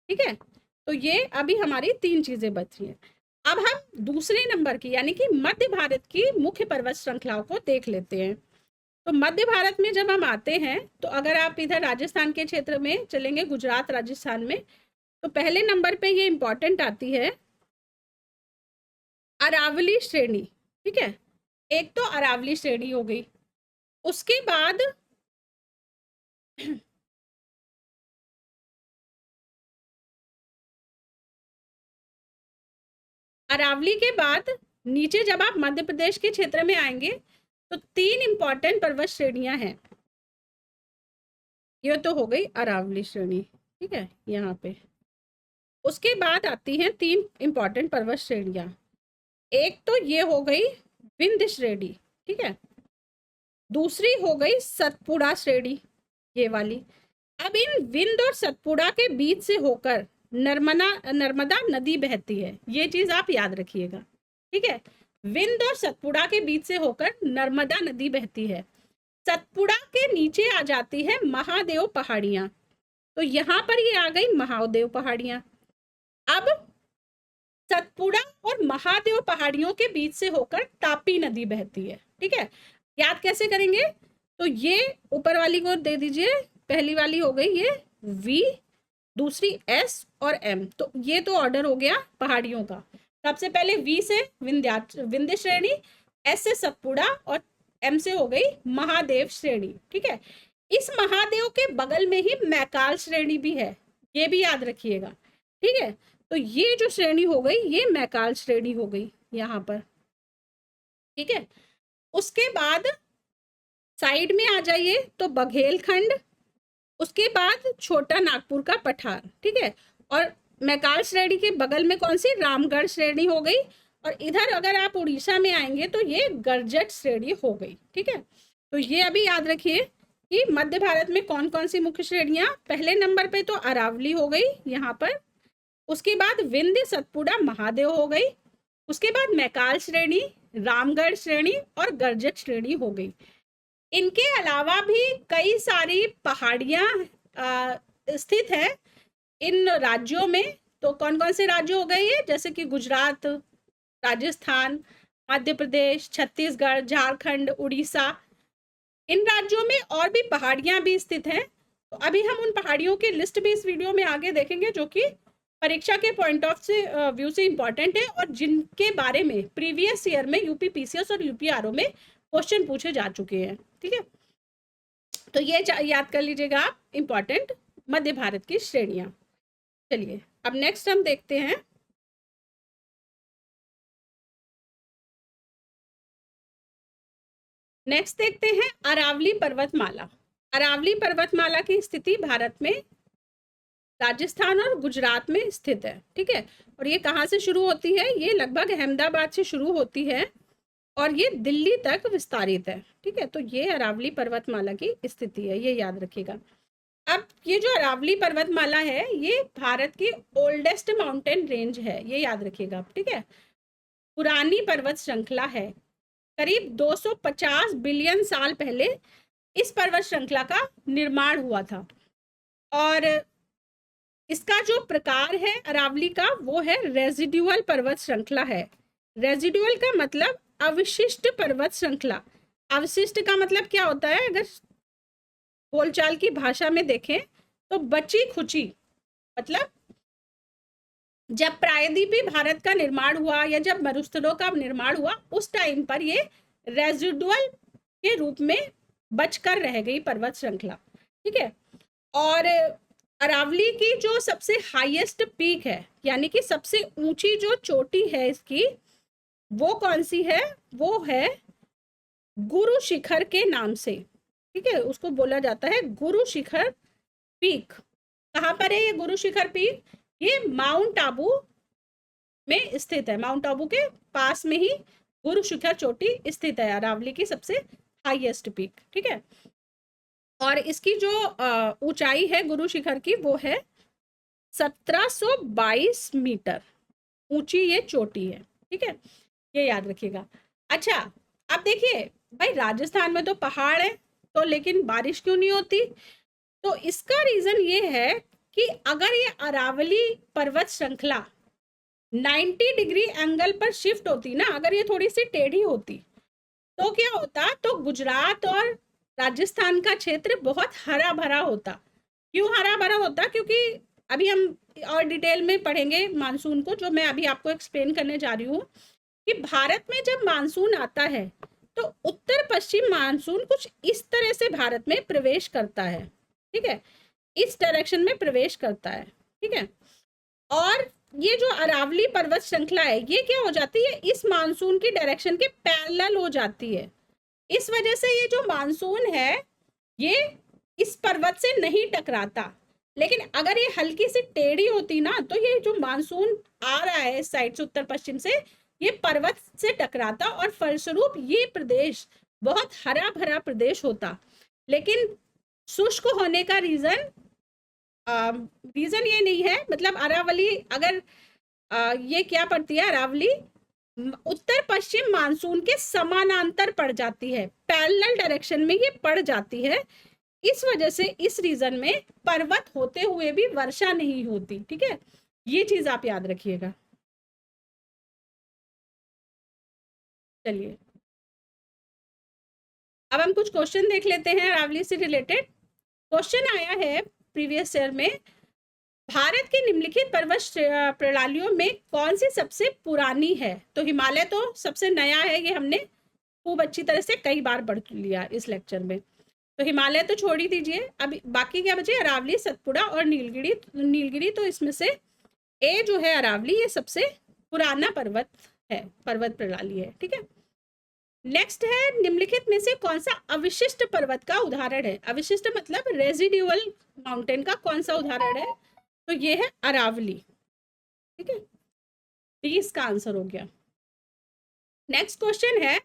ठीक है, तो ये अभी हमारी तीन चीजें बची हैं। अब हम दूसरे नंबर की यानी कि मध्य भारत की मुख्य पर्वत श्रृंखलाओं को देख लेते हैं। तो मध्य भारत में जब हम आते हैं, तो अगर आप इधर राजस्थान के क्षेत्र में चलेंगे, गुजरात राजस्थान में, तो पहले नंबर पे ये इंपॉर्टेंट आती है अरावली श्रेणी। ठीक है, एक तो अरावली श्रेणी हो गई, उसके बाद अरावली के बाद नीचे जब आप मध्य प्रदेश के क्षेत्र में आएंगे तो तीन इंपॉर्टेंट पर्वत श्रेणियां हैं। ये तो हो गई अरावली श्रेणी, ठीक है, यहाँ पे। उसके बाद आती हैं तीन इंपॉर्टेंट पर्वत श्रेणियां। एक तो ये हो गई विंध्य श्रेणी, ठीक है, दूसरी हो गई सतपुड़ा श्रेणी, ये वाली। अब इन विंध्य और सतपुड़ा के बीच से होकर नर्मदा नदी बहती है, ये चीज आप याद रखिएगा। ठीक है, विंध्य और सतपुड़ा के बीच से होकर नर्मदा नदी बहती है। सतपुड़ा के नीचे आ जाती है महादेव पहाड़ियां, तो यहां पर ये आ गई महादेव पहाड़ियां। अब सतपुड़ा और महादेव पहाड़ियों के बीच से होकर तापी नदी बहती है। ठीक है, याद कैसे करेंगे, तो ये ऊपर वाली को दे दीजिए, पहली वाली हो गई ये V, दूसरी S और M, तो ये तो ऑर्डर हो गया पहाड़ियों का। सबसे पहले V से विंध्य श्रेणी, S से सतपुड़ा और M से हो गई महादेव श्रेणी। ठीक है, इस महादेव के बगल में ही मैकाल श्रेणी भी है, ये भी याद रखिएगा। ठीक है, तो ये जो श्रेणी हो गई ये मैकाल श्रेणी हो गई यहाँ पर। ठीक है, उसके बाद साइड में आ जाइए तो बघेलखंड, उसके बाद छोटा नागपुर का पठार। ठीक है, और मैकाल श्रेणी के बगल में कौन सी, रामगढ़ श्रेणी हो गई। और इधर अगर आप उड़ीसा में आएंगे तो ये गरजट श्रेणी हो गई। ठीक है, तो ये अभी याद रखिए कि मध्य भारत में कौन कौन सी मुख्य श्रेणियां। पहले नंबर पे तो अरावली हो गई यहाँ पर, उसके बाद विंध्य सतपुड़ा महादेव हो गई, उसके बाद मैकाल श्रेणी, रामगढ़ श्रेणी और गरजट श्रेणी हो गई। इनके अलावा भी कई सारी पहाड़ियां स्थित है इन राज्यों में। तो कौन कौन से राज्य हो गए ये, जैसे कि गुजरात, राजस्थान, मध्य प्रदेश, छत्तीसगढ़, झारखंड, उड़ीसा, इन राज्यों में और भी पहाड़ियां भी स्थित हैं। तो अभी हम उन पहाड़ियों की लिस्ट भी इस वीडियो में आगे देखेंगे, जो कि परीक्षा के पॉइंट ऑफ व्यू से इंपॉर्टेंट है और जिनके बारे में प्रीवियस ईयर में यूपी पीसीएस और यूपीआरओ में क्वेश्चन पूछे जा चुके हैं। ठीक है, तो ये याद कर लीजिएगा आप, इंपॉर्टेंट मध्य भारत की श्रेणियां। चलिए अब नेक्स्ट हम देखते हैं अरावली पर्वतमाला। अरावली पर्वतमाला की स्थिति भारत में राजस्थान और गुजरात में स्थित है, ठीक है। और ये कहाँ से शुरू होती है? ये लगभग अहमदाबाद से शुरू होती है और ये दिल्ली तक विस्तारित है, ठीक है। तो ये अरावली पर्वतमाला की स्थिति है, ये याद रखिएगा। अब ये जो अरावली पर्वतमाला है ये भारत की ओल्डेस्ट माउंटेन रेंज है, ये याद रखिएगा, ठीक है। पुरानी पर्वत श्रृंखला है। करीब 250 बिलियन साल पहले इस पर्वत श्रृंखला का निर्माण हुआ था और इसका जो प्रकार है अरावली का वो है रेजिडुअल पर्वत श्रृंखला है। रेजिडुअल का मतलब अवशिष्ट पर्वत श्रृंखला। अवशिष्ट का मतलब क्या होता है? अगर बोलचाल की भाषा में देखें तो बची खुची, मतलब जब प्रायद्वीपीय भारत का निर्माण हुआ या जब मरुस्थलों का निर्माण हुआ उस टाइम पर ये रेजिडुअल के रूप में बचकर रह गई पर्वत श्रृंखला, ठीक है। और अरावली की जो सबसे हाईएस्ट पीक है, यानी कि सबसे ऊंची जो चोटी है इसकी, वो कौन सी है? वो है गुरु शिखर के नाम से, ठीक है। उसको बोला जाता है गुरु शिखर पीक। कहाँ पर है ये गुरु शिखर पीक? ये माउंट आबू में स्थित है। माउंट आबू के पास में ही गुरु शिखर चोटी स्थित है, अरावली की सबसे हाईएस्ट पीक, ठीक है। और इसकी जो ऊंचाई है गुरु शिखर की वो है 1722 मीटर ऊंची ये चोटी है, ठीक है। ये याद रखिएगा। अच्छा, अब देखिए भाई, राजस्थान में तो पहाड़ है तो लेकिन बारिश क्यों नहीं होती? तो इसका रीजन ये है कि अगर ये अरावली पर्वत श्रृंखला 90 डिग्री एंगल पर शिफ्ट होती ना, अगर ये थोड़ी सी टेढ़ी होती तो क्या होता? तो गुजरात और राजस्थान का क्षेत्र बहुत हरा भरा होता। क्यों हरा भरा होता? क्योंकि अभी हम और डिटेल में पढ़ेंगे मानसून को, जो मैं अभी आपको एक्सप्लेन करने जा रही हूँ कि भारत में जब मानसून आता है तो उत्तर पश्चिम मानसून कुछ इस तरह से भारत में प्रवेश करता है, ठीक है। इस डायरेक्शन में प्रवेश करता है, ठीक है। और ये जो अरावली पर्वत श्रृंखला है ये क्या हो जाती है? इस मानसून की डायरेक्शन के पैरेलल हो जाती है। इस वजह से ये जो मानसून है ये इस पर्वत से नहीं टकराता। लेकिन अगर ये हल्की सी टेढ़ी होती ना तो ये जो मानसून आ रहा है इस साइड से उत्तर पश्चिम से, ये पर्वत से टकराता और फलस्वरूप ये प्रदेश बहुत हरा भरा प्रदेश होता। लेकिन शुष्क होने का रीजन ये नहीं है, मतलब अरावली अगर ये क्या पड़ती है, अरावली उत्तर पश्चिम मानसून के समानांतर पड़ जाती है, पैरेलल डायरेक्शन में ये पड़ जाती है। इस वजह से इस रीजन में पर्वत होते हुए भी वर्षा नहीं होती, ठीक है। ये चीज आप याद रखिएगा। चलिए अब हम कुछ क्वेश्चन देख लेते हैं अरावली से रिलेटेड। क्वेश्चन आया है प्रीवियस ईयर में, भारत की निम्नलिखित पर्वत प्रणालियों में कौन सी सबसे पुरानी है? तो हिमालय तो सबसे नया है, ये हमने खूब अच्छी तरह से कई बार पढ़ लिया इस लेक्चर में, तो हिमालय तो छोड़ ही दीजिए। अब बाकी क्या बचे? अरावली, सतपुड़ा और नीलगिरी। नीलगिरी तो इसमें से ए जो है अरावली, ये सबसे पुराना पर्वत है, पर्वत प्रणाली है, ठीक है। नेक्स्ट है, निम्नलिखित में से कौन सा अविशिष्ट पर्वत का उदाहरण है? अविशिष्ट मतलब रेजिडुअल माउंटेन का कौन सा उदाहरण है? तो ये है अरावली, ठीक है। डी इसका आंसर हो गया। नेक्स्ट क्वेश्चन है,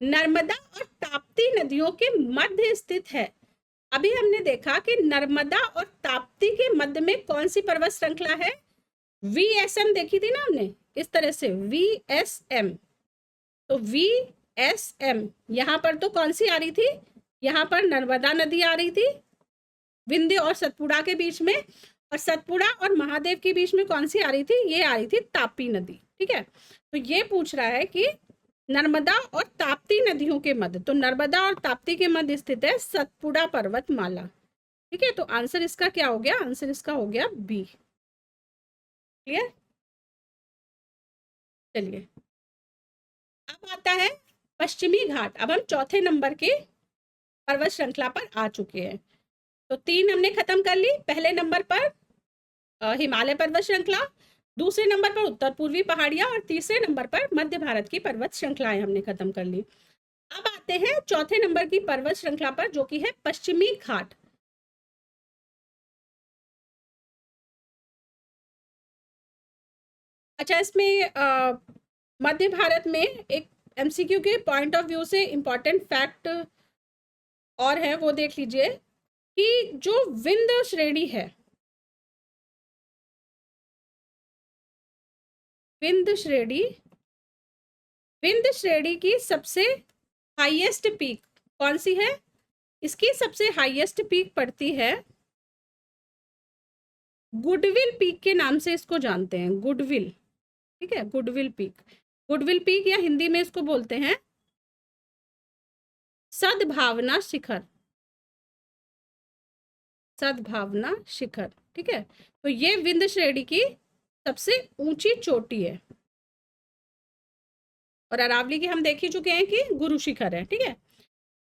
नर्मदा और ताप्ती नदियों के मध्य स्थित है। अभी हमने देखा कि नर्मदा और ताप्ती के मध्य में कौन सी पर्वत श्रृंखला है? VSM देखी थी ना हमने, इस तरह से VSM। तो VSM यहाँ पर तो कौन सी आ रही थी? यहाँ पर नर्मदा नदी आ रही थी विंध्य और सतपुड़ा के बीच में, और सतपुड़ा और महादेव के बीच में कौन सी आ रही थी? ये आ रही थी तापी नदी, ठीक है। तो ये पूछ रहा है कि नर्मदा और ताप्ती नदियों के मध्य, तो नर्मदा और ताप्ती के मध्य स्थित है सतपुड़ा पर्वतमाला, ठीक है। तो आंसर इसका क्या हो गया? आंसर इसका हो गया बी। क्लियर? चलिए अब आता है पश्चिमी घाट। अब हम चौथे नंबर के पर्वत श्रृंखला पर आ चुके हैं। तो 3 हमने खत्म कर ली। पहले नंबर पर हिमालय पर्वत श्रृंखला, दूसरे नंबर पर उत्तर पूर्वी पहाड़ियां और तीसरे नंबर पर मध्य भारत की पर्वत श्रृंखलाएं हमने खत्म कर ली। अब आते हैं चौथे नंबर की पर्वत श्रृंखला पर, जो कि है पश्चिमी घाट। अच्छा, इसमें मध्य भारत में एक एमसीक्यू के पॉइंट ऑफ व्यू से इंपॉर्टेंट फैक्ट और है, वो देख लीजिए कि जो विंध्य श्रेणी है, विंध्य श्रेणी की सबसे हाईएस्ट पीक कौन सी है? इसकी सबसे हाईएस्ट पीक पड़ती है, गुडविल पीक के नाम से इसको जानते हैं, गुडविल। ठीक है, गुडविल पीक। गुडविल पीक या हिंदी में इसको बोलते हैं सद्भावना शिखर, सद्भावना शिखर। ठीक है, तो ये विंध्य श्रेणी की सबसे ऊंची चोटी है, और अरावली की हम देख ही चुके हैं कि गुरु शिखर है। ठीक है,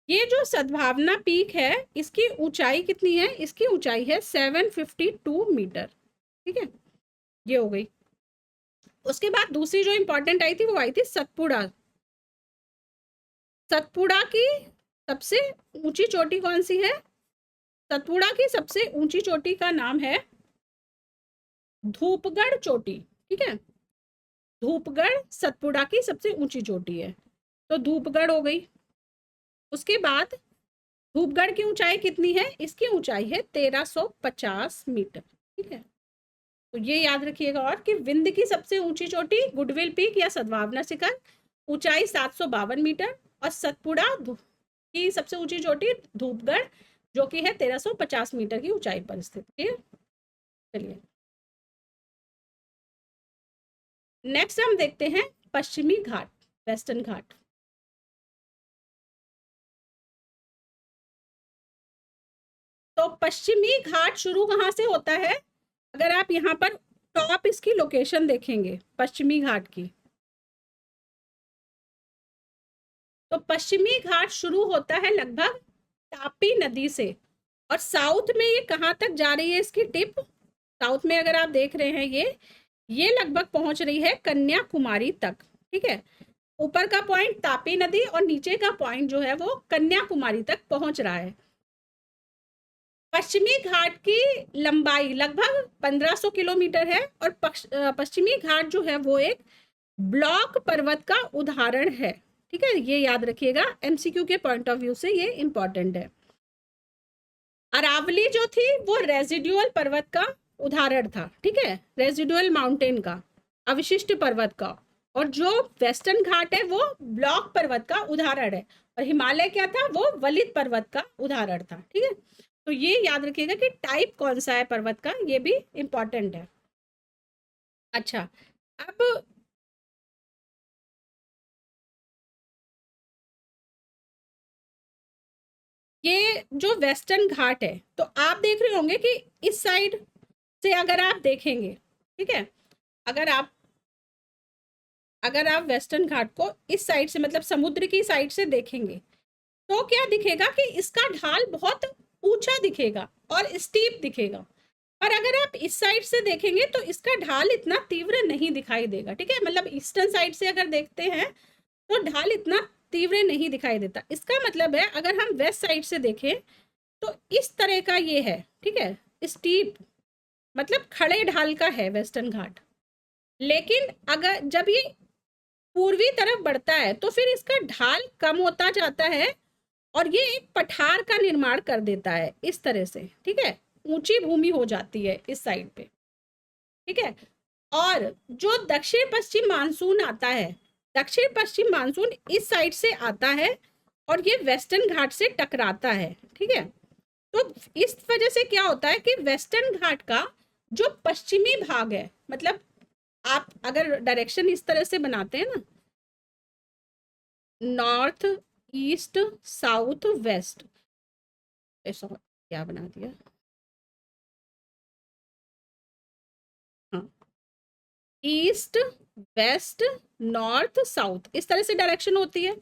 ये जो सद्भावना पीक है, इसकी ऊंचाई कितनी है? इसकी ऊंचाई है 752 मीटर। ठीक है, ये हो गई। उसके बाद दूसरी जो इंपॉर्टेंट आई थी वो आई थी सतपुड़ा। सतपुड़ा की सबसे ऊंची चोटी कौन सी है? सतपुड़ा की सबसे ऊंची चोटी का नाम है धूपगढ़ चोटी। ठीक है, धूपगढ़ सतपुड़ा की सबसे ऊंची चोटी है, तो धूपगढ़ हो गई। उसके बाद धूपगढ़ की ऊंचाई कितनी है? इसकी ऊंचाई है 1350 मीटर। ठीक है, तो ये याद रखिएगा। और कि विंध्य की सबसे ऊंची चोटी गुडविल पीक या सद्भावना शिखर, ऊंचाई 752 मीटर, और सतपुड़ा की सबसे ऊंची चोटी धूपगढ़, जो कि है 1350 मीटर की ऊंचाई पर स्थित है। चलिए नेक्स्ट हम देखते हैं पश्चिमी घाट, वेस्टर्न घाट। तो पश्चिमी घाट शुरू कहाँ से होता है? अगर आप यहाँ पर टॉप इसकी लोकेशन देखेंगे पश्चिमी घाट की, तो पश्चिमी घाट शुरू होता है लगभग तापी नदी से, और साउथ में ये कहाँ तक जा रही है? इसकी टिप साउथ में अगर आप देख रहे हैं, ये लगभग पहुंच रही है कन्याकुमारी तक। ठीक है, ऊपर का पॉइंट तापी नदी और नीचे का पॉइंट जो है वो कन्याकुमारी तक पहुंच रहा है। पश्चिमी घाट की लंबाई लगभग 1500 किलोमीटर है, और पश्चिमी घाट जो है वो एक ब्लॉक पर्वत का उदाहरण है। ठीक है, ये याद रखिएगा, एमसीक्यू के पॉइंट ऑफ व्यू से ये इंपॉर्टेंट है। अरावली जो थी वो रेजिडुअल पर्वत का उदाहरण था। ठीक है, रेजिडुअल माउंटेन का, अवशिष्ट पर्वत का, और जो वेस्टर्न घाट है वो ब्लॉक पर्वत का उदाहरण है, और हिमालय क्या था? वो वलित पर्वत का उदाहरण था। ठीक है, तो ये याद रखिएगा कि टाइप कौन सा है पर्वत का, ये भी इंपॉर्टेंट है। अच्छा, अब ये जो वेस्टर्न घाट है, तो आप देख रहे होंगे कि इस साइड से अगर आप देखेंगे, ठीक है, अगर आप वेस्टर्न घाट को इस साइड से, मतलब समुद्र की साइड से देखेंगे, तो क्या दिखेगा कि इसका ढाल बहुत ऊंचा दिखेगा और स्टीप दिखेगा। और अगर आप इस साइड से देखेंगे तो इसका ढाल इतना तीव्र नहीं दिखाई देगा। ठीक है, मतलब ईस्टर्न साइड से अगर देखते हैं तो ढाल इतना तीव्र नहीं दिखाई देता। इसका मतलब है अगर हम वेस्ट साइड से देखें तो इस तरह का ये है। ठीक है, स्टीप मतलब खड़े ढाल का है वेस्टर्न घाट। लेकिन अगर जब ये पूर्वी तरफ बढ़ता है तो फिर इसका ढाल कम होता जाता है, और ये एक पठार का निर्माण कर देता है इस तरह से। ठीक है, ऊंची भूमि हो जाती है इस साइड पे। ठीक है, और जो दक्षिण पश्चिम मानसून आता है, दक्षिण पश्चिम मानसून इस साइड से आता है और ये वेस्टर्न घाट से टकराता है। ठीक है, तो इस वजह से क्या होता है कि वेस्टर्न घाट का जो पश्चिमी भाग है, मतलब आप अगर डायरेक्शन इस तरह से बनाते हैं ना, नॉर्थ ईस्ट साउथ वेस्ट, ऐसा क्या बना दिया, हाँ, ईस्ट वेस्ट नॉर्थ साउथ, इस तरह से डायरेक्शन होती है।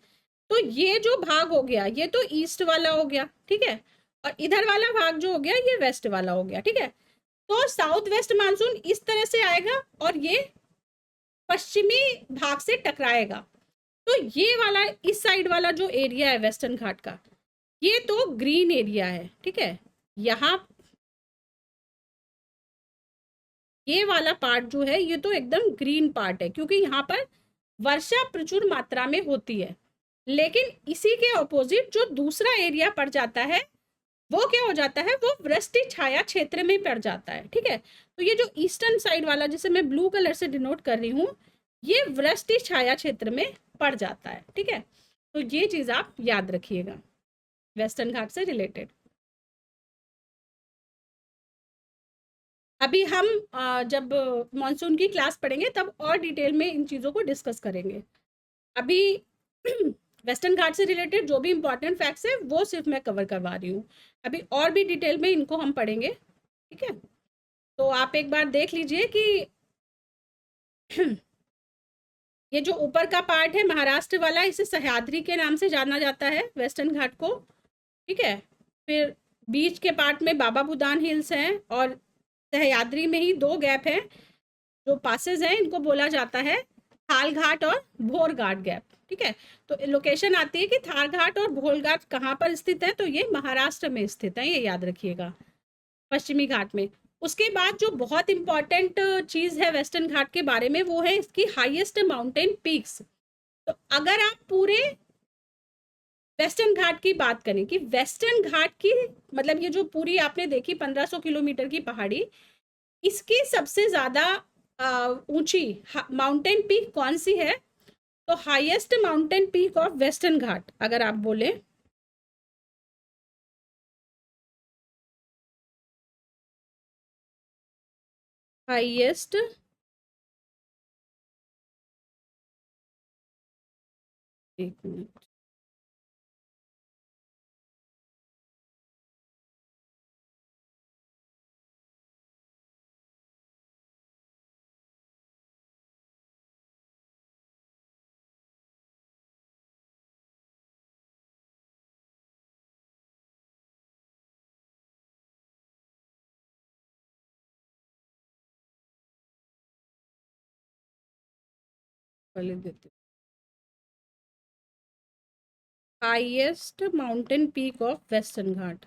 तो ये जो भाग हो गया ये तो ईस्ट वाला हो गया। ठीक है, और इधर वाला भाग जो हो गया ये वेस्ट वाला हो गया। ठीक है, तो साउथ वेस्ट मानसून इस तरह से आएगा और ये पश्चिमी भाग से टकराएगा। तो ये वाला इस साइड वाला जो एरिया है वेस्टर्न घाट का, ये तो ग्रीन एरिया है, ठीक है। यहाँ ये वाला पार्ट जो है ये तो एकदम ग्रीन पार्ट है, क्योंकि यहाँ पर वर्षा प्रचुर मात्रा में होती है। लेकिन इसी के ऑपोजिट जो दूसरा एरिया पड़ जाता है वो क्या हो जाता है, वो वृष्टि छाया क्षेत्र में पड़ जाता है, ठीक है। तो ये जो ईस्टर्न साइड वाला जिसे मैं ब्लू कलर से डिनोट कर रही हूँ, ये वृष्टि छाया क्षेत्र में पड़ जाता है, ठीक है। तो ये चीज आप याद रखिएगा वेस्टर्न घाट से रिलेटेड। अभी हम जब मॉनसून की क्लास पढ़ेंगे तब और डिटेल में इन चीज़ों को डिस्कस करेंगे। अभी वेस्टर्न घाट से रिलेटेड जो भी इंपॉर्टेंट फैक्ट्स है वो सिर्फ मैं कवर करवा रही हूँ। अभी और भी डिटेल में इनको हम पढ़ेंगे, ठीक है। तो आप एक बार देख लीजिए कि ये जो ऊपर का पार्ट है महाराष्ट्र वाला, इसे सह्याद्री के नाम से जाना जाता है वेस्टर्न घाट को, ठीक है। फिर बीच के पार्ट में बाबा बुदान हिल्स हैं और सह्याद्री में ही दो गैप हैं जो पासेज हैं, इनको बोला जाता है थाल घाट और भोर घाट गैप, ठीक है। तो लोकेशन आती है कि थार घाट और भोर घाट कहाँ पर स्थित है, तो ये महाराष्ट्र में स्थित है, ये याद रखिएगा, पश्चिमी घाट में। उसके बाद जो बहुत इंपॉर्टेंट चीज है वेस्टर्न घाट के बारे में वो है इसकी हाईएस्ट माउंटेन पीक्स। तो अगर आप पूरे वेस्टर्न घाट की बात करें कि वेस्टर्न घाट की मतलब ये जो पूरी आपने देखी 1500 किलोमीटर की पहाड़ी, इसकी सबसे ज्यादा ऊंची माउंटेन पीक कौन सी है, तो highest mountain peak of western Ghat अगर आप बोले, हाईएस्ट एक मिनट, पहले देते, highest mountain peak of western Ghat,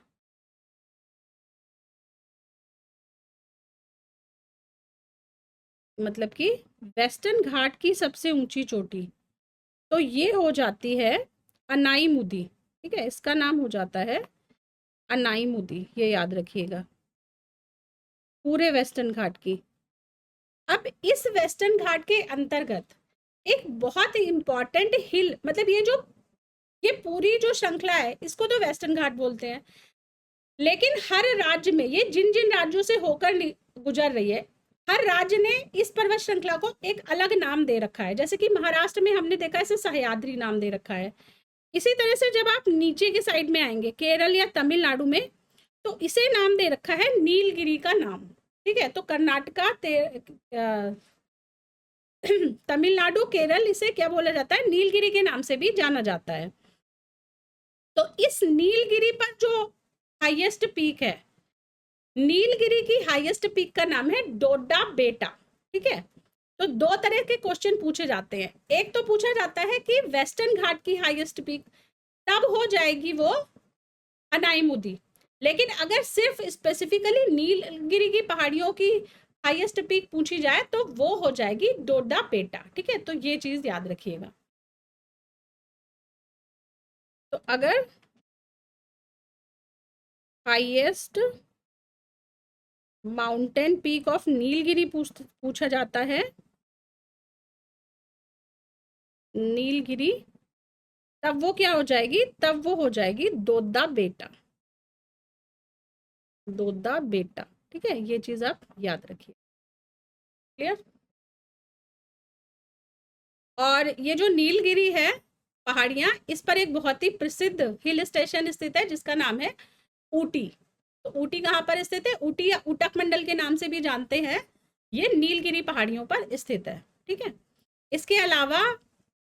मतलब कि वेस्टर्न घाट की सबसे ऊंची चोटी, तो ये हो जाती है अनाई मुदी, ठीक है। इसका नाम हो जाता है अनाई मुदी, ये याद रखिएगा, पूरे वेस्टर्न घाट की। अब इस वेस्टर्न घाट के अंतर्गत एक बहुत इंपॉर्टेंट हिल, मतलब ये पूरी जो श्रृंखला है इसको तो वेस्टर्न घाट बोलते हैं, लेकिन हर राज्य में ये जिन जिन राज्यों से होकर गुजर रही है, हर राज्य ने इस पर्वत श्रृंखला को एक अलग नाम दे रखा है। जैसे कि महाराष्ट्र में हमने देखा है इसे सह्याद्री नाम दे रखा है। इसी तरह से जब आप नीचे के साइड में आएंगे केरल या तमिलनाडु में, तो इसे नाम दे रखा है नीलगिरी का नाम, ठीक है। तो कर्नाटका तमिलनाडु केरल इसे क्या बोला जाता है, नीलगिरी के नाम से भी जाना जाता है। तो इस नीलगिरी पर जो हाईएस्ट पीक है, नीलगिरी की हाईएस्ट पीक का नाम है डोडा बेटा, ठीक है। तो दो तरह के क्वेश्चन पूछे जाते हैं, एक तो पूछा जाता है कि वेस्टर्न घाट की हाईएस्ट पीक तब हो जाएगी वो अनाईमुदी, लेकिन अगर सिर्फ स्पेसिफिकली नीलगिरी की पहाड़ियों की हाईएस्ट पीक पूछी जाए तो वो हो जाएगी डोडा बेटा, ठीक है। तो ये चीज याद रखिएगा। तो अगर highest mountain peak of Nilgiri पूछा जाता है, नीलगिरी, तब वो क्या हो जाएगी, तब वो हो जाएगी दोदा बेटा, दोदा बेटा, ठीक है। ये चीज आप याद रखिए, क्लियर। और ये जो नीलगिरी है पहाड़ियां, इस पर एक बहुत ही प्रसिद्ध हिल स्टेशन स्थित है जिसका नाम है ऊटी। तो ऊटी कहाँ पर स्थित है, ऊटी या ऊटक मंडल के नाम से भी जानते हैं, ये नीलगिरी पहाड़ियों पर स्थित है, ठीक है। इसके अलावा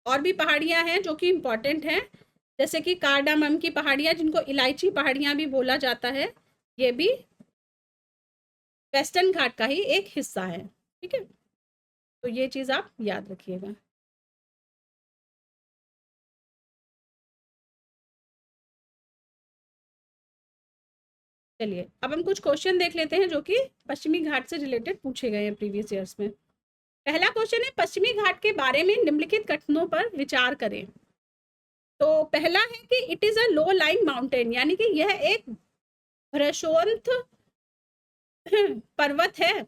और भी पहाड़ियां हैं जो कि इंपॉर्टेंट हैं, जैसे कि कार्डामम की पहाड़ियां जिनको इलायची पहाड़ियां भी बोला जाता है, ये भी वेस्टर्न घाट का ही एक हिस्सा है। ठीक है, तो ये चीज आप याद रखिएगा। चलिए अब हम कुछ क्वेश्चन देख लेते हैं जो कि पश्चिमी घाट से रिलेटेड पूछे गए हैं प्रीवियस ईयर्स में। पहला क्वेश्चन है, पश्चिमी घाट के बारे में निम्नलिखित कथनों पर विचार करें। तो पहला है कि it is a low lying mountain, यानी कि यह एक भ्रशोन्थ पर्वत है।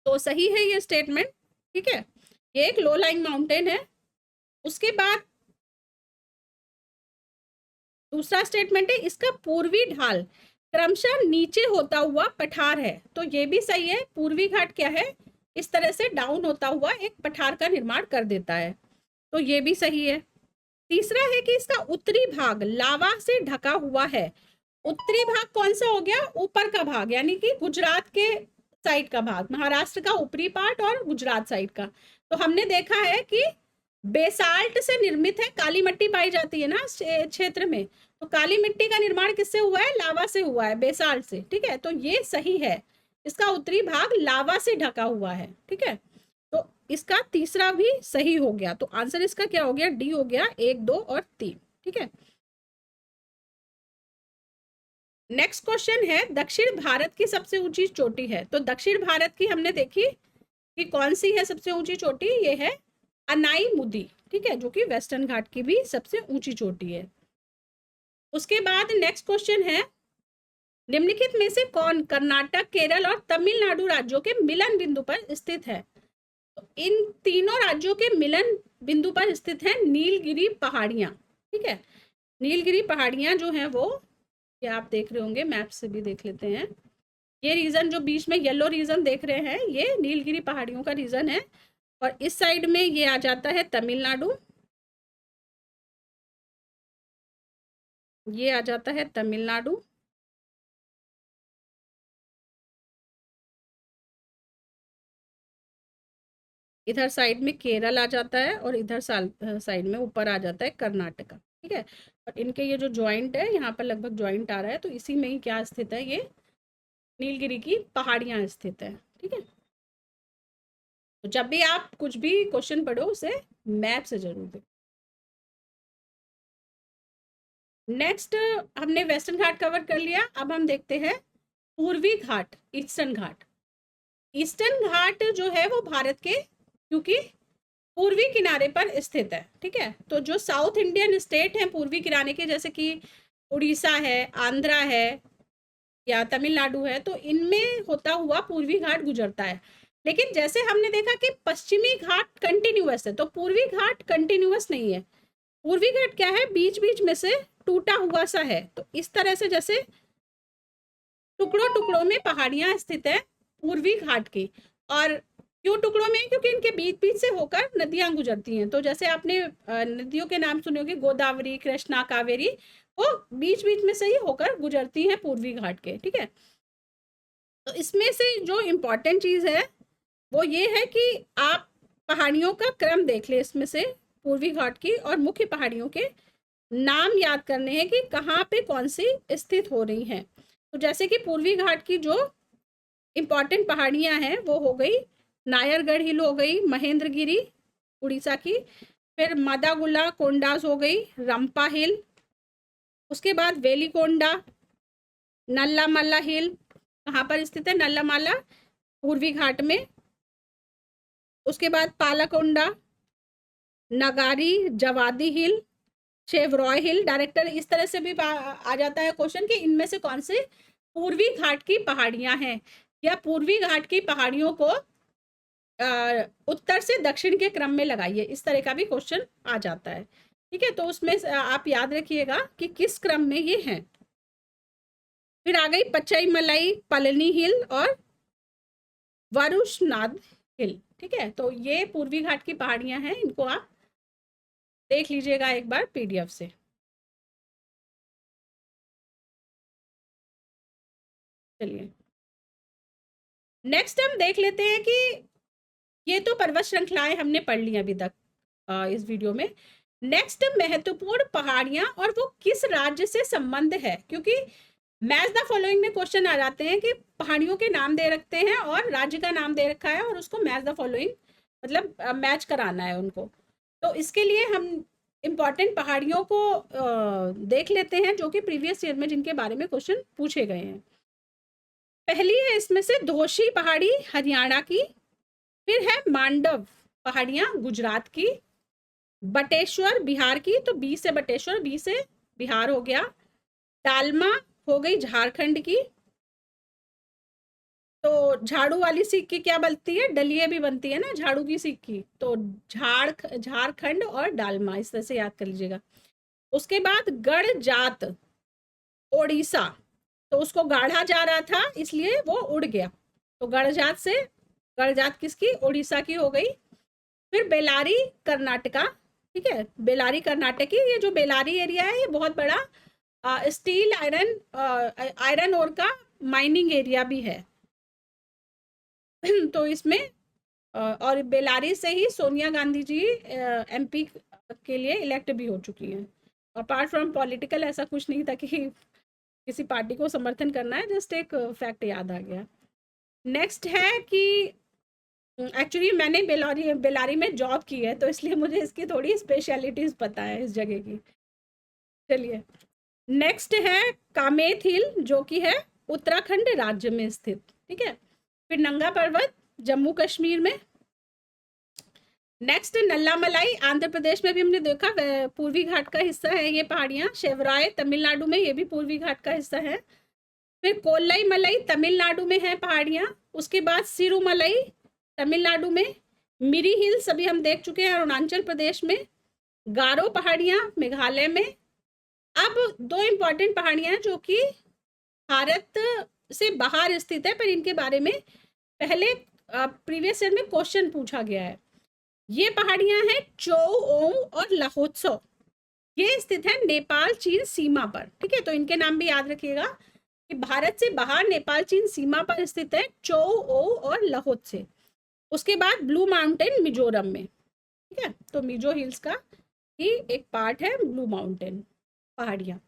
तो सही है ये स्टेटमेंट। ठीक है, ये एक लो लाइंग माउंटेन है। उसके बाद दूसरा स्टेटमेंट है, इसका पूर्वी ढाल क्रमशः नीचे होता हुआ पठार है। तो ये भी सही है, पूर्वी घाट क्या है, इस तरह से डाउन होता हुआ एक पठार का निर्माण कर देता है। तो ये भी सही है। तीसरा है कि इसका उत्तरी भाग लावा से ढका हुआ है। उत्तरी भाग कौन सा हो गया, ऊपर का भाग, यानी कि गुजरात के साइड का भाग, महाराष्ट्र का ऊपरी पार्ट और गुजरात साइड का। तो हमने देखा है कि बेसाल्ट से निर्मित है, काली मिट्टी पाई जाती है ना क्षेत्र में। तो काली मिट्टी का निर्माण किससे हुआ है, लावा से हुआ है, बेसाल्ट से। ठीक है, तो ये सही है, इसका उत्तरी भाग लावा से ढका हुआ है। ठीक है, तो इसका तीसरा भी सही हो गया। तो आंसर इसका क्या हो गया, डी हो गया, 1, 2 और 3। ठीक है, नेक्स्ट क्वेश्चन है, दक्षिण भारत की सबसे ऊंची चोटी है। तो दक्षिण भारत की हमने देखी कि कौन सी है सबसे ऊंची चोटी, ये है अनाई मुदी। ठीक है, जो कि वेस्टर्न घाट की भी सबसे ऊंची चोटी है। उसके बाद नेक्स्ट क्वेश्चन है, निम्नलिखित में से कौन कर्नाटक, केरल और तमिलनाडु राज्यों के मिलन बिंदु पर स्थित है। तो इन तीनों राज्यों के मिलन बिंदु पर स्थित है नीलगिरी पहाड़ियां। ठीक है, नीलगिरी पहाड़ियां जो हैं वो, ये आप देख रहे होंगे, मैप से भी देख लेते हैं। ये रीजन जो बीच में येलो रीजन देख रहे हैं, ये नीलगिरी पहाड़ियों का रीजन है। और इस साइड में ये आ जाता है तमिलनाडु, ये आ जाता है तमिलनाडु। इधर साइड में केरल आ जाता है और इधर साइड में ऊपर आ जाता है कर्नाटका। ठीक है, और इनके ये जो जॉइंट है, यहाँ पर लगभग जॉइंट आ रहा है, तो इसी में ही क्या स्थित है, ये नीलगिरी की पहाड़ियाँ स्थित है। ठीक है, तो जब भी आप कुछ भी क्वेश्चन पढ़ो उसे मैप से जरूर देखो। नेक्स्ट हमने वेस्टर्न घाट कवर कर लिया, अब हम देखते हैं पूर्वी घाट, ईस्टर्न घाट। ईस्टर्न घाट जो है वो भारत के क्योंकि पूर्वी किनारे पर स्थित है। ठीक है, तो जो साउथ इंडियन स्टेट है पूर्वी किनारे के, जैसे कि उड़ीसा है, आंध्रा है या तमिलनाडु है, तो इनमें होता हुआ पूर्वी घाट गुजरता है। लेकिन जैसे हमने देखा कि पश्चिमी घाट कंटिन्यूअस है, तो पूर्वी घाट कंटिन्यूअस नहीं है। पूर्वी घाट क्या है, बीच बीच में से टूटा हुआ सा है। तो इस तरह से जैसे टुकड़ों टुकड़ों में पहाड़ियां स्थित है पूर्वी घाट की। और क्यों टुकड़ों में, क्योंकि इनके बीच बीच से होकर नदियां गुजरती हैं। तो जैसे आपने नदियों के नाम सुने होंगे, गोदावरी, कृष्णा, कावेरी, वो बीच बीच में से ही होकर गुजरती हैं पूर्वी घाट के। ठीक है, तो इसमें से जो इम्पोर्टेंट चीज है वो ये है कि आप पहाड़ियों का क्रम देख ले, इसमें से पूर्वी घाट की और मुख्य पहाड़ियों के नाम याद करने हैं कि कहाँ पे कौन सी स्थित हो रही हैं। तो जैसे कि पूर्वी घाट की जो इम्पॉर्टेंट पहाड़ियां हैं वो हो गई नायरगढ़ हिल, हो गई महेंद्रगिरी उड़ीसा की, फिर मादागुला कोंडास हो गई, रंपा हिल, उसके बाद वेलीकोंडा, नल्लामल्ला हिल कहाँ पर स्थित है, नल्लामल्ला पूर्वी घाट में, उसके बाद पालाकोंडा, नगारी, जवादी हिल, शेवरॉय हिल। डायरेक्टर इस तरह से भी आ जाता है क्वेश्चन कि इनमें से कौन से पूर्वी घाट की पहाड़ियां हैं, या पूर्वी घाट की पहाड़ियों को उत्तर से दक्षिण के क्रम में लगाइए, इस तरह का भी क्वेश्चन आ जाता है। ठीक है, तो उसमें आप याद रखिएगा कि किस क्रम में ये हैं। फिर आ गई पचई मलाई, पलनी हिल और वरुषनाथ हिल। ठीक है, तो ये पूर्वी घाट की पहाड़ियां हैं, इनको आप देख लीजिएगा एक बार पीडीएफ से। चलिए नेक्स्ट हम देख लेते हैं कि ये तो पर्वत श्रृंखलाएं हमने पढ़ ली अभी तक इस वीडियो में। नेक्स्ट महत्वपूर्ण पहाड़ियां और वो किस राज्य से संबंध है, क्योंकि मैच द फॉलोइंग में क्वेश्चन आ जाते हैं कि पहाड़ियों के नाम दे रखते हैं और राज्य का नाम दे रखा है और उसको मैच द फॉलोइंग मतलब मैच कराना है उनको। तो इसके लिए हम इम्पॉर्टेंट पहाड़ियों को देख लेते हैं जो कि प्रीवियस ईयर में जिनके बारे में क्वेश्चन पूछे गए हैं। पहली है इसमें से धोशी पहाड़ी हरियाणा की, फिर है मांडव पहाड़ियां गुजरात की, बटेश्वर बिहार की, तो बी से बटेश्वर, बी से बिहार हो गया। दालमा हो गई झारखंड की, तो झाड़ू वाली सीख की क्या बनती है, डलिये भी बनती है ना झाड़ू की सीख की, तो झारखंड और डालमा इस तरह से याद कर लीजिएगा। उसके बाद गढ़ जात ओडिशा, तो उसको गाढ़ा जा रहा था इसलिए वो उड़ गया, तो गढ़जात से, गढ़जात किसकी, उड़ीसा की हो गई। फिर बेलारी कर्नाटका, ठीक है, बेलारी कर्नाटकी, ये जो बेलारी एरिया है ये बहुत बड़ा स्टील आयरन ओर का माइनिंग एरिया भी है। तो इसमें और बेलारी से ही सोनिया गांधी जी एमपी के लिए इलेक्ट भी हो चुकी हैं। अपार्ट फ्रॉम पॉलिटिकल ऐसा कुछ नहीं था कि किसी पार्टी को समर्थन करना है, जस्ट एक फैक्ट याद आ गया। नेक्स्ट है कि एक्चुअली मैंने बेलारी में जॉब की है तो इसलिए मुझे इसकी थोड़ी स्पेशलिटीज पता है इस जगह की। चलिए नेक्स्ट है कामेत हिल जो कि है उत्तराखंड राज्य में स्थित, ठीक है। फिर नंगा पर्वत जम्मू कश्मीर में। नेक्स्ट नल्लामलाई आंध्र प्रदेश में भी हमने देखा, पूर्वी घाट का हिस्सा है ये पहाड़ियां। शेवराय तमिलनाडु में, ये भी पूर्वी घाट का हिस्सा है। फिर कोल्लई मलई तमिलनाडु में है पहाड़ियां। उसके बाद सिरुमलई तमिलनाडु में। मिरी हिल्स अभी हम देख चुके हैं अरुणाचल प्रदेश में। गारो पहाड़ियां मेघालय में। अब दो इंपॉर्टेंट पहाड़ियां जो कि भारत से बाहर स्थित है पर इनके बारे में पहले प्रीवियस ईयर में क्वेश्चन पूछा गया है। ये पहाड़ियां हैं चो ओंग और लाहोत्सो, ये स्थित है नेपाल चीन सीमा पर, ठीक है। तो इनके नाम भी याद रखिएगा कि भारत से बाहर नेपाल चीन सीमा पर स्थित है चो ओ और लाहोत्से। उसके बाद ब्लू माउंटेन मिजोरम में, ठीक है। तो मिजो हिल्स का ही एक पार्ट है ब्लू माउंटेन पहाड़ियां।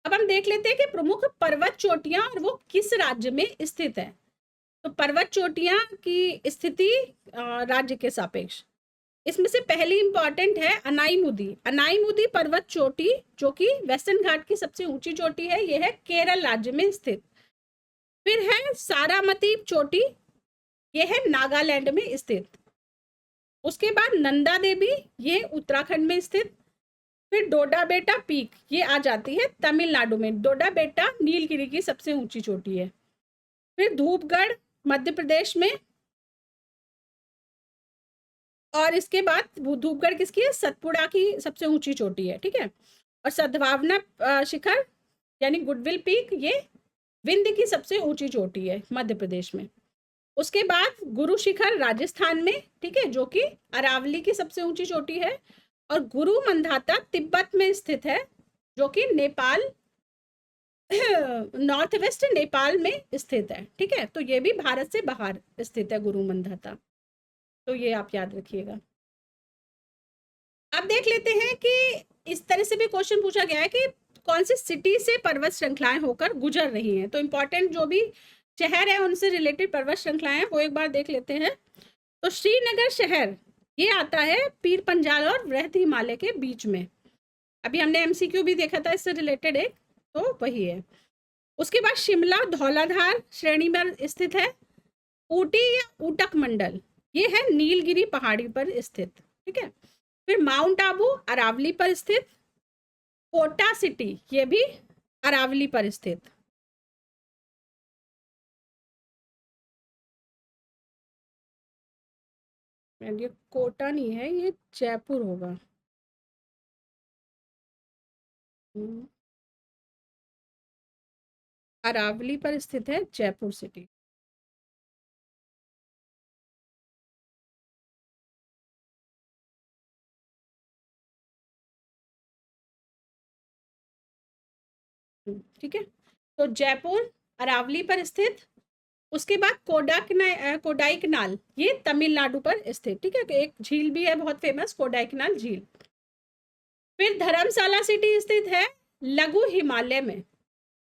अब हम देख लेते हैं कि प्रमुख पर्वत चोटियां और वो किस राज्य में स्थित है। तो पर्वत चोटियां की स्थिति राज्य के सापेक्ष, इसमें से पहली इंपॉर्टेंट है अनाईमुदी। अनाईमुदी पर्वत चोटी जो कि वेस्टर्न घाट की सबसे ऊंची चोटी है, ये है केरल राज्य में स्थित। फिर है सारामती चोटी, ये है नागालैंड में स्थित। उसके बाद नंदा देवी, ये उत्तराखंड में स्थित। फिर डोडा बेटा पीक, ये आ जाती है तमिलनाडु में। डोडा बेटा नीलगिरी की सबसे ऊंची चोटी है। फिर धूपगढ़ मध्य प्रदेश में। और इसके बाद धूपगढ़ किसकी है, सतपुड़ा की सबसे ऊंची चोटी है, ठीक है। और सद्भावना शिखर यानी गुडविल पीक, ये विंध्य की सबसे ऊंची चोटी है मध्य प्रदेश में। उसके बाद गुरु शिखर राजस्थान में, ठीक है, जो कि अरावली की सबसे ऊंची चोटी है। और गुरु मंधाता तिब्बत में स्थित है जो कि नेपाल नॉर्थ वेस्ट नेपाल में स्थित है, ठीक है। तो ये भी भारत से बाहर स्थित है गुरु मंधाता, तो ये आप याद रखिएगा। अब देख लेते हैं कि इस तरह से भी क्वेश्चन पूछा गया है कि कौन सी सिटी से पर्वत श्रृंखलाएं होकर गुजर रही हैं। तो इंपॉर्टेंट जो भी शहर है उनसे रिलेटेड पर्वत श्रृंखलाएं हैं वो एक बार देख लेते हैं। तो श्रीनगर शहर ये आता है पीर पंजाल और वृहद हिमालय के बीच में। अभी हमने एमसीक्यू भी देखा था इससे रिलेटेड एक, तो वही है। उसके बाद शिमला धौलाधार श्रेणी में स्थित है। ऊटी या ऊटक मंडल, ये है नीलगिरी पहाड़ी पर स्थित, ठीक है। फिर माउंट आबू अरावली पर स्थित। कोटा सिटी, ये भी अरावली पर स्थित। ये कोटा नहीं है, ये जयपुर होगा। अरावली पर स्थित है जयपुर सिटी। ठीक है, तो जयपुर अरावली पर स्थित। उसके बाद कोडाइकनाल, ये तमिलनाडु पर स्थित, ठीक है। एक झील भी है बहुत फेमस, कोडाइकनाल झील। फिर धर्मशाला सिटी स्थित है लघु हिमालय में,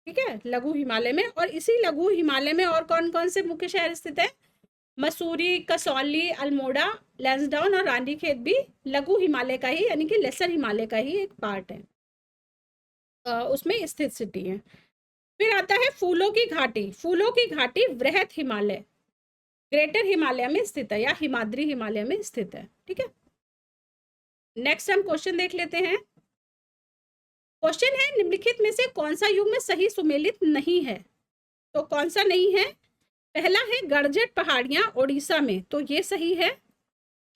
ठीक है, लघु हिमालय में। और इसी लघु हिमालय में और कौन कौन से मुख्य शहर स्थित है? मसूरी, कसौली, अल्मोड़ा, लैंसडाउन और रानीखेत भी लघु हिमालय का ही यानी कि लेसर हिमालय का ही एक पार्ट है, उसमें स्थित सिटी है। फिर आता है फूलों की घाटी। फूलों की घाटी वृहत हिमालय, ग्रेटर हिमालय में स्थित है या हिमाद्री हिमालय में स्थित है। ठीक है, नेक्स्ट हम क्वेश्चन देख लेते हैं। क्वेश्चन है, निम्नलिखित में से कौन सा युग में सही सुमेलित नहीं है? तो कौन सा नहीं है? पहला है गड़जट पहाड़ियां ओडिशा में, तो ये सही है।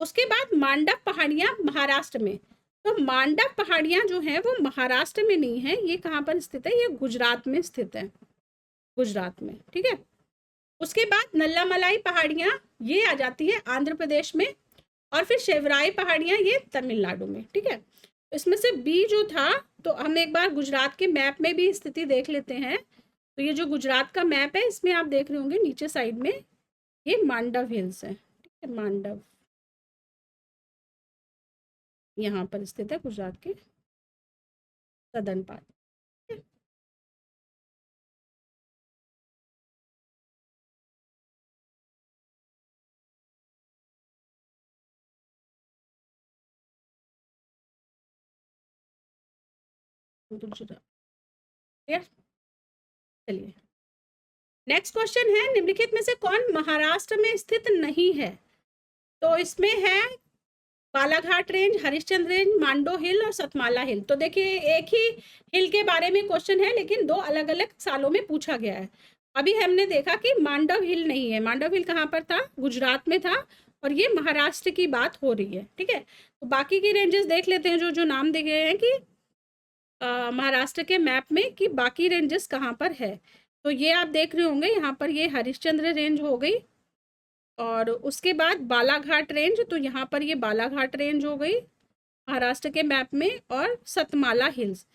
उसके बाद मांडव पहाड़ियां महाराष्ट्र में, तो मांडव पहाड़ियां जो है वो महाराष्ट्र में नहीं है, ये कहाँ पर स्थित है? ये गुजरात में स्थित है, गुजरात में। ठीक है, उसके बाद नल्लामलाई पहाड़ियां ये आ जाती है आंध्र प्रदेश में, और फिर शेवराई पहाड़ियां ये तमिलनाडु में। ठीक है, इसमें से बी जो था, तो हम एक बार गुजरात के मैप में भी स्थिति देख लेते हैं। तो ये जो गुजरात का मैप है, इसमें आप देख रहे होंगे नीचे साइड में ये मांडव हिल्स है। ठीक है, मांडव यहाँ पर स्थित है गुजरात के सदर्न पार्ट। गुजरात, चलिए नेक्स्ट क्वेश्चन है, निम्नलिखित में से कौन महाराष्ट्र में स्थित नहीं है? तो इसमें है बालाघाट रेंज, हरिश्चंद्र रेंज, मांडो हिल और सतमाला हिल। तो देखिए एक ही हिल के बारे में क्वेश्चन है, लेकिन दो अलग अलग सालों में पूछा गया है। अभी हमने देखा कि मांडव हिल नहीं है। मांडव हिल कहाँ पर था? गुजरात में था, और ये महाराष्ट्र की बात हो रही है। ठीक है, तो बाकी की रेंजेस देख लेते हैं जो जो नाम दिए गए हैं कि महाराष्ट्र के मैप में, कि बाकी रेंजेस कहाँ पर है। तो ये आप देख रहे होंगे यहाँ पर, ये हरिश्चंद्र रेंज हो गई, और उसके बाद बालाघाट रेंज, तो यहाँ पर ये बालाघाट रेंज हो गई महाराष्ट्र के मैप में, और सतमाला हिल्स,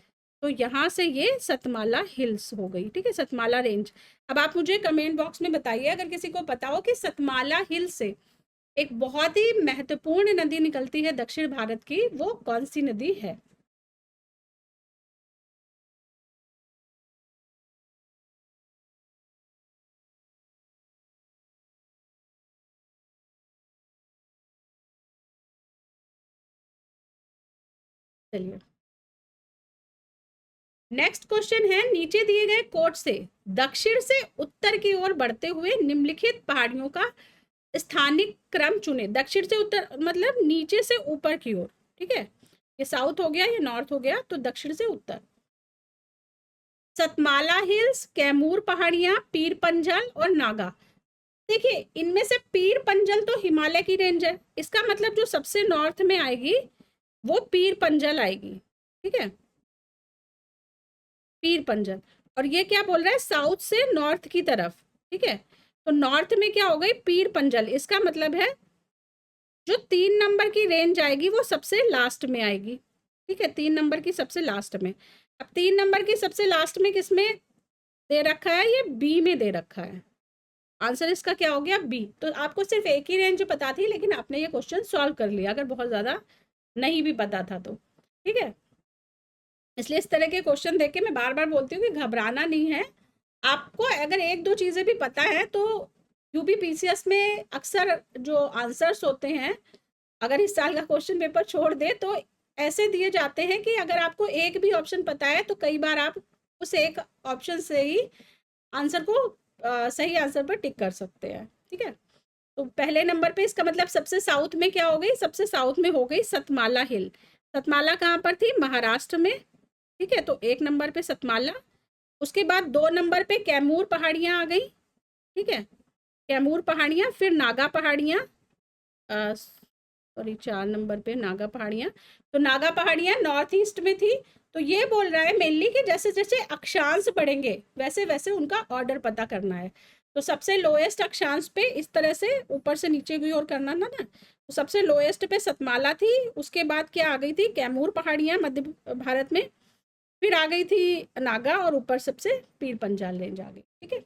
तो यहाँ से ये सतमाला हिल्स हो गई। ठीक है, सतमाला रेंज। अब आप मुझे कमेंट बॉक्स में बताइए अगर किसी को पता हो कि सतमाला हिल्स से एक बहुत ही महत्वपूर्ण नदी निकलती है दक्षिण भारत की, वो कौन सी नदी है? चलिए नेक्स्ट क्वेश्चन है, नीचे दिए गए कोट से दक्षिण से उत्तर की ओर बढ़ते हुए निम्नलिखित पहाड़ियों का स्थानिक क्रम चुने। दक्षिण से उत्तर मतलब नीचे से ऊपर की ओर। ठीक है, ये साउथ हो गया, ये नॉर्थ हो गया, तो दक्षिण से उत्तर। सतमाला हिल्स, कैमूर पहाड़ियां, पीर पंजल और नागा। देखिए इनमें से पीर पंजल तो हिमालय की रेंज है, इसका मतलब जो सबसे नॉर्थ में आएगी वो पीर पंजल आएगी। ठीक है, पीर पंजल। और ये क्या बोल रहा है? साउथ से नॉर्थ की तरफ। ठीक है, तो नॉर्थ में क्या हो गई? पीर पंजल। इसका मतलब है जो 3 नंबर की रेंज आएगी वो सबसे लास्ट में आएगी। ठीक है, 3 नंबर की सबसे लास्ट में। अब 3 नंबर की सबसे लास्ट में किसमें दे रखा है? ये बी में दे रखा है। आंसर इसका क्या हो गया? बी। तो आपको सिर्फ एक ही रेंज पता थी, लेकिन आपने ये क्वेश्चन सॉल्व कर लिया अगर बहुत ज्यादा नहीं भी पता था तो। ठीक है, इसलिए इस तरह के क्वेश्चन देख के मैं बार बार बोलती हूँ कि घबराना नहीं है। आपको अगर एक दो चीजें भी पता है तो यूपीपीसीएस में अक्सर जो आंसर्स होते हैं, अगर इस साल का क्वेश्चन पेपर छोड़ दे तो ऐसे दिए जाते हैं कि अगर आपको एक भी ऑप्शन पता है तो कई बार आप उस एक ऑप्शन से ही आंसर को सही आंसर पर टिक कर सकते हैं। ठीक है, तो पहले नंबर पे इसका मतलब सबसे साउथ में क्या हो गई? सबसे साउथ में हो गई सतमाला हिल। सतमाला कहाँ पर थी? महाराष्ट्र में। ठीक है, तो 1 नंबर पे सतमाला। उसके बाद 2 नंबर पे कैमूर पहाड़ियां आ गई। ठीक है, कैमूर पहाड़ियां, फिर नागा पहाड़ियां, सॉरी 4 नंबर पे नागा पहाड़ियां। तो नागा पहाड़ियां नॉर्थ ईस्ट में थी। तो ये बोल रहा है मेनली कि जैसे जैसे अक्षांश बढ़ेंगे वैसे वैसे उनका ऑर्डर पता करना है। तो सबसे लोएस्ट अक्षांश पे इस तरह से ऊपर से नीचे की ओर करना ना ना। तो सबसे लोएस्ट पे सतमाला थी, उसके बाद क्या आ गई थी? कैमूर पहाड़ियां मध्य भारत में, फिर आ गई थी नागा, और ऊपर सबसे पीर पंजाल रेंज आ गई। ठीक है,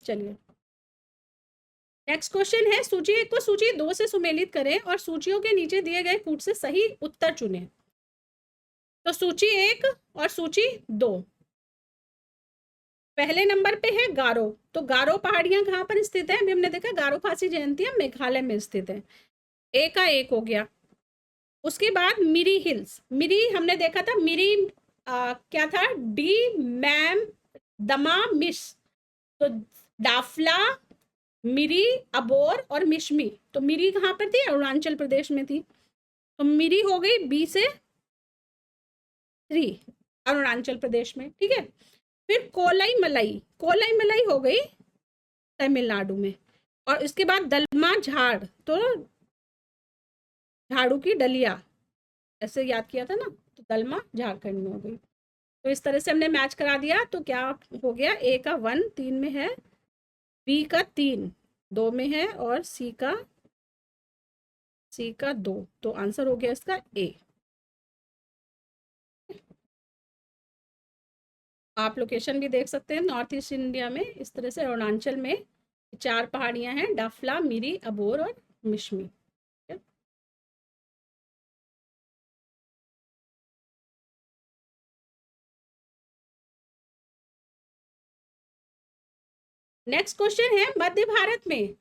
चलिए नेक्स्ट क्वेश्चन है, सूची 1 को सूची 2 से सुमेलित करें और सूचियों के नीचे दिए गए कूट से सही उत्तर चुनें। तो सूची 1 और सूची 2, पहले नंबर पे है गारो। तो गारो पहाड़ियां कहाँ पर स्थित है? अभी हमने देखा गारो खासी जयंतियां मेघालय में स्थित है। ए का 1 हो गया। उसके बाद मिरी हिल्स, मिरी हमने देखा था, मिरी क्या था? डी मैम दमा मिश। तो डाफला, मिरी, अबोर और मिशमी। तो मिरी कहाँ पर थी? अरुणाचल प्रदेश में थी। तो मिरी हो गई बी से 3, अरुणाचल प्रदेश में। ठीक है, फिर कोलाई मलाई, कोलाई मलाई हो गई तमिलनाडु में। और इसके बाद दलमा झाड़, तो झाड़ू की डलिया, ऐसे याद किया था ना, तो दलमा झारखंड में हो गई। तो इस तरह से हमने मैच करा दिया। तो क्या हो गया? ए का 1 3 में है, बी का 3 2 में है और सी का 2। तो आंसर हो गया इसका ए। आप लोकेशन भी देख सकते हैं नॉर्थ ईस्ट इंडिया में, इस तरह से अरुणाचल में 4 पहाड़ियां हैं, डाफला, मिरी, अबोर और मिशमी। नेक्स्ट क्वेश्चन है, मध्य भारत में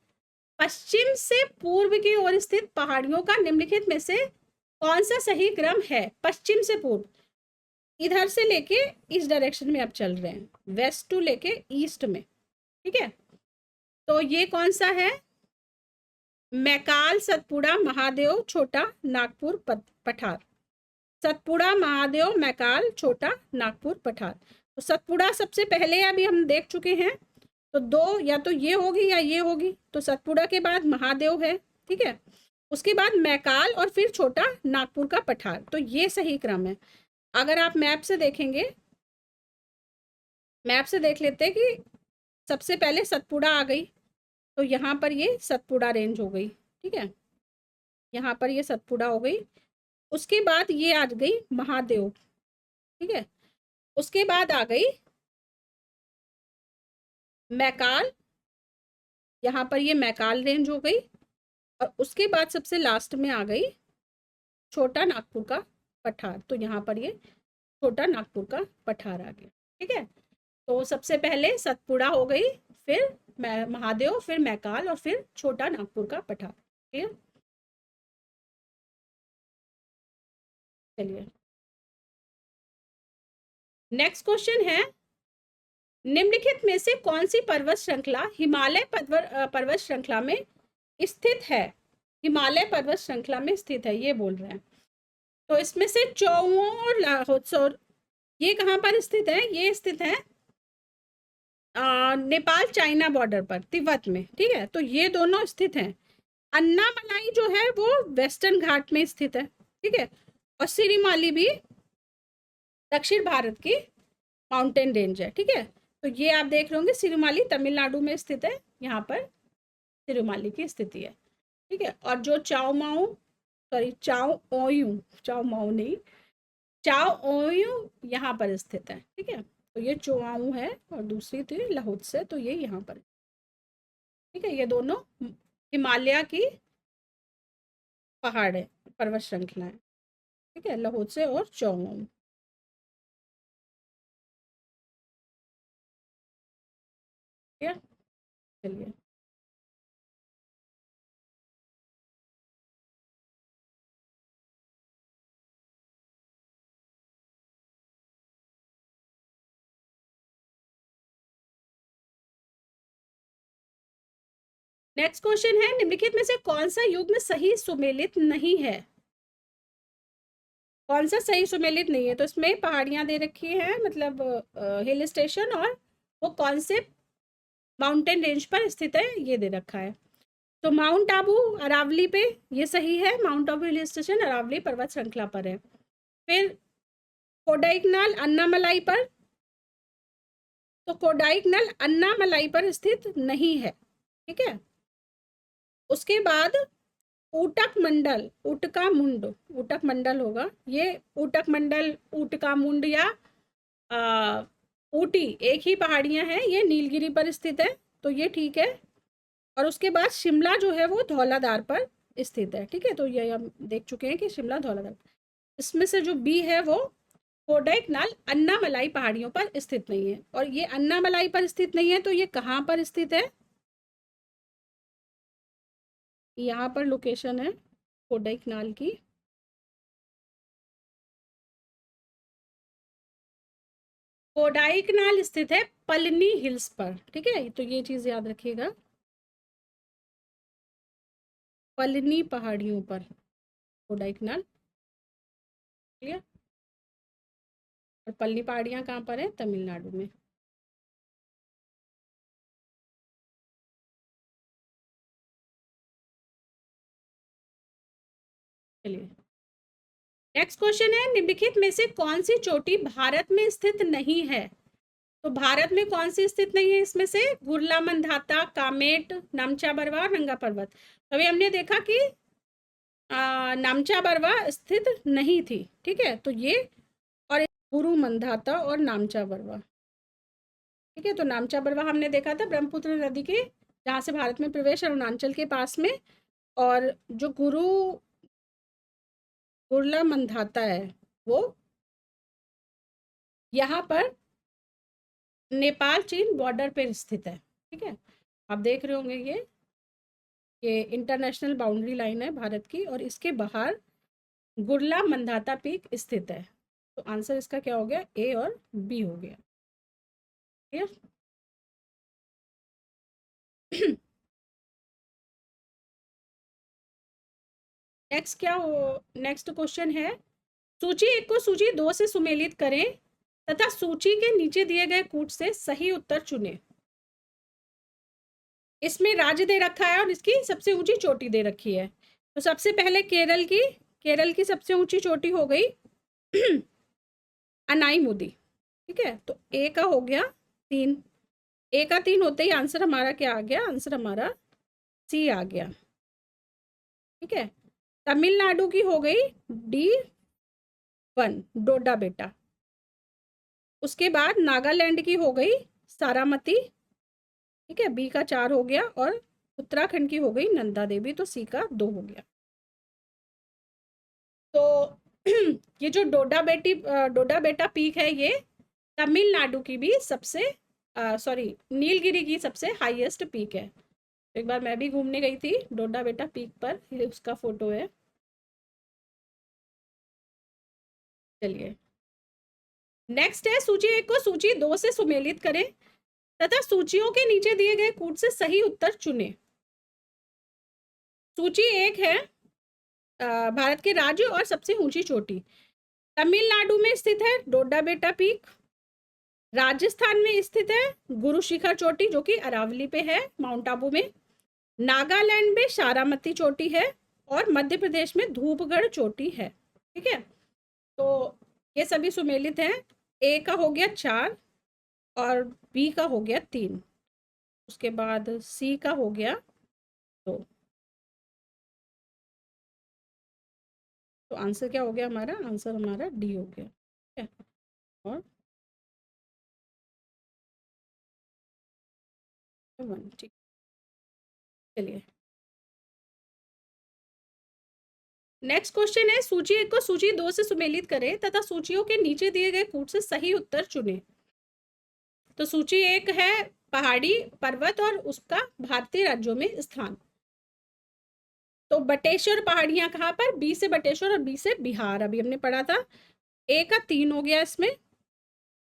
पश्चिम से पूर्व की ओर स्थित पहाड़ियों का निम्नलिखित में से कौन सा सही क्रम है? पश्चिम से पूर्व, इधर से लेके इस डायरेक्शन में आप चल रहे हैं, वेस्ट टू लेके ईस्ट में। ठीक है, तो ये कौन सा है? मैकाल, सतपुड़ा, महादेव, छोटा नागपुर, पठार। सतपुड़ा, महादेव, मैकाल, छोटा नागपुर, पठार। तो सतपुड़ा सबसे पहले अभी हम देख चुके हैं, तो 2 या तो ये होगी या ये होगी। तो सतपुड़ा के बाद महादेव है। ठीक है, उसके बाद मैकाल और फिर छोटा नागपुर का पठार। तो ये सही क्रम है। अगर आप मैप से देखेंगे, मैप से देख लेते हैं कि सबसे पहले सतपुड़ा आ गई, तो यहाँ पर ये सतपुड़ा रेंज हो गई। ठीक है, यहाँ पर ये सतपुड़ा हो गई। उसके बाद ये आ गई महादेव। ठीक है, उसके बाद आ गई मैकाल, यहाँ पर ये मैकाल रेंज हो गई। और उसके बाद सबसे लास्ट में आ गई छोटा नागपुर का पठार। तो यहाँ पर ये छोटा नागपुर का पठार आ गया। ठीक है, तो सबसे पहले सतपुड़ा हो गई, फिर महादेव, फिर मैकाल और फिर छोटा नागपुर का पठार। ठीक है, चलिए नेक्स्ट क्वेश्चन है, निम्नलिखित में से कौन सी पर्वत श्रृंखला हिमालय पर्वत श्रृंखला में स्थित है? हिमालय पर्वत श्रृंखला में स्थित है, ये बोल रहे हैं। तो इसमें से चौओ और लाहोत्सोर ये कहाँ पर स्थित है? ये स्थित है नेपाल चाइना बॉर्डर पर, तिब्बत में। ठीक है, तो ये दोनों स्थित हैं। अन्नामलाई जो है वो वेस्टर्न घाट में स्थित है। ठीक है, और सिरिमाली भी दक्षिण भारत की माउंटेन रेंज है। ठीक है, तो ये आप देख रहे होंगे सिरिमाली तमिलनाडु में स्थित है, यहाँ पर सिरिमाली की स्थिति है। ठीक है, और जो चाओ माओ नहीं, चाओ ओयू यहाँ पर स्थित है। ठीक है, तो ये चोआऊ है और दूसरी थी लाहौत्से, तो ये यहाँ पर। ठीक है, ये दोनों हिमालय की पहाड़ है, पर्वत श्रृंखला है। ठीक है, लाहौत्से और चोआऊ। चलिए नेक्स्ट क्वेश्चन है, निम्नलिखित में से कौन सा युग्म सही सुमेलित नहीं है? कौन सा सही सुमेलित नहीं है? तो इसमें पहाड़ियां दे रखी हैं, मतलब हिल स्टेशन, और वो कौन से माउंटेन रेंज पर स्थित है ये दे रखा है। तो माउंट आबू अरावली पे, ये सही है। Mount Abu hill station Aravalli पर्वत श्रृंखला पर है। फिर कोडाइकनाल अन्नामलाई पर, तो कोडाइकनाल अन्नामलाई पर स्थित नहीं है। ठीक है, उसके बाद ऊटक मंडल, ऊटका मुंड, ऊटक मंडल होगा ये, ऊटक मंडल, ऊटका मुंड या ऊटी, एक ही पहाड़ियां हैं, ये नीलगिरी पर स्थित है, तो ये ठीक है। और उसके बाद शिमला जो है वो धौलाधार पर स्थित है। ठीक है, तो ये हम देख चुके हैं कि शिमला धौलाधार। इसमें से जो बी है वो कोडाइकनाल अन्नामलाई पहाड़ियों पर स्थित नहीं है, और ये अन्नामलाई पर स्थित नहीं है तो ये कहाँ पर स्थित है? यहाँ पर लोकेशन है कोडाइकनाल की। कोडाइकनाल स्थित है पलनी हिल्स पर। ठीक है, तो ये चीज याद रखिएगा, पलनी पहाड़ियों पर कोडाइकनाल। क्लियर? और पलनी पहाड़ियाँ कहाँ पर है? तमिलनाडु में। चलिए, नेक्स्ट क्वेश्चन है, निम्नलिखित में से कौन सी चोटी भारत में स्थित नहीं है? तो भारत में कौन सी स्थित नहीं है इसमें से? गुरला मंदाता, कामेट, नामचा बरवा, नंगा पर्वत। अभी हमने देखा कि नामचा बरवा स्थित नहीं थी। ठीक है, तो ये और गुरु मंदाता और नामचा बरवा। ठीक है, तो नामचा बरवा हमने देखा था ब्रह्मपुत्र नदी के जहाँ से भारत में प्रवेश अरुणाचल के पास में, और जो गुरला मंदाता है वो यहाँ पर नेपाल चीन बॉर्डर पर स्थित है। ठीक है, आप देख रहे होंगे ये इंटरनेशनल बाउंड्री लाइन है भारत की, और इसके बाहर गुरला मंदाता पीक स्थित है। तो आंसर इसका क्या हो गया? ए और बी हो गया। क्लियर? नेक्स्ट क्वेश्चन है, सूची 1 को सूची 2 से सुमेलित करें तथा सूची के नीचे दिए गए कूट से सही उत्तर चुनें। इसमें राज्य दे रखा है और इसकी सबसे ऊंची चोटी दे रखी है। तो सबसे पहले केरल की सबसे ऊंची चोटी हो गई अनाईमुदी। ठीक है, तो ए का हो गया 3। ए का 3 होते ही आंसर हमारा क्या आ गया? आंसर हमारा सी आ गया। ठीक है, तमिलनाडु की हो गई D1 डोडा बेटा। उसके बाद नागालैंड की हो गई सारामती। ठीक है, बी का 4 हो गया, और उत्तराखंड की हो गई नंदा देवी, तो सी का 2 हो गया। तो ये जो डोडा बेटा पीक है ये तमिलनाडु की भी सबसे नीलगिरी की सबसे हाईएस्ट पीक है। एक बार मैं भी घूमने गई थी डोडा बेटा पीक पर, ये उसका फोटो है। चलिए, नेक्स्ट है, सूची 1 को सूची 2 से सुमेलित करें तथा सूचियों के नीचे दिए गए कूट से सही उत्तर चुनें। सूची 1 है भारत के राज्य और सबसे ऊंची चोटी। तमिलनाडु में स्थित है डोडा बेटा पीक, राजस्थान में स्थित है गुरु शिखर चोटी जो कि अरावली पे है, माउंट आबू में। नागालैंड में सारामती चोटी है, और मध्य प्रदेश में धूपगढ़ चोटी है। ठीक है, तो ये सभी सुमेलित हैं। ए का हो गया 4 और बी का हो गया 3, उसके बाद सी का हो गया 2। तो आंसर क्या हो गया हमारा? आंसर हमारा डी हो गया। ठीक है, और 1। ठीक, चलिए, नेक्स्ट क्वेश्चन है, सूची 1 को सूची 2 से सुमेलित करें तथा सूचियों के नीचे दिए गए कूट से सही उत्तर चुनें। तो सूची 1 है पहाड़ी पर्वत और उसका भारतीय राज्यों में स्थान। तो बटेश्वर पहाड़ियां कहाँ पर? बी से बटेश्वर और बी से बिहार, अभी हमने पढ़ा था। ए का 3 हो गया इसमें।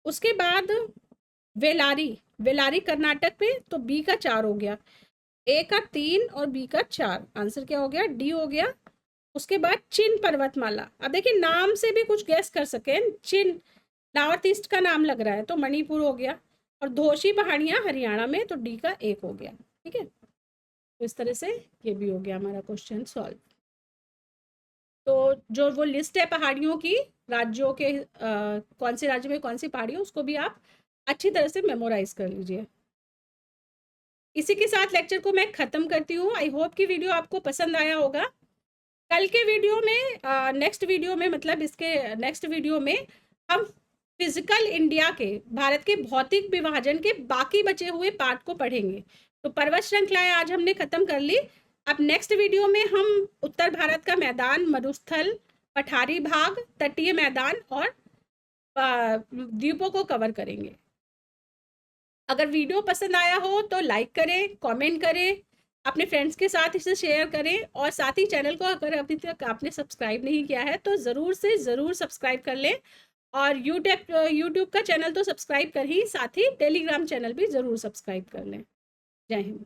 उसके बाद वेलारी कर्नाटक में, तो बी का 4 हो गया। ए का 3 और बी का 4, आंसर क्या हो गया? डी हो गया। उसके बाद चिन पर्वतमाला। अब देखिए नाम से भी कुछ गैस कर सके, चिन नॉर्थ ईस्ट का नाम लग रहा है, तो मणिपुर हो गया। और धोशी पहाड़ियां हरियाणा में, तो डी का 1 हो गया। ठीक है, तो इस तरह से ये भी हो गया हमारा क्वेश्चन सॉल्व। तो जो वो लिस्ट है पहाड़ियों की, राज्यों के कौन से राज्य में कौन सी पहाड़ी है, उसको भी आप अच्छी तरह से मेमोराइज कर लीजिए। इसी के साथ लेक्चर को मैं ख़त्म करती हूँ। आई होप कि वीडियो आपको पसंद आया होगा। कल के वीडियो में नेक्स्ट वीडियो में हम फिजिकल इंडिया के, भारत के भौतिक विभाजन के बाकी बचे हुए पार्ट को पढ़ेंगे। तो पर्वत श्रृंखलाएं आज हमने खत्म कर ली। अब नेक्स्ट वीडियो में हम उत्तर भारत का मैदान, मरुस्थल, पठारी भाग, तटीय मैदान और द्वीपों को कवर करेंगे। अगर वीडियो पसंद आया हो तो लाइक करें, कमेंट करें, अपने फ्रेंड्स के साथ इसे शेयर करें और साथ ही चैनल को अगर अभी तक आपने सब्सक्राइब नहीं किया है तो ज़रूर से ज़रूर सब्सक्राइब कर लें। और यूट्यूब का चैनल तो सब्सक्राइब कर ही, साथ ही टेलीग्राम चैनल भी ज़रूर सब्सक्राइब कर लें। जय हिंद।